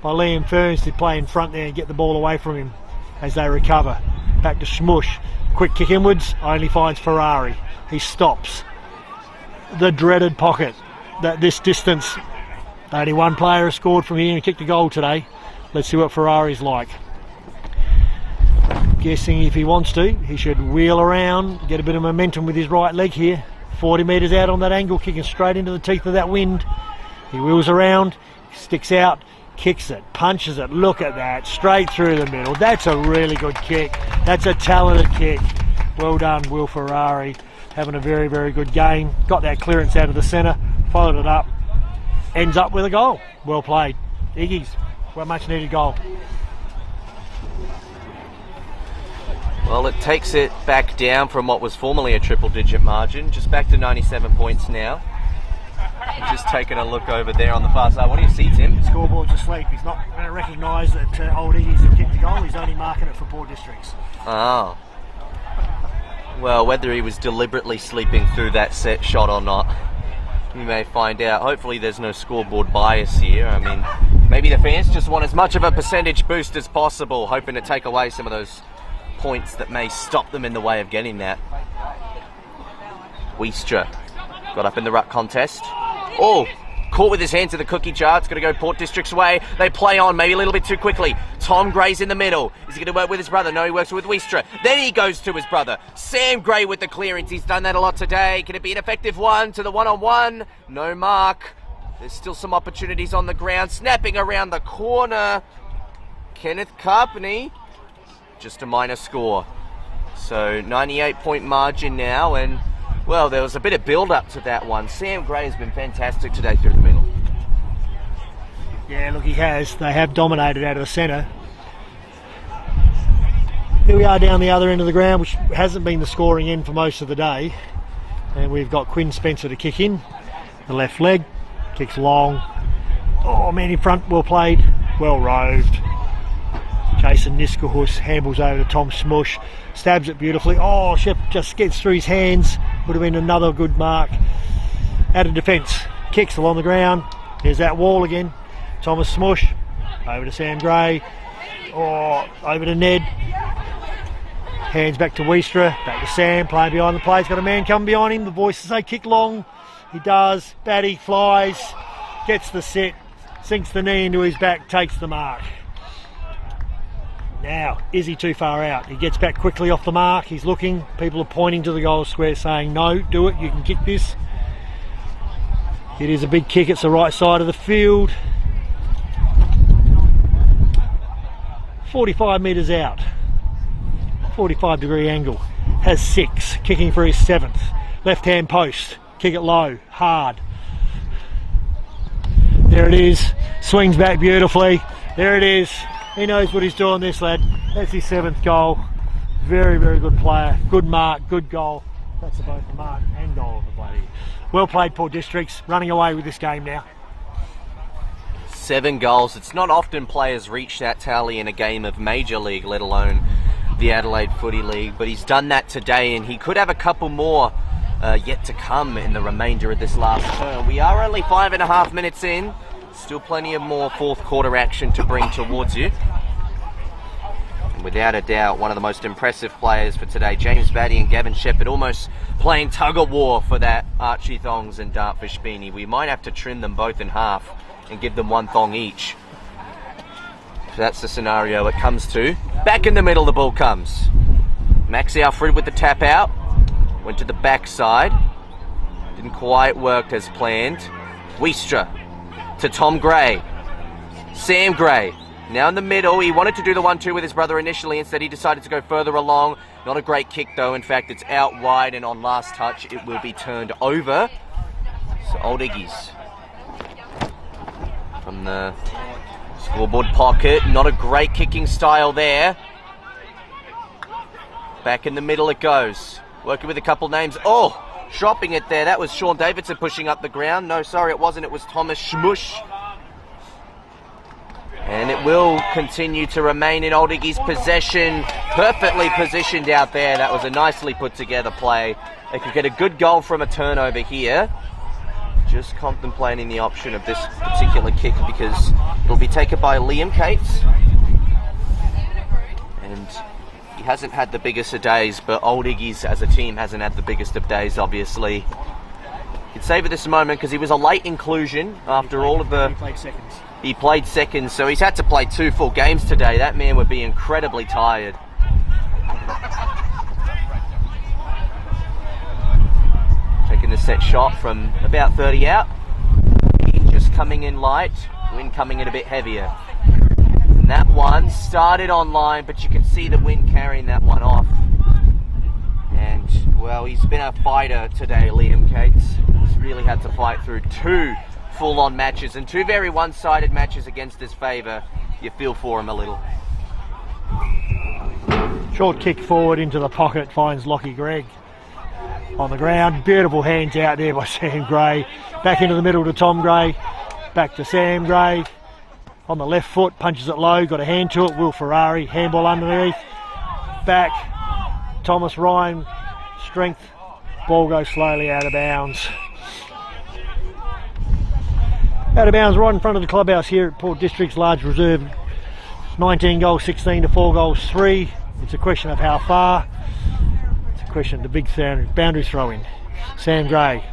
by Liam Ferns to play in front there and get the ball away from him as they recover. Back to Smush. Quick kick inwards, only finds Ferrari. He stops. The dreaded pocket. That this distance, only one player has scored from here and kicked a goal today. Let's see what Ferrari's like. Guessing if he wants to, he should wheel around, get a bit of momentum with his right leg here. 40 metres out on that angle, kicking straight into the teeth of that wind. He wheels around, sticks out, kicks it, punches it. Look at that, straight through the middle. That's a really good kick. That's a talented kick. Well done, Will Ferrari. Having a very, very good game. Got that clearance out of the centre, followed it up, ends up with a goal. Well played. Iggy's, well, much needed goal. Well, it takes it back down from what was formerly a triple-digit margin, just back to 97 points now. I'm just taking a look over there on the far side. What do you see, Tim? Scoreboard's asleep. He's not going to recognise that Old Iggy's have kicked the goal. He's only marking it for Port Districts. Oh. Well, whether he was deliberately sleeping through that set shot or not, we may find out. Hopefully there's no scoreboard bias here. I mean, maybe the fans just want as much of a percentage boost as possible, hoping to take away some of those points that may stop them in the way of getting that. Wiestra got up in the ruck contest. Oh, caught with his hand to the cookie jar. It's going to go Port District's way. They play on, maybe a little bit too quickly. Tom Gray's in the middle. Is he going to work with his brother? No, he works with Wiestra. Then he goes to his brother. Sam Gray with the clearance. He's done that a lot today. Can it be an effective one to the one-on-one? No mark. There's still some opportunities on the ground. Snapping around the corner. Kenneth Carpney. Just a minor score. So 98-point margin now, and well, there was a bit of build-up to that one. Sam Gray has been fantastic today through the middle. Yeah, look, he has. They have dominated out of the centre. Here we are down the other end of the ground, which hasn't been the scoring end for most of the day. And we've got Quinn Spencer to kick in. The left leg, kicks long. Oh, man in front, well played, well roved. Jason Niskahus handles over to Tom Smush, stabs it beautifully. Oh, Shep just gets through his hands. Would have been another good mark. Out of defence, kicks along the ground. There's that wall again. Thomas Smush, over to Sam Gray. Oh, over to Ned. Hands back to Wiestra, back to Sam, playing behind the play. He's got a man coming behind him. The voices say kick long. He does. Batty flies, gets the set, sinks the knee into his back, takes the mark. Now, is he too far out? He gets back quickly off the mark. He's looking. People are pointing to the goal square saying, no, do it. You can kick this. It is a big kick. It's the right side of the field. 45 metres out. 45-degree angle. Has 6. Kicking for his 7th. Left-hand post. Kick it low. Hard. There it is. Swings back beautifully. There it is. He knows what he's doing, this lad. That's his 7th goal. Very, very good player. Good mark, good goal. That's both the mark and goal of the bloody. Well played, Port Districts. Running away with this game now. 7 goals. It's not often players reach that tally in a game of Major League, let alone the Adelaide Footy League. But he's done that today, and he could have a couple more yet to come in the remainder of this last term. We are only 5.5 minutes in. Still plenty of more fourth quarter action to bring towards you. And without a doubt, one of the most impressive players for today, James Batty and Gavin Shepherd, almost playing tug-of-war for that Archie Thongs and Dartfish beanie. We might have to trim them both in half and give them 1 thong each. If that's the scenario it comes to. Back in the middle the ball comes. Maxi Alfred with the tap out. Went to the backside. Didn't quite work as planned. Wiestra to Tom Gray. Sam Gray now in the middle. He wanted to do the 1-2 with his brother initially. Instead he decided to go further along. Not a great kick though. In fact, it's out wide, and on last touch it will be turned over. So Old Iggy's from the scoreboard pocket. Not a great kicking style there. Back in the middle it goes. Working with a couple names. Oh! Shopping it there. That was Sean Davidson pushing up the ground. No, sorry, it wasn't. It was Thomas Schmush. And it will continue to remain in Old Iggy's possession. Perfectly positioned out there. That was a nicely put together play. They could get a good goal from a turnover here. Just contemplating the option of this particular kick because it'll be taken by Liam Cates. And he hasn't had the biggest of days, but Old Iggy's as a team hasn't had the biggest of days, obviously. You can savour this moment because he was a late inclusion after all of the... He played seconds. He played seconds, so he's had to play 2 full games today. That man would be incredibly tired. Taking the set shot from about 30 out. Wind just coming in light, wind coming in a bit heavier. And that one started on line, but you can see the wind carrying that one off. And, well, he's been a fighter today, Liam Cates. He's really had to fight through 2 full-on matches and 2 very one-sided matches against his favour. You feel for him a little. Short kick forward into the pocket, finds Lockie Gregg on the ground. Beautiful hands out there by Sam Gray. Back into the middle to Tom Gray. Back to Sam Gray. On the left foot, punches it low, got a hand to it. Will Ferrari, handball underneath. Back, Thomas Ryan, strength. Ball goes slowly out of bounds. Out of bounds right in front of the clubhouse here at Port District's large reserve. 19 goals 16 to 4 goals 3. It's a question of how far. It's a question of the big boundary throw in. Sam Gray.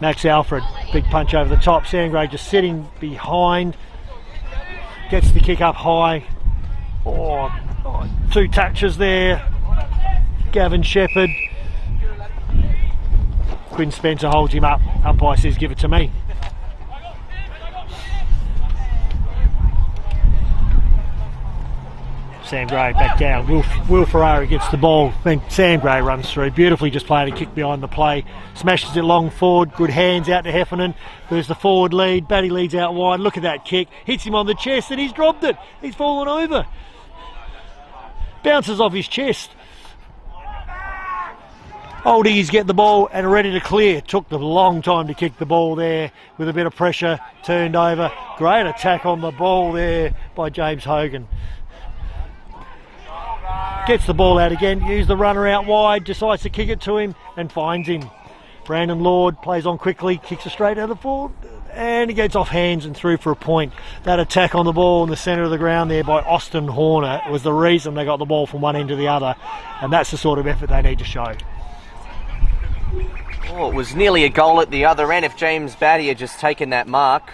Max Alfred, big punch over the top. Sam Gray just sitting behind. Gets the kick up high. Oh, 2 touches there. Gavin Shepherd. Quinn Spencer holds him up. Umpire says give it to me. Sam Gray back down. Will Ferrari gets the ball. Then Sam Gray runs through. Beautifully just played a kick behind the play. Smashes it long forward. Good hands out to Heffernan. There's the forward lead. Batty leads out wide. Look at that kick. Hits him on the chest and he's dropped it. He's fallen over. Bounces off his chest. Old Iggy's get the ball and ready to clear. Took the long time to kick the ball there with a bit of pressure. Turned over. Great attack on the ball there by James Hogan. Gets the ball out again. Use the runner out wide. Decides to kick it to him and finds him. Brandon Lord plays on quickly. Kicks it straight out of the forward. And he gets off hands and through for a point. That attack on the ball in the centre of the ground there by Austin Horner was the reason they got the ball from one end to the other. And that's the sort of effort they need to show. Oh, it was nearly a goal at the other end if James Batty had just taken that mark.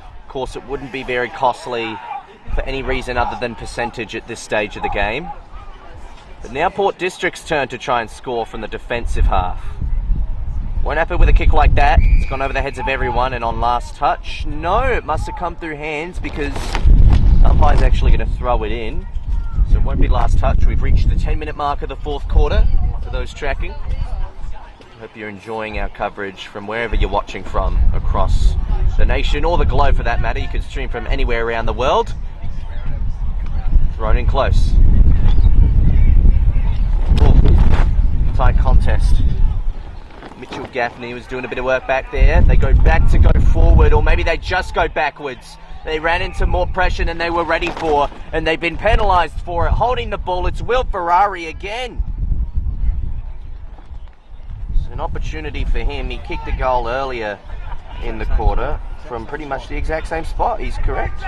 Of course, it wouldn't be very costly for any reason other than percentage at this stage of the game. But now Port District's turn to try and score from the defensive half. Won't happen with a kick like that. It's gone over the heads of everyone, and on last touch, no, it must have come through hands because umpire's actually going to throw it in. So it won't be last touch. We've reached the 10-minute mark of the fourth quarter for those tracking. Hope you're enjoying our coverage from wherever you're watching from across the nation or the globe for that matter. You can stream from anywhere around the world. Thrown in close. Ooh, tight contest. Mitchell Gaffney was doing a bit of work back there. They go back to go forward, or maybe they just go backwards. They ran into more pressure than they were ready for, and they've been penalised for it. Holding the ball, it's Will Ferrari again. An opportunity for him. He kicked a goal earlier in the quarter from pretty much the exact same spot. He's correct.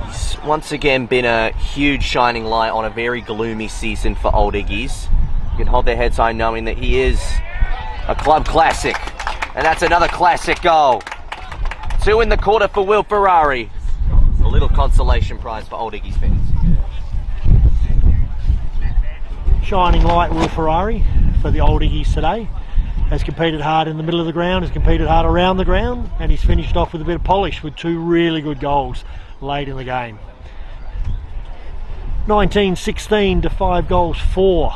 He's once again been a huge shining light on a very gloomy season for Old Iggy's. You can hold their heads high knowing that he is a club classic. And that's another classic goal. 2 in the quarter for Will Ferrari. A little consolation prize for Old Iggy's fans. Shining light Will Ferrari for the Old Iggy's today. Has competed hard in the middle of the ground, has competed hard around the ground, and he's finished off with a bit of polish with 2 really good goals late in the game. 19-16 to 5 goals 4.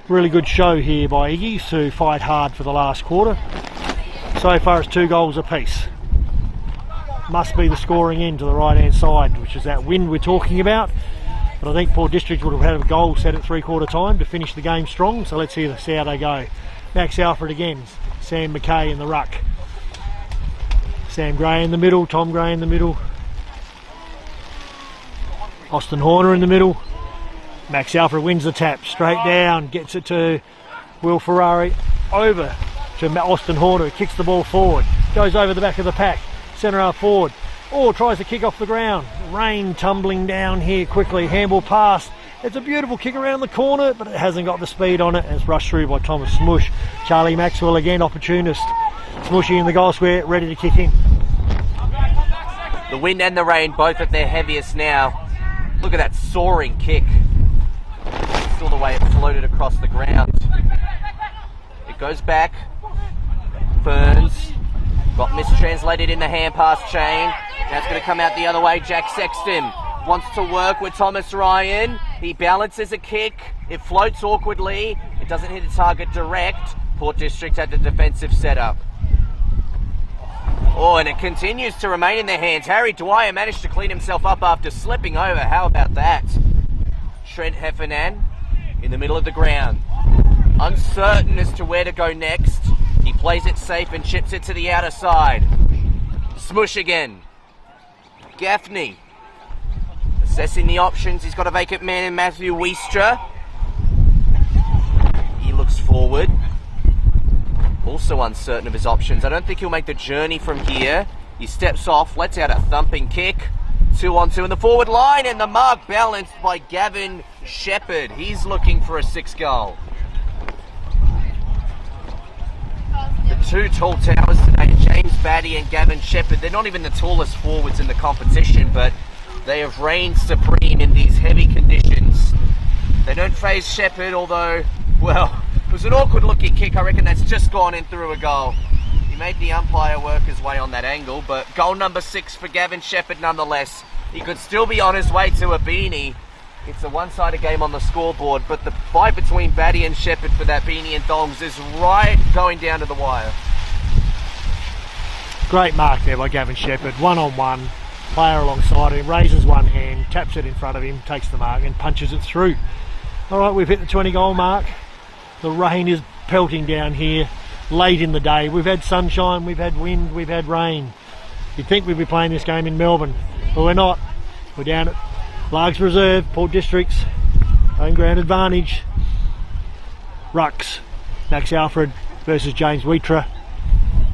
Really good show here by Iggy's who fight hard for the last quarter. So far it's 2 goals apiece. Must be the scoring end to the right hand side, which is that wind we're talking about. But I think Port District would have had a goal set at 3/4 time to finish the game strong. So let's see how they go. Max Alfred again. Sam McKay in the ruck. Sam Gray in the middle. Tom Gray in the middle. Austin Horner in the middle. Max Alfred wins the tap. Straight down. Gets it to Will Ferrari. Over to Austin Horner. Kicks the ball forward. Goes over the back of the pack. Centre half forward. Oh, tries to kick off the ground. Rain tumbling down here quickly. Handball pass. It's a beautiful kick around the corner, but it hasn't got the speed on it. It's rushed through by Thomas Smush. Charlie Maxwell again, opportunist. Smushy in the goal square, ready to kick in. The wind and the rain both at their heaviest now. Look at that soaring kick. Saw the way it floated across the ground. It goes back. Ferns. Got mistranslated in the hand pass chain. Now it's going to come out the other way. Jack Sexton wants to work with Thomas Ryan. He balances a kick. It floats awkwardly. It doesn't hit the target direct. Port District had the defensive setup. Oh, and it continues to remain in their hands. Harry Dwyer managed to clean himself up after slipping over. How about that? Trent Heffernan in the middle of the ground. Uncertain as to where to go next. He plays it safe and chips it to the outer side. Smush again. Gaffney assessing the options. He's got a vacant man in Matthew Wiestra. He looks forward. Also uncertain of his options. I don't think he'll make the journey from here. He steps off, lets out a thumping kick. 2-on-2 in the forward line, and the mark balanced by Gavin Shepherd. He's looking for a 6th goal. The two tall towers today, James Batty and Gavin Shepherd. They're not even the tallest forwards in the competition, but they have reigned supreme in these heavy conditions. They don't faze Shepherd, although, well, it was an awkward looking kick. I reckon that's just gone in through a goal. He made the umpire work his way on that angle, but goal number 6 for Gavin Shepherd nonetheless. He could still be on his way to a beanie. It's a one-sided game on the scoreboard, but the fight between Batty and Shepherd for that beanie and thongs is right going down to the wire. Great mark there by Gavin Shepherd, 1-on-1. Player alongside him, raises one hand, taps it in front of him, takes the mark and punches it through. Alright, we've hit the 20 goal mark. The rain is pelting down here late in the day. We've had sunshine, we've had wind, we've had rain. You'd think we'd be playing this game in Melbourne, but we're not. We're down at Largs Reserve, Port District's home ground advantage. Rucks, Max Alfred versus James Wheatra.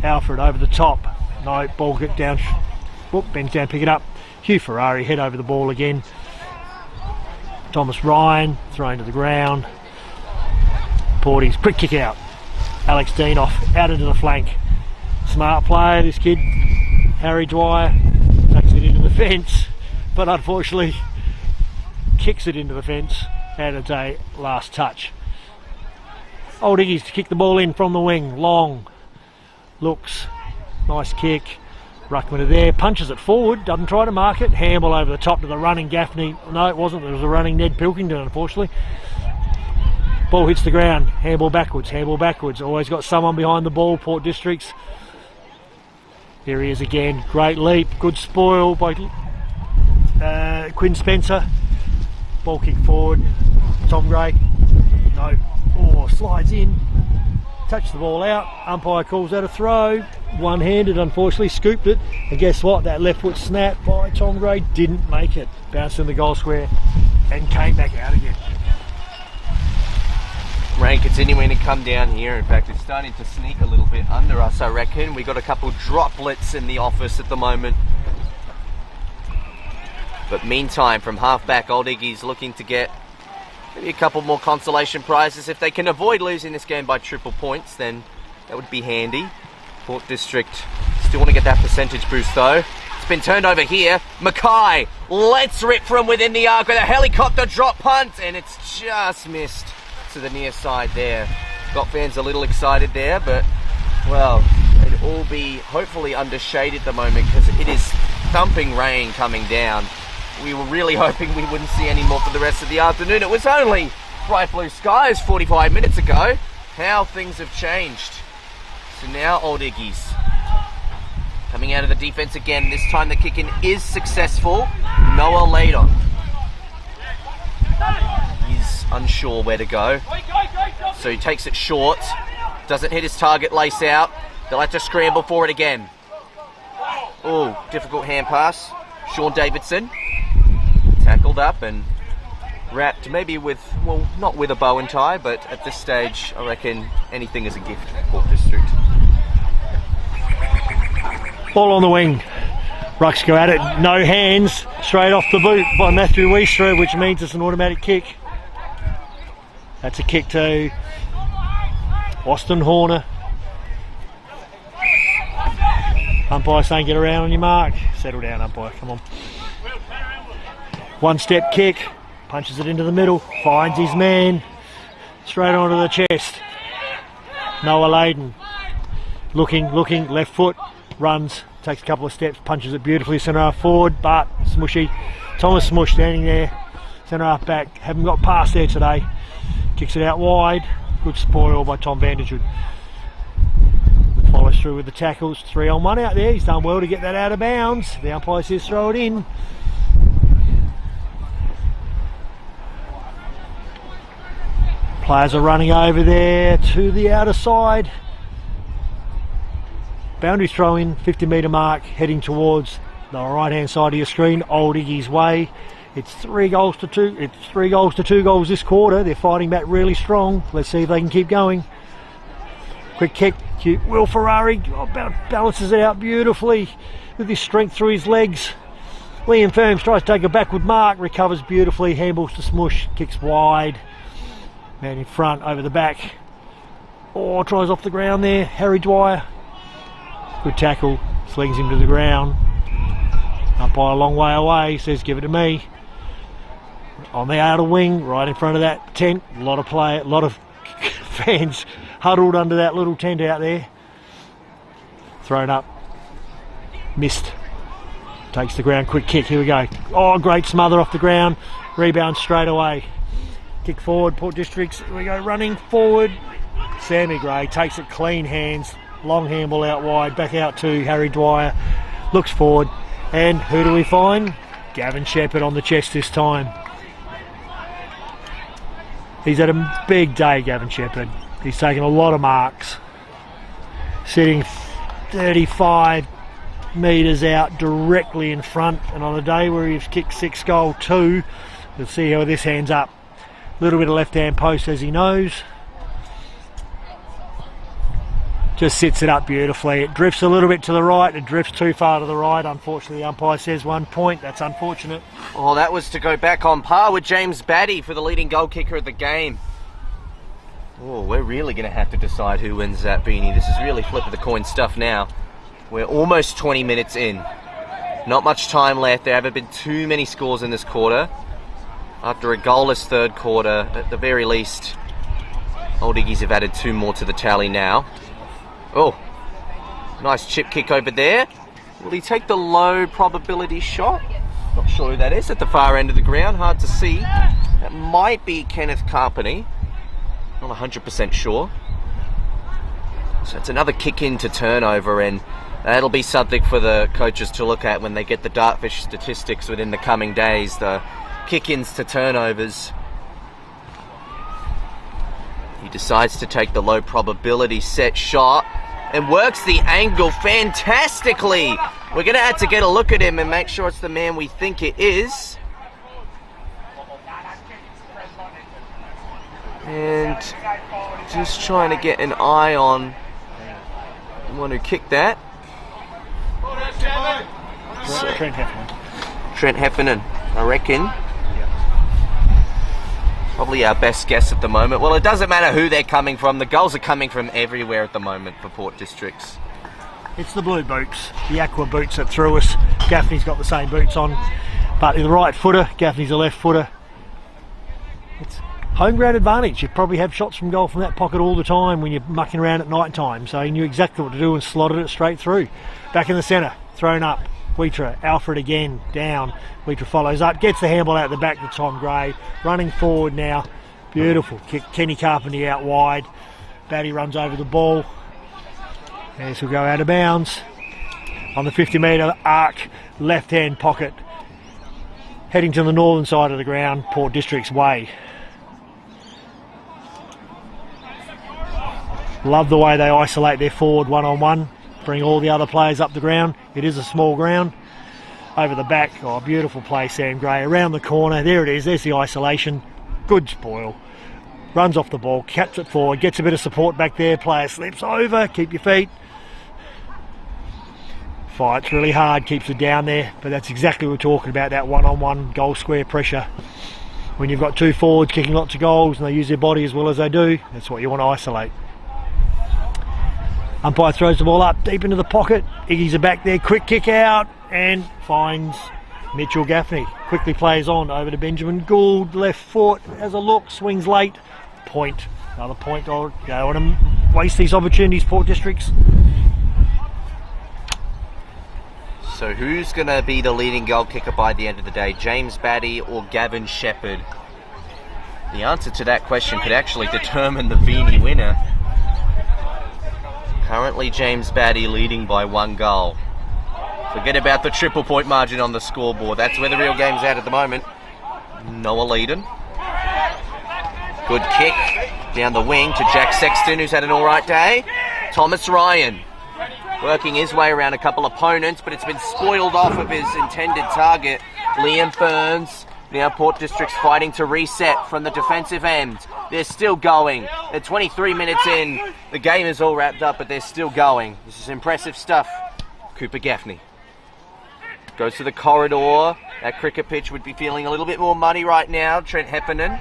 Alfred over the top. No, ball get down. Whoop, bends down, pick it up. Hugh Ferrari head over the ball again. Thomas Ryan thrown to the ground. Porties, quick kick out. Alex Deanoff out into the flank. Smart player, this kid. Harry Dwyer takes it into the fence, but unfortunately kicks it into the fence and it's a last touch. Old Iggy's to kick the ball in from the wing. Long. Looks. Nice kick. Ruckman are there, punches it forward, doesn't try to mark it. Handball over the top to the running Gaffney. No, it wasn't. It was a running Ned Pilkington, unfortunately. Ball hits the ground. Handball backwards, handball backwards. Always got someone behind the ball, Port Districts. Here he is again. Great leap. Good spoil by Quinn Spencer. Ball kick forward. Tom Gray. No. Oh, slides in. Touched the ball out. Umpire calls that a throw. One-handed, unfortunately, scooped it. And guess what? That left foot snap by Tom Gray didn't make it. Bounced in the goal square and came back out again. Rain continuing to come down here. In fact, it's starting to sneak a little bit under us, I reckon. We got a couple droplets in the office at the moment. But meantime, from half-back, Old Iggy's looking to get maybe a couple more consolation prizes. If they can avoid losing this game by triple points, then that would be handy. Port District still want to get that percentage boost though. It's been turned over here. Mackay lets rip from within the arc with a helicopter drop punt, and it's just missed to the near side there. Got fans a little excited there, but well, they'd all be hopefully under shade at the moment because it is thumping rain coming down. We were really hoping we wouldn't see any more for the rest of the afternoon. It was only bright blue skies 45 minutes ago. How things have changed. So now Old Iggy's coming out of the defense again. This time the kick-in is successful. Noah Ladon. He's unsure where to go. So he takes it short. Doesn't hit his target, lace out. They'll have to scramble for it again. Oh, difficult hand pass. Sean Davidson. Tackled up and wrapped maybe with, well, not with a bow and tie, but at this stage I reckon anything is a gift for Port District. Ball on the wing. Rucks go at it. No hands. Straight off the boot by Matthew Wiestra, which means it's an automatic kick. That's a kick to Austin Horner. Umpire saying get around on your mark. Settle down, umpire. Come on. One step kick. Punches it into the middle. Finds his man. Straight onto the chest. Noah Layden. Looking. Left foot. Runs. Takes a couple of steps. Punches it beautifully. Centre half forward. But Smushy. Thomas Smush standing there. Centre half back. Haven't got past there today. Kicks it out wide. Good spoil by Tom Vanderhood. Followed Follows through with the tackles. 3-on-1 out there. He's done well to get that out of bounds. The umpire says throw it in. Players are running over there to the outer side. Boundary throw in, 50-metre mark, heading towards the right-hand side of your screen. Old Iggy's way. It's 3 goals to 2. It's 3 goals to 2 goals this quarter. They're fighting back really strong. Let's see if they can keep going. Quick kick. Will Ferrari balances it out beautifully with his strength through his legs. Liam Firms tries to take a backward mark, recovers beautifully, handballs to Smush, kicks wide. Man in front, over the back. Oh, tries off the ground there. Harry Dwyer. Good tackle, slings him to the ground. Umpire a long way away, says give it to me. On the outer wing, right in front of that tent. A lot of fans huddled under that little tent out there. Thrown up. Missed. Takes the ground, quick kick, here we go. Oh, great smother off the ground. Rebound straight away. Kick forward, Port Districts. Here we go, running forward. Sammy Gray takes it clean hands. Long handball out wide, back out to Harry Dwyer. Looks forward. And who do we find? Gavin Shepherd on the chest this time. He's had a big day, Gavin Shepherd. He's taken a lot of marks. Sitting 35 metres out directly in front. And on a day where he's kicked 6 goal 2, we'll see how this hands up. Little bit of left-hand post as he knows. Just sits it up beautifully. It drifts a little bit to the right. It drifts too far to the right. Unfortunately, the umpire says 1 point. That's unfortunate. Oh, that was to go back on par with James Batty for the leading goal kicker of the game. Oh, we're really going to have to decide who wins that, Beanie. This is really flip of the coin stuff now. We're almost 20 minutes in. Not much time left. There haven't been too many scores in this quarter. After a goalless third quarter, at the very least, Old Iggies have added 2 more to the tally now. Oh, nice chip kick over there. Will he take the low probability shot? Not sure who that is at the far end of the ground. Hard to see. That might be Kenneth Carpenty. Not 100% sure. So it's another kick into turnover, and that'll be something for the coaches to look at when they get the Dartfish statistics within the coming days. The kick-ins to turnovers. He decides to take the low probability set shot and works the angle fantastically. We're going to have to get a look at him and make sure it's the man we think it is. And just trying to get an eye on the one who kicked that. Trent Heffernan. Trent Heffernan, I reckon. Probably our best guess at the moment. Well, it doesn't matter who they're coming from. The goals are coming from everywhere at the moment for Port Districts. It's the blue boots, the aqua boots that threw us. Gaffney's got the same boots on, but the right footer, Gaffney's a left footer. It's home ground advantage. You probably have shots from goal from that pocket all the time when you're mucking around at night time, so he knew exactly what to do and slotted it straight through. Back in the centre, thrown up. Wheater, Alfred again, down. Wheater follows up, gets the handball out the back to Tom Gray. Running forward now. Beautiful kick. Kenny Carpenty out wide. Batty runs over the ball. This will go out of bounds. On the 50-metre arc, left-hand pocket. Heading to the northern side of the ground, Port District's way. Love the way they isolate their forward one-on-one. Bring all the other players up the ground. It is a small ground. Over the back, oh, beautiful play, Sam Gray. Around the corner, there it is, there's the isolation. Good spoil. Runs off the ball, caps it forward, gets a bit of support back there. Player slips over, keep your feet. Fights really hard, keeps it down there. But that's exactly what we're talking about, that one-on-one goal square pressure. When you've got 2 forwards kicking lots of goals and they use their body as well as they do, that's what you want to isolate. Umpire throws the ball up deep into the pocket. Iggy's are back there, quick kick out and finds Mitchell Gaffney. Quickly plays on over to Benjamin Gould, left foot, has a look, swings late. Point, another point. Oh, you don't want to waste these opportunities, Port Districts. So who's going to be the leading goal kicker by the end of the day? James Batty or Gavin Shepherd? The answer to that question could actually determine the Beanie winner. Currently James Batty leading by 1 goal. Forget about the triple point margin on the scoreboard. That's where the real game's at the moment. Noah Leedon. Good kick down the wing to Jack Sexton, who's had an alright day. Thomas Ryan working his way around a couple opponents, but it's been spoiled off of his intended target. Liam Burns. Now Port District's fighting to reset from the defensive end. They're still going. They're 23 minutes in. The game is all wrapped up, but they're still going. This is impressive stuff. Cooper Gaffney goes to the corridor. That cricket pitch would be feeling a little bit more muddy right now. Trent Heffernan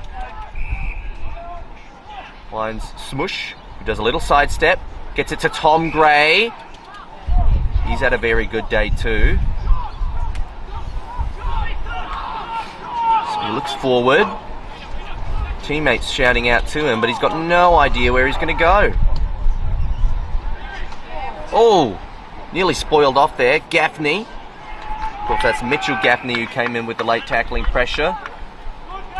finds Smush, who does a little sidestep. Gets it to Tom Gray. He's had a very good day too. So he looks forward. Teammates shouting out to him, but he's got no idea where he's going to go. Oh, nearly spoiled off there. Gaffney. Of course, that's Mitchell Gaffney who came in with the late tackling pressure.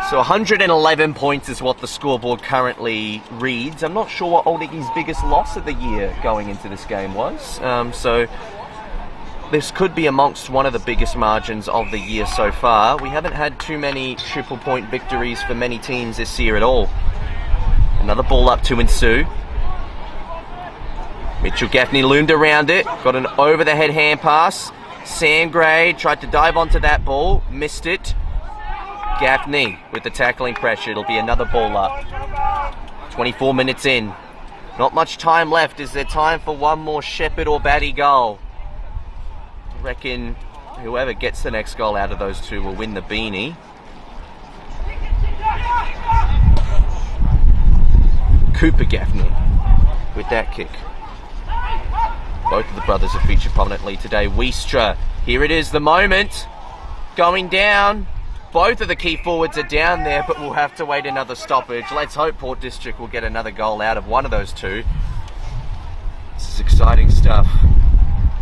So 111 points is what the scoreboard currently reads. I'm not sure what Old Iggy's biggest loss of the year going into this game was. So this could be amongst one of the biggest margins of the year so far. We haven't had too many triple point victories for many teams this year at all. Another ball up to ensue. Mitchell Gaffney loomed around it, got an over the head hand pass. Sam Gray tried to dive onto that ball, missed it. Gaffney with the tackling pressure. It'll be another ball up. 24 minutes in. Not much time left. Is there time for one more Shepherd or Batty goal? I reckon whoever gets the next goal out of those two will win the beanie. Cooper Gaffney with that kick. Both of the brothers have featured prominently today. Wiestra, here it is, the moment. Going down. Both of the key forwards are down there, but we'll have to wait another stoppage. Let's hope Port District will get another goal out of one of those two. This is exciting stuff.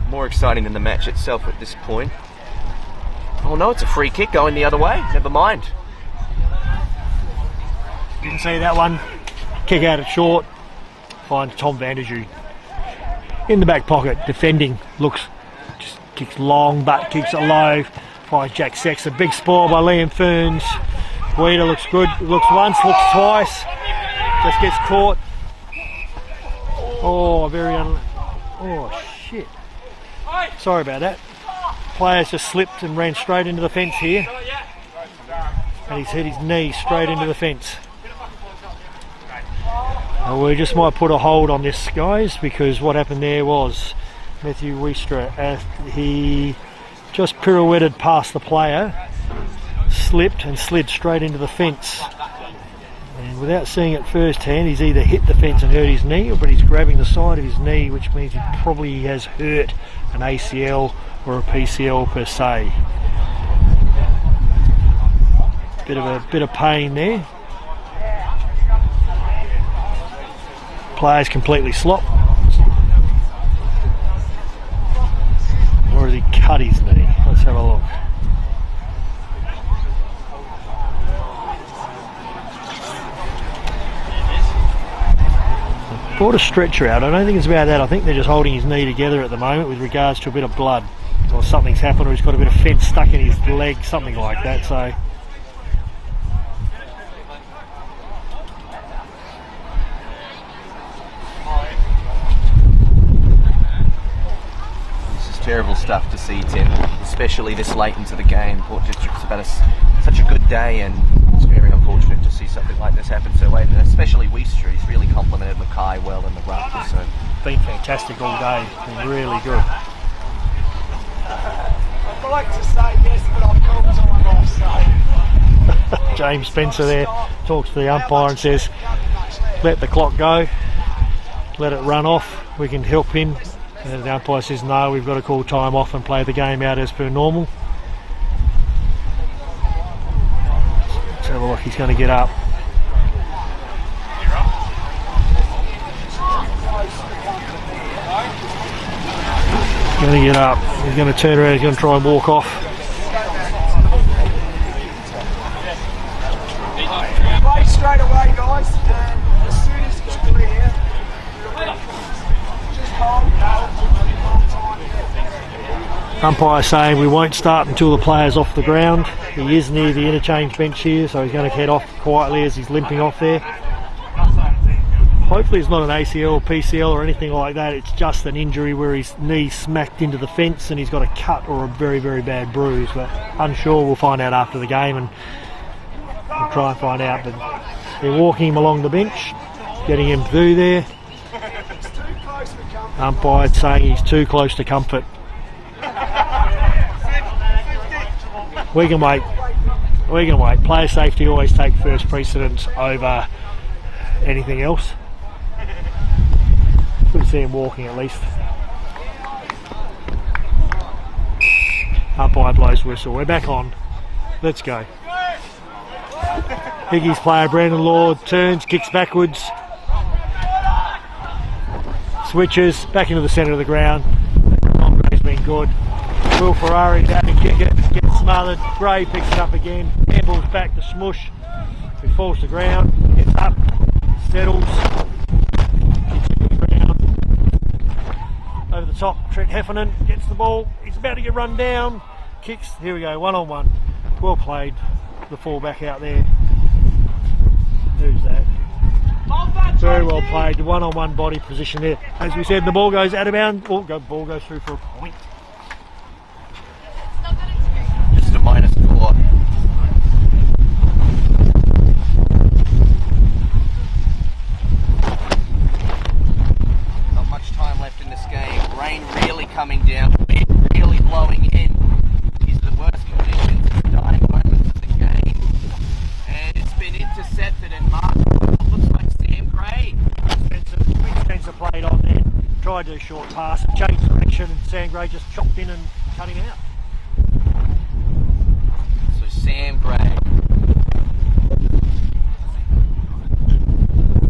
More exciting than the match itself at this point. Oh no, it's a free kick going the other way. Never mind. Didn't see that one. Kick out it short. Finds Tom Vanderjou in the back pocket, defending. Looks, just kicks long, but kicks it low. Finds Jack Sexton. Big spoil by Liam Ferns. Weeder looks good. Looks once, looks twice. Just gets caught. Oh, oh, shit. Sorry about that. Player's just slipped and ran straight into the fence here. And he's hit his knee straight into the fence. We just might put a hold on this, guys, because what happened there was Matthew Wiestra, he just pirouetted past the player, slipped and slid straight into the fence. And without seeing it firsthand, he's either hit the fence and hurt his knee, but he's grabbing the side of his knee, which means he probably has hurt an ACL or a PCL per se. Bit of pain there. Player's completely slopped. Or has he cut his knee? Let's have a look. Brought a stretcher out. I don't think it's about that. I think they're just holding his knee together at the moment with regards to a bit of blood. Or something's happened, or he's got a bit of fence stuck in his leg, something like that. So terrible stuff to see, Tim, especially this late into the game. Port District's about such a good day, and it's very unfortunate to see something like this happen so late, and especially Wiestra. He's really complimented Mackay well in the ruck. So been fantastic all day. Been really good. I'd like to say yes, but I've called someone off, so. James Spencer there talks to the umpire and says, let the clock go, let it run off, we can help him. And the umpire says no, we've got to call time off and play the game out as per normal. Let's have a look, he's going to get up. He's going to get up, he's going to turn around, he's going to try and walk off. Play straight away, guys, and as soon as it's clear, just Umpire saying we won't start until the player's off the ground. He is near the interchange bench here, so he's going to head off quietly as he's limping off there. Hopefully it's not an ACL, PCL or anything like that. It's just an injury where his knee smacked into the fence and he's got a cut or a very, very bad bruise. But unsure, we'll find out after the game and we'll try and find out. But they're walking him along the bench, getting him through there. Umpire saying he's too close to comfort. We can wait. We can wait. Player safety always take first precedence over anything else. Good to see him walking at least. Umpire blows whistle. We're back on. Let's go. Iggy's player Brandon Lord turns, kicks backwards, switches back into the centre of the ground. Gray's been good. Will Ferrari down to kick it, gets smothered. Gray picks it up again. Handballs back to Smush. He falls to ground, gets up, settles, kicks it to the ground. Over the top, Trent Heffernan gets the ball. He's about to get run down. Kicks. Here we go. 1-on-1. Well played. The fullback out there. Who's that? Very well played. The 1-on-1 body position there. As we said, the ball goes out of bounds. Oh, ball goes through for a point. Just a -4. Not much time left in this game. Rain really coming down. Wind really blowing in. These are the worst conditions in the dying moments of the game. And it's been intercepted and marked. Looks like Sam Gray. Spencer played on there. Tried to do a short pass and changed direction, and Sam Gray just chopped in and cut him out. So Sam Gray.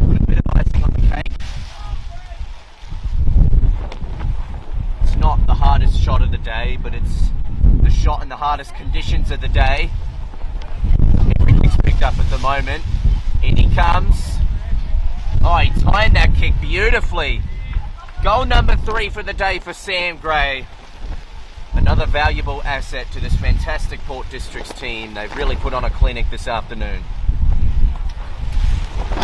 Put a bit of icing on the cake. It's not the hardest shot of the day, but it's the shot in the hardest conditions of the day. Everything's picked up at the moment. In he comes. Oh, he timed that kick beautifully. Goal number 3 for the day for Sam Gray. Another valuable asset to this fantastic Port Districts team. They've really put on a clinic this afternoon.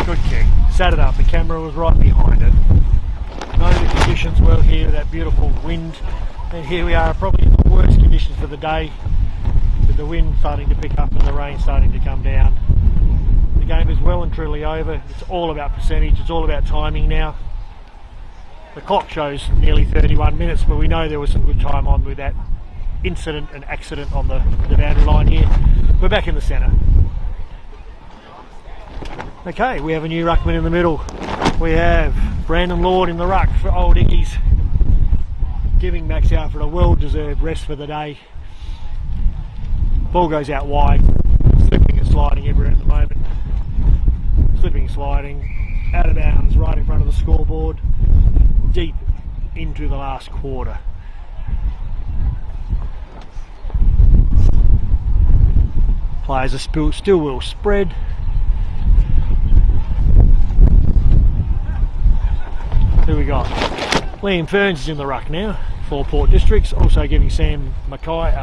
Good kick. Sat it up. The camera was right behind it. Know the conditions well here, that beautiful wind. And here we are, probably in the worst conditions for the day, with the wind starting to pick up and the rain starting to come down. The game is well and truly over. It's all about percentage. It's all about timing now. The clock shows nearly 31 minutes, but we know there was some good time on with that incident and accident on the boundary line here. We're back in the centre. Okay, we have a new ruckman in the middle. We have Brandon Lord in the ruck for Old Iggy's, giving Max Alfred a well-deserved rest for the day. Ball goes out wide, slipping and sliding everywhere at the moment. Slipping, sliding, out of bounds, right in front of the scoreboard, deep into the last quarter. Players are still will spread. Who we got? Liam Ferns is in the ruck now for Port Districts, also giving Sam Mackay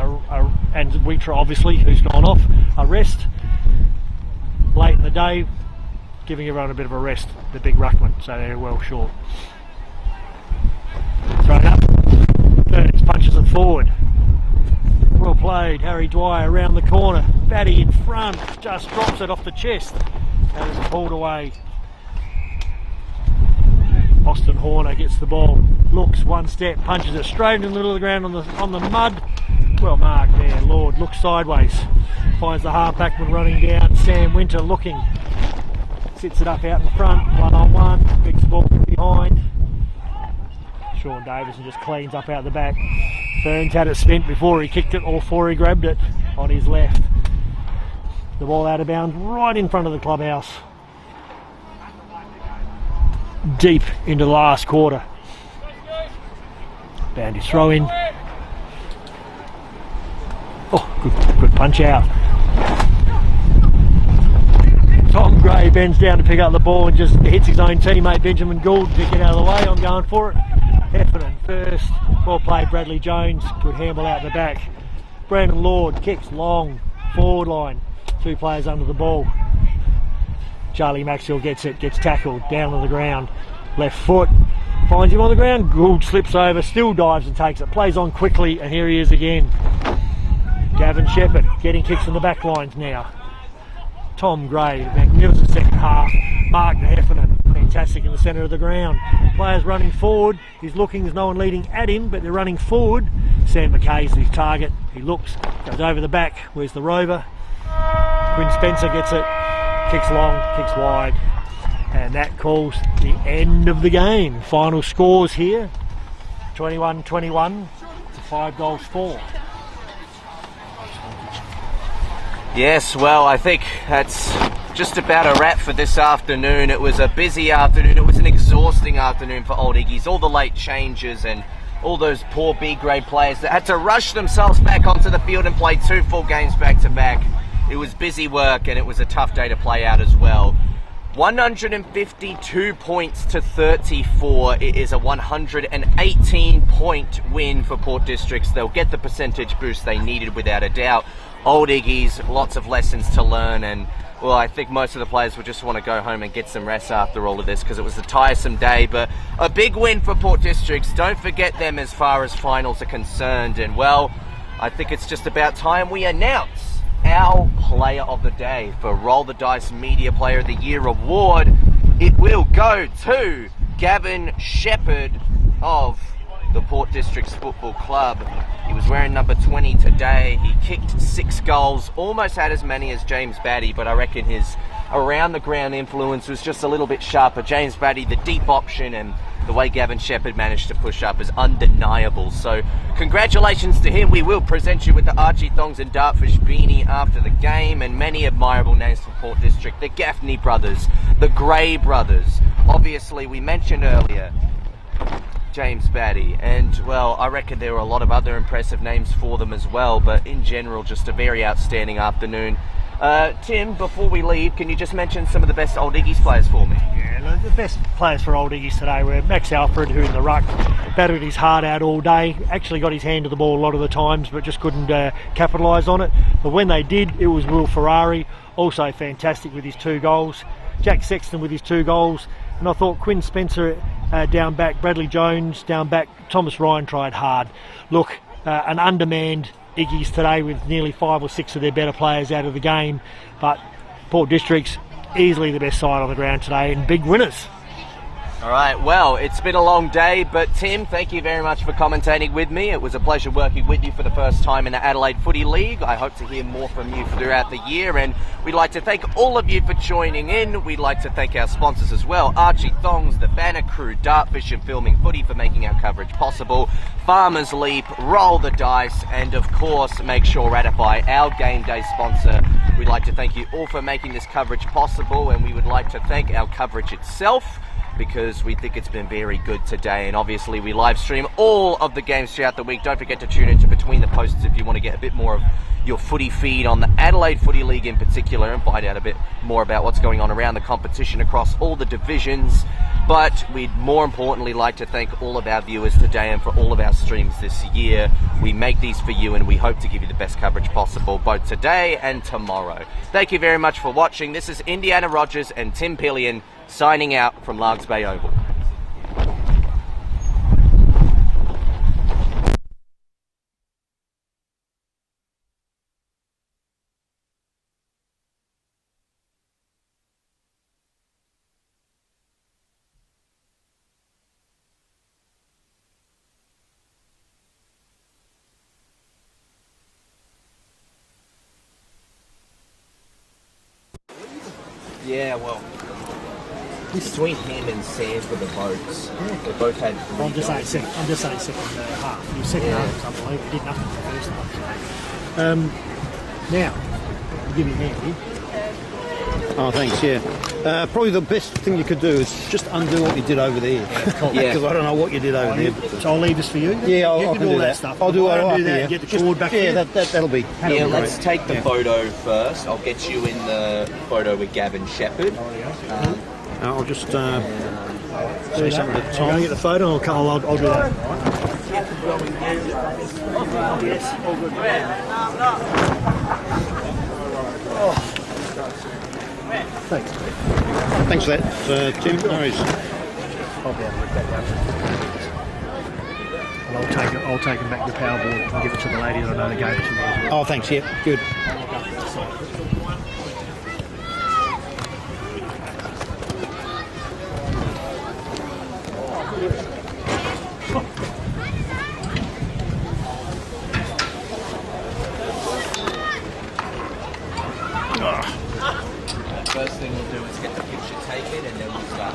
and Wheatra, obviously, who's gone off, a rest. Late in the day, giving everyone a bit of a rest, the big ruckman, so they're well short. Thrown up, Ferns punches it forward. Well played, Harry Dwyer around the corner, Batty in front, just drops it off the chest and it's pulled away. Austin Horner gets the ball, looks one step, punches it straight in the middle of the ground on the mud. Well marked there. Lord looks sideways, finds the half-backman running down. Sam Winter looking, sits it up out in front, 1-on-1, picks the ball from behind. Sean Davison just cleans up out the back. Ferns had it spent before he kicked it, or before he grabbed it on his left. The ball out of bounds right in front of the clubhouse. Deep into the last quarter. Bandy throw in. Oh, good punch out. Tom Gray bends down to pick up the ball and just hits his own teammate Benjamin Gould to get out of the way. I'm going for it. Heffernan first. Well played, Bradley Jones. Good handball out the back. Brandon Lord kicks long. Forward line. 2 players under the ball. Charlie Maxwell gets it. Gets tackled. Down to the ground. Left foot. Finds him on the ground. Gould slips over. Still dives and takes it. Plays on quickly. And here he is again. Gavin Shepherd getting kicks from the back lines now. Tom Gray, magnificent second half. Mark Heffernan, fantastic in the centre of the ground. Players running forward. He's looking, there's no one leading at him, but they're running forward. Sam McKay's his target. He looks, goes over the back. Where's the rover? Quinn Spencer gets it. Kicks long, kicks wide. And that calls the end of the game. Final scores here. 21-21 to 5 goals 4. Yes, well, I think that's just about a wrap for this afternoon. It was a busy afternoon. It was an exhausting afternoon for Old Iggy's. All the late changes and all those poor B-grade players that had to rush themselves back onto the field and play 2 full games back-to-back. It was busy work and it was a tough day to play out as well. 152 points to 34. It is a 118-point win for Port Districts. They'll get the percentage boost they needed without a doubt. Old Iggy's, lots of lessons to learn, and well, I think most of the players will just want to go home and get some rest after all of this because it was a tiresome day, but a big win for Port Districts. Don't forget them as far as finals are concerned, and well, I think it's just about time we announce our player of the day for Roll the Dice Media Player of the Year award. It will go to Gavin Shepherd of the Port Districts Football Club. He was wearing number 20 today. He kicked 6 goals, almost had as many as James Batty, but I reckon his around the ground influence was just a little bit sharper. James Batty, the deep option, and the way Gavin Shepherd managed to push up is undeniable. So congratulations to him. We will present you with the Archie Thongs and Dartfish beanie after the game, and many admirable names for Port District. The Gaffney brothers, the Gray brothers. Obviously, we mentioned earlier James Batty, and well, I reckon there were a lot of other impressive names for them as well, but in general, just a very outstanding afternoon. Tim, before we leave, can you just mention some of the best Old Iggy's players for me? Yeah, the best players for Old Iggy's today were Max Alfred, who in the ruck battered his heart out all day, actually got his hand to the ball a lot of the times, but just couldn't capitalise on it. But when they did, it was Will Ferrari, also fantastic with his 2 goals. Jack Sexton with his 2 goals. And I thought Quinn Spencer down back, Bradley Jones down back, Thomas Ryan tried hard. Look, an undermanned Iggy's today with nearly 5 or 6 of their better players out of the game, but Port Districts easily the best side on the ground today and big winners. All right, well, it's been a long day, but Tim, thank you very much for commentating with me. It was a pleasure working with you for the first time in the Adelaide Footy League. I hope to hear more from you throughout the year, and we'd like to thank all of you for joining in. We'd like to thank our sponsors as well, Archie Thongs, the Banner Crew, Dartfish and Filming Footy for making our coverage possible, Farmers Leap, Roll the Dice, and of course, make sure ratify our game day sponsor. We'd like to thank you all for making this coverage possible, and we would like to thank our coverage itself, because we think it's been very good today, and obviously we live stream all of the games throughout the week. Don't forget to tune into Between the Posts if you want to get a bit more of your footy feed on the Adelaide Footy League in particular and find out a bit more about what's going on around the competition across all the divisions. But we'd more importantly like to thank all of our viewers today and for all of our streams this year. We make these for you and we hope to give you the best coverage possible both today and tomorrow. Thank you very much for watching. This is Indiana Rogers and Tim Pillion signing out from Largs Bay Oval. Yeah, well, between him and Sam for the votes, they both had 3 I'm just saying goals. second. I'm just saying second half. Your second half was unbelievable. He did nothing for the first half. Now, I'll give you a hand here. Oh, thanks, yeah. Probably the best thing you could do is just undo what you did over there. Cool. Yeah. Because I don't know what you did over there. So I'll leave this for you. Yeah, you I can can do all do that that stuff. I'll do all I'll right do that here. and get the cord back Yeah, here. that'll be. Yeah, let's great. take the Yeah. photo first. I'll get you in the photo with Gavin Shepherd. Oh, yeah. I'll just Say something to Can I Tom. get the photo? I'll do that. Thanks. Thanks for that, Tim. No worries. I'll be able to rip that down. And I'll take it back to the power board and give it to the lady that I know that gave it to me as well. Oh, thanks. Yeah, good. First thing we'll do is get the picture taken and then we'll start.